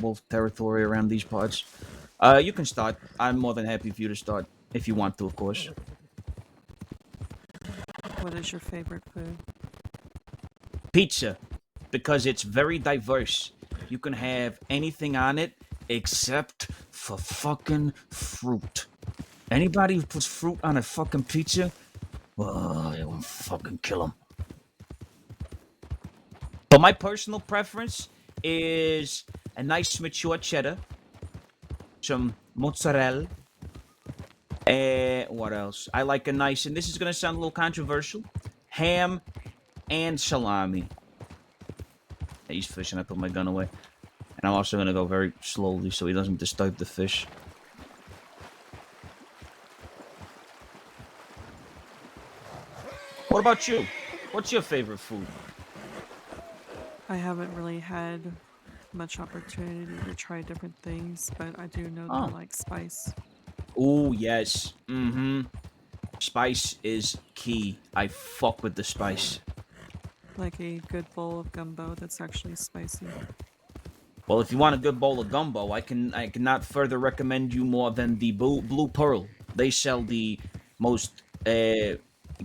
wolf territory around these parts. You can start. I'm more than happy for you to start, if you want to, of course. What is your favorite food? Pizza, because it's very diverse. You can have anything on it except for fucking fruit. Anybody who puts fruit on a fucking pizza, oh, it will fucking kill them. But my personal preference is a nice mature cheddar, some mozzarella, what else? I like a nice, and this is gonna sound a little controversial, ham and salami. He's fishing. I put my gun away. And I'm also gonna go very slowly so he doesn't disturb the fish. What about you? What's your favorite food? I haven't really had much opportunity to try different things, but I do know that I like spice. Ooh, yes. Mm-hmm. Spice is key. I fuck with the spice. Like a good bowl of gumbo that's actually spicy. Well, if you want a good bowl of gumbo, I cannot further recommend you more than the Blue Pearl. They sell the most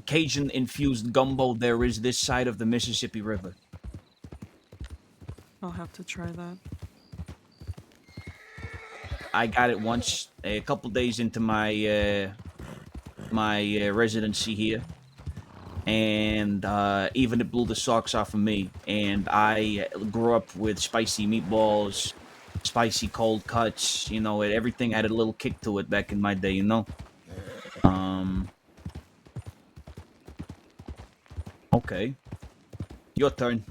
Cajun-infused gumbo there is this side of the Mississippi River. I'll have to try that. I got it once, a couple days into my residency here, and even it blew the socks off of me. And I grew up with spicy meatballs, spicy cold cuts. You know, everything had a little kick to it back in my day. You know. Okay. Your turn.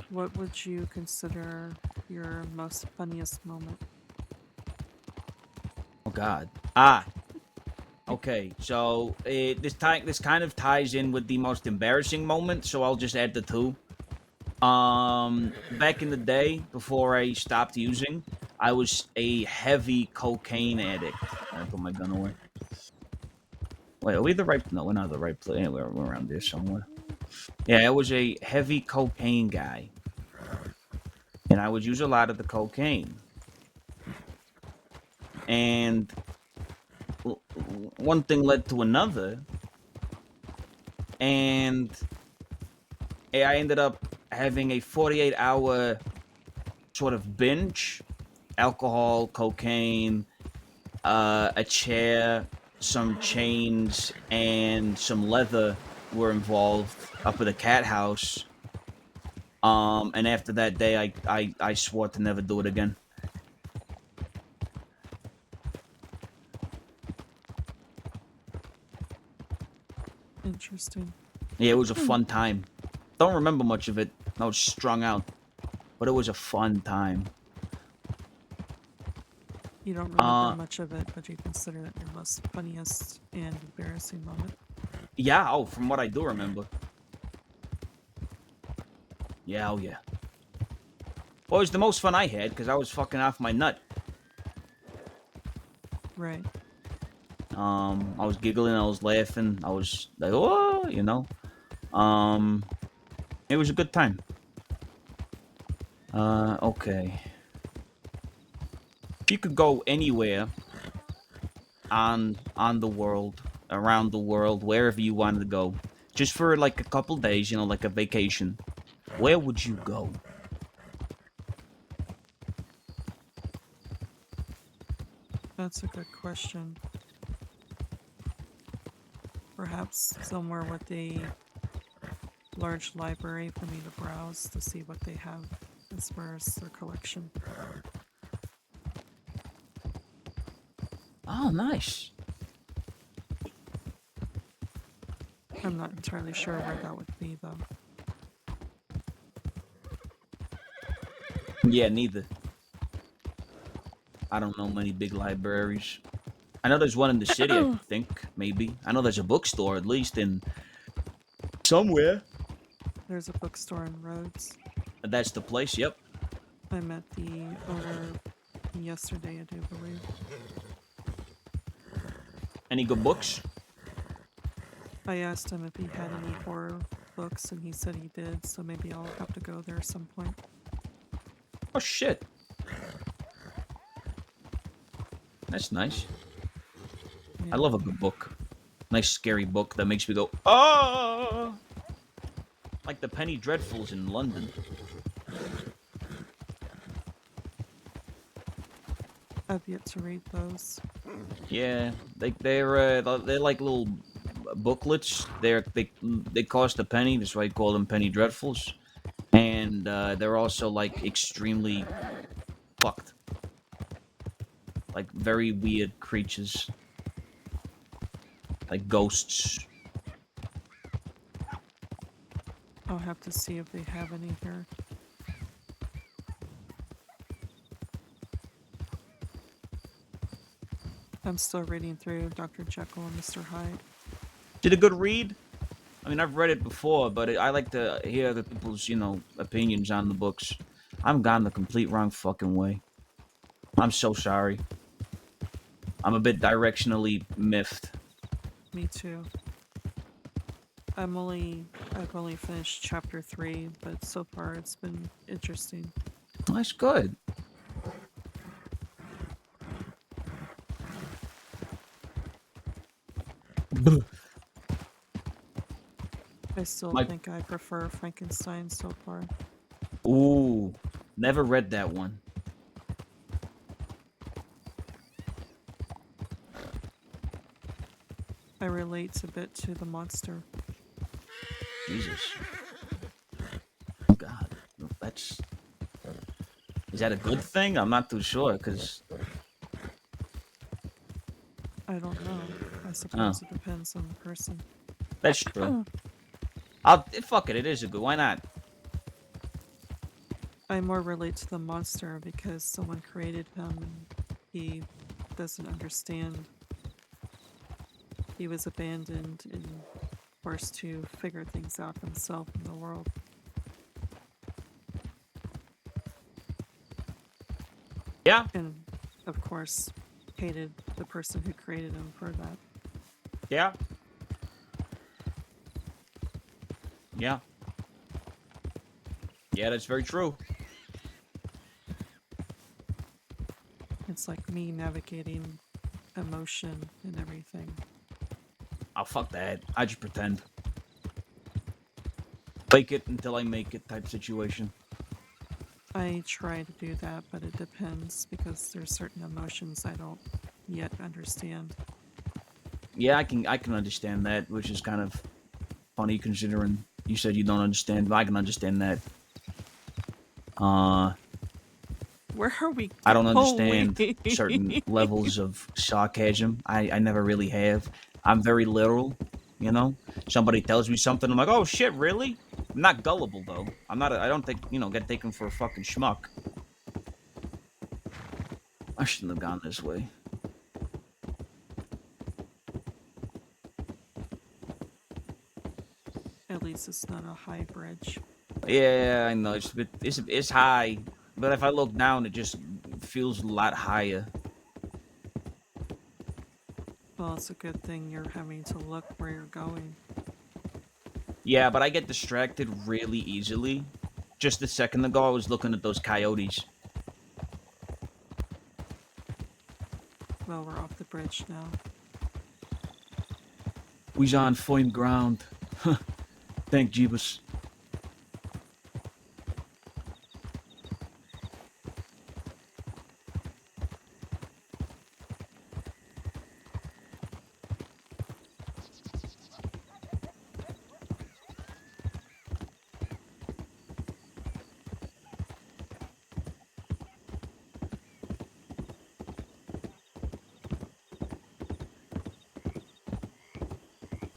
What would you consider your most funniest moment? Oh God. Okay, so this kind of ties in with the most embarrassing moment, so I'll just add the two. Back in the day, before I stopped using, I was a heavy cocaine addict. I put my gun away. Wait, are we the right? No, we're not the right place. Anyway, we're around there somewhere. Yeah, I was a heavy cocaine guy, and I would use a lot of the cocaine. And one thing led to another, and I ended up having a 48-hour sort of binge. Alcohol, cocaine, a chair, some chains, and some leather were involved up at a cat house. And after that day, I swore to never do it again. Interesting. Yeah, it was a fun time. Don't remember much of it. I was strung out. But it was a fun time. You don't remember much of it, but you consider it your most funniest and embarrassing moment? Yeah, oh, from what I do remember. Yeah, oh yeah. Well, it was the most fun I had, because I was fucking off my nut. Right. I was giggling, I was laughing, I was like, oh, you know. It was a good time. Okay. If you could go anywhere on the world, around the world, wherever you wanted to go, just for like a couple days, you know, like a vacation, where would you go? That's a good question. Perhaps somewhere with a large library for me to browse to see what they have as far as their collection. Oh, nice. I'm not entirely sure where that would be, though. Yeah, neither. I don't know many big libraries. I know there's one in the city, I think, maybe. I know there's a bookstore, at least in somewhere. There's a bookstore in Rhodes. That's the place, yep. I met the owner yesterday, I do believe. Any good books? I asked him if he had any horror books, and he said he did, so maybe I'll have to go there at some point. Oh, shit. That's nice. Yeah. I love a good book. Nice, scary book that makes me go, oh! Like the Penny Dreadfuls in London. I've yet to read those. Yeah, they're like little booklets. They cost a penny. That's why I call them Penny Dreadfuls. And they're also like extremely fucked. Like very weird creatures. Like ghosts. I'll have to see if they have any here. I'm still reading through Dr. Jekyll and Mr. Hyde. Did a good read? I mean, I've read it before, but I like to hear other people's, you know, opinions on the books. I'm gone the complete wrong fucking way. I'm so sorry. I'm a bit directionally miffed. Me too. I've only finished chapter 3, but so far it's been interesting. That's good. I still think I prefer Frankenstein so far. Ooh, never read that one. I relate a bit to the monster. Jesus. God, that's... Is that a good thing? I'm not too sure, because... I don't know. I suppose it depends on the person. That's true. Fuck it, it is a good... Why not? I more relate to the monster because someone created him and he doesn't understand. He was abandoned and forced to figure things out himself in the world. Yeah. And, of course, hated the person who created him for that. Yeah. Yeah. Yeah, that's very true. It's like me navigating emotion and everything. Oh, fuck that. I just pretend. Fake it until I make it type situation. I try to do that, but it depends because there's certain emotions I don't yet understand. Yeah, I can understand that, which is kind of funny considering you said you don't understand, but I can understand that. Where are we? I don't understand certain levels of sarcasm. I never really have. I'm very literal, you know? Somebody tells me something, I'm like, oh shit, really? I'm not gullible, though. I don't think, you know, get taken for a fucking schmuck. I shouldn't have gone this way. At least it's not a high bridge. Yeah, I know. It's high, but if I look down, it just feels a lot higher. Well, it's a good thing you're having to look where you're going. Yeah, but I get distracted really easily. Just a second ago, I was looking at those coyotes. Well, we're off the bridge now. We's on firm ground. Thank Jeebus.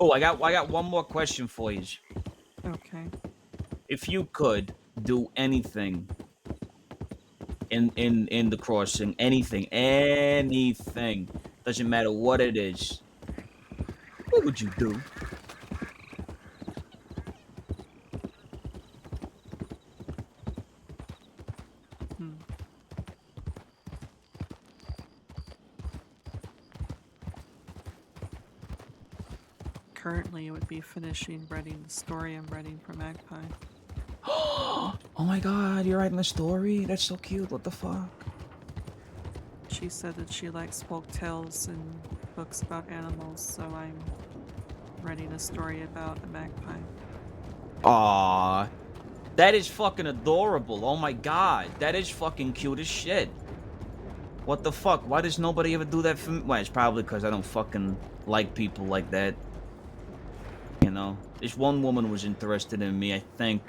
Oh, I got one more question for you. Okay. If you could do anything in the crossing, anything, doesn't matter what it is, what would you do? Currently, it would be finishing writing the story I'm writing for Magpie. Oh my god, you're writing a story? That's so cute. What the fuck? She said that she likes folk tales and books about animals, so I'm writing a story about a magpie. Aww. That is fucking adorable. Oh my god. That is fucking cute as shit. What the fuck? Why does nobody ever do that for me? Well, it's probably because I don't fucking like people like that. You know? This one woman was interested in me, I think.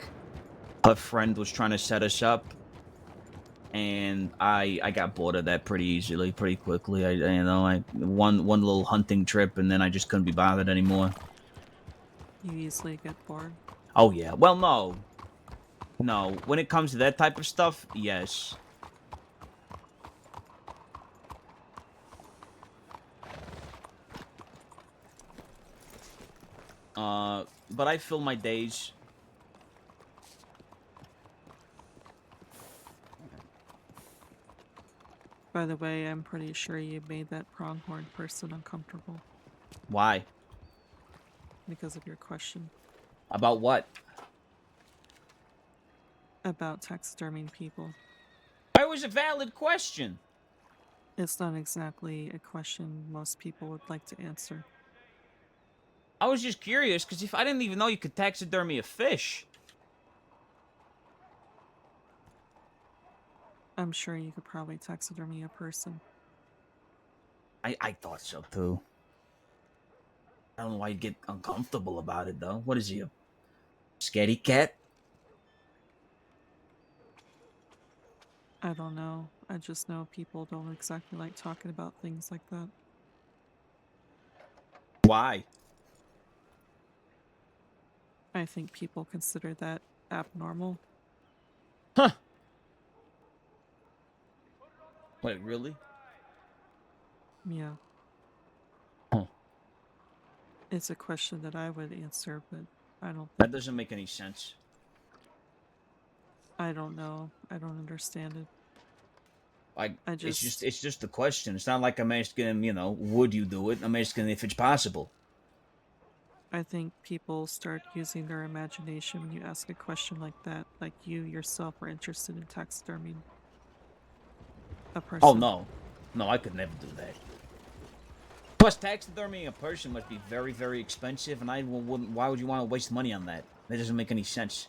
Her friend was trying to set us up. And I got bored of that pretty easily, pretty quickly. One little hunting trip, and then I just couldn't be bothered anymore. You easily get bored? Oh, yeah. Well, no. No. When it comes to that type of stuff, yes. But I fill my days. By the way, I'm pretty sure you made that pronghorn person uncomfortable. Why? Because of your question. About what? About taxiderming people. That was a valid question. It's not exactly a question most people would like to answer. I was just curious, because if I didn't even know you could taxidermy a fish. I'm sure you could probably taxidermy a person. I thought so, too. I don't know why you get uncomfortable about it, though. What is he, a scaredy cat? I don't know. I just know people don't exactly like talking about things like that. Why? I think people consider that abnormal. Huh. Wait, really? Yeah. Huh. It's a question that I would answer, but I don't think... That doesn't make any sense. I don't know. I don't understand it. It's just a question. It's not like I'm asking, would you do it? I'm asking if it's possible. I think people start using their imagination when you ask a question like that. Like you yourself are interested in taxiderming a person. Oh, no. No, I could never do that. Plus, taxidermying a person must be very, very expensive, and why would you want to waste money on that? That doesn't make any sense.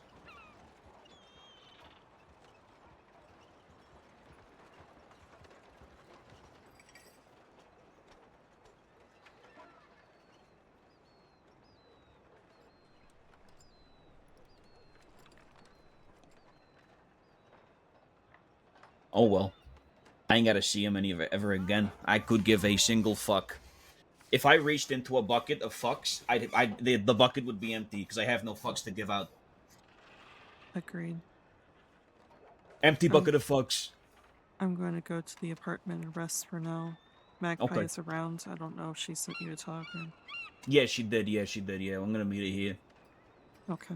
Oh, well. I ain't gotta see him ever again. I could give a single fuck. If I reached into a bucket of fucks, the bucket would be empty, because I have no fucks to give out. Agreed. Empty bucket of fucks. I'm going to go to the apartment and rest for now. Magpie is around. I don't know if she sent you a talk. Yeah, she did. Yeah, I'm gonna meet her here. Okay.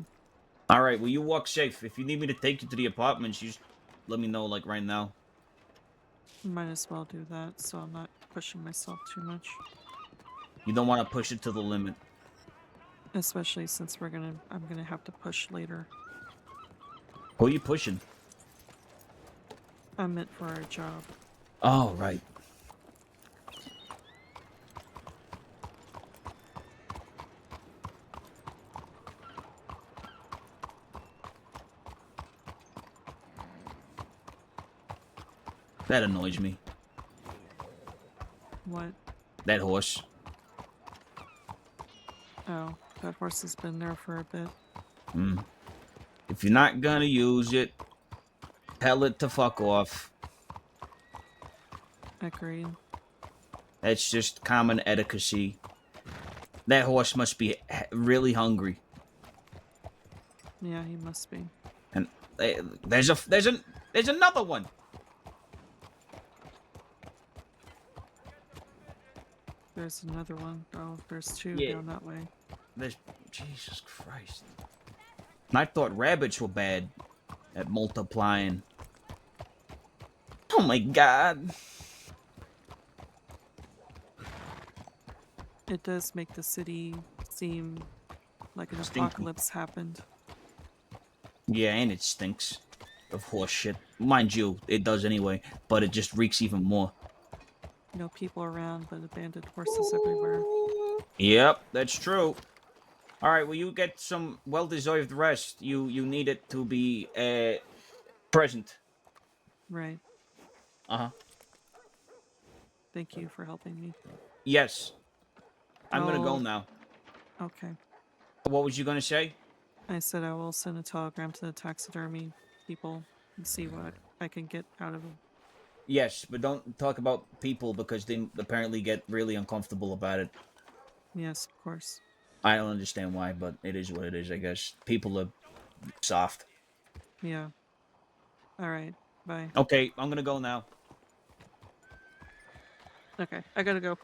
Alright, well, you walk safe. If you need me to take you to the apartments, you just let me know, like, right now. Might as well do that, so I'm not pushing myself too much. You don't want to push it to the limit. Especially since I'm gonna have to push later. Who are you pushing? I meant for our job. Oh, right. That annoys me. What? That horse. Oh, that horse has been there for a bit. If you're not gonna use it, tell it to fuck off. Agreed. That's just common etiquette. That horse must be really hungry. Yeah, he must be. And there's another one. There's another one. Oh, there's two down that way. There's Jesus Christ. And I thought rabbits were bad at multiplying. Oh my god. It does make the city seem like an Stinky. apocalypse happened. Yeah, and it stinks of horse shit. Mind you, it does anyway, but it just reeks even more. No people around, but abandoned horses everywhere. Yep, that's true. All right, well, you get some well-deserved rest. You need it to be present. Right. Uh-huh. Thank you for helping me. Yes. I'm gonna go now. Okay. What was you gonna say? I said I will send a telegram to the taxidermy people and see what I can get out of them. Yes, but don't talk about people because they apparently get really uncomfortable about it. Yes, of course. I don't understand why, but it is what it is, I guess. People are soft. Yeah. All right. Bye. Okay, I'm gonna go now. Okay, I gotta go.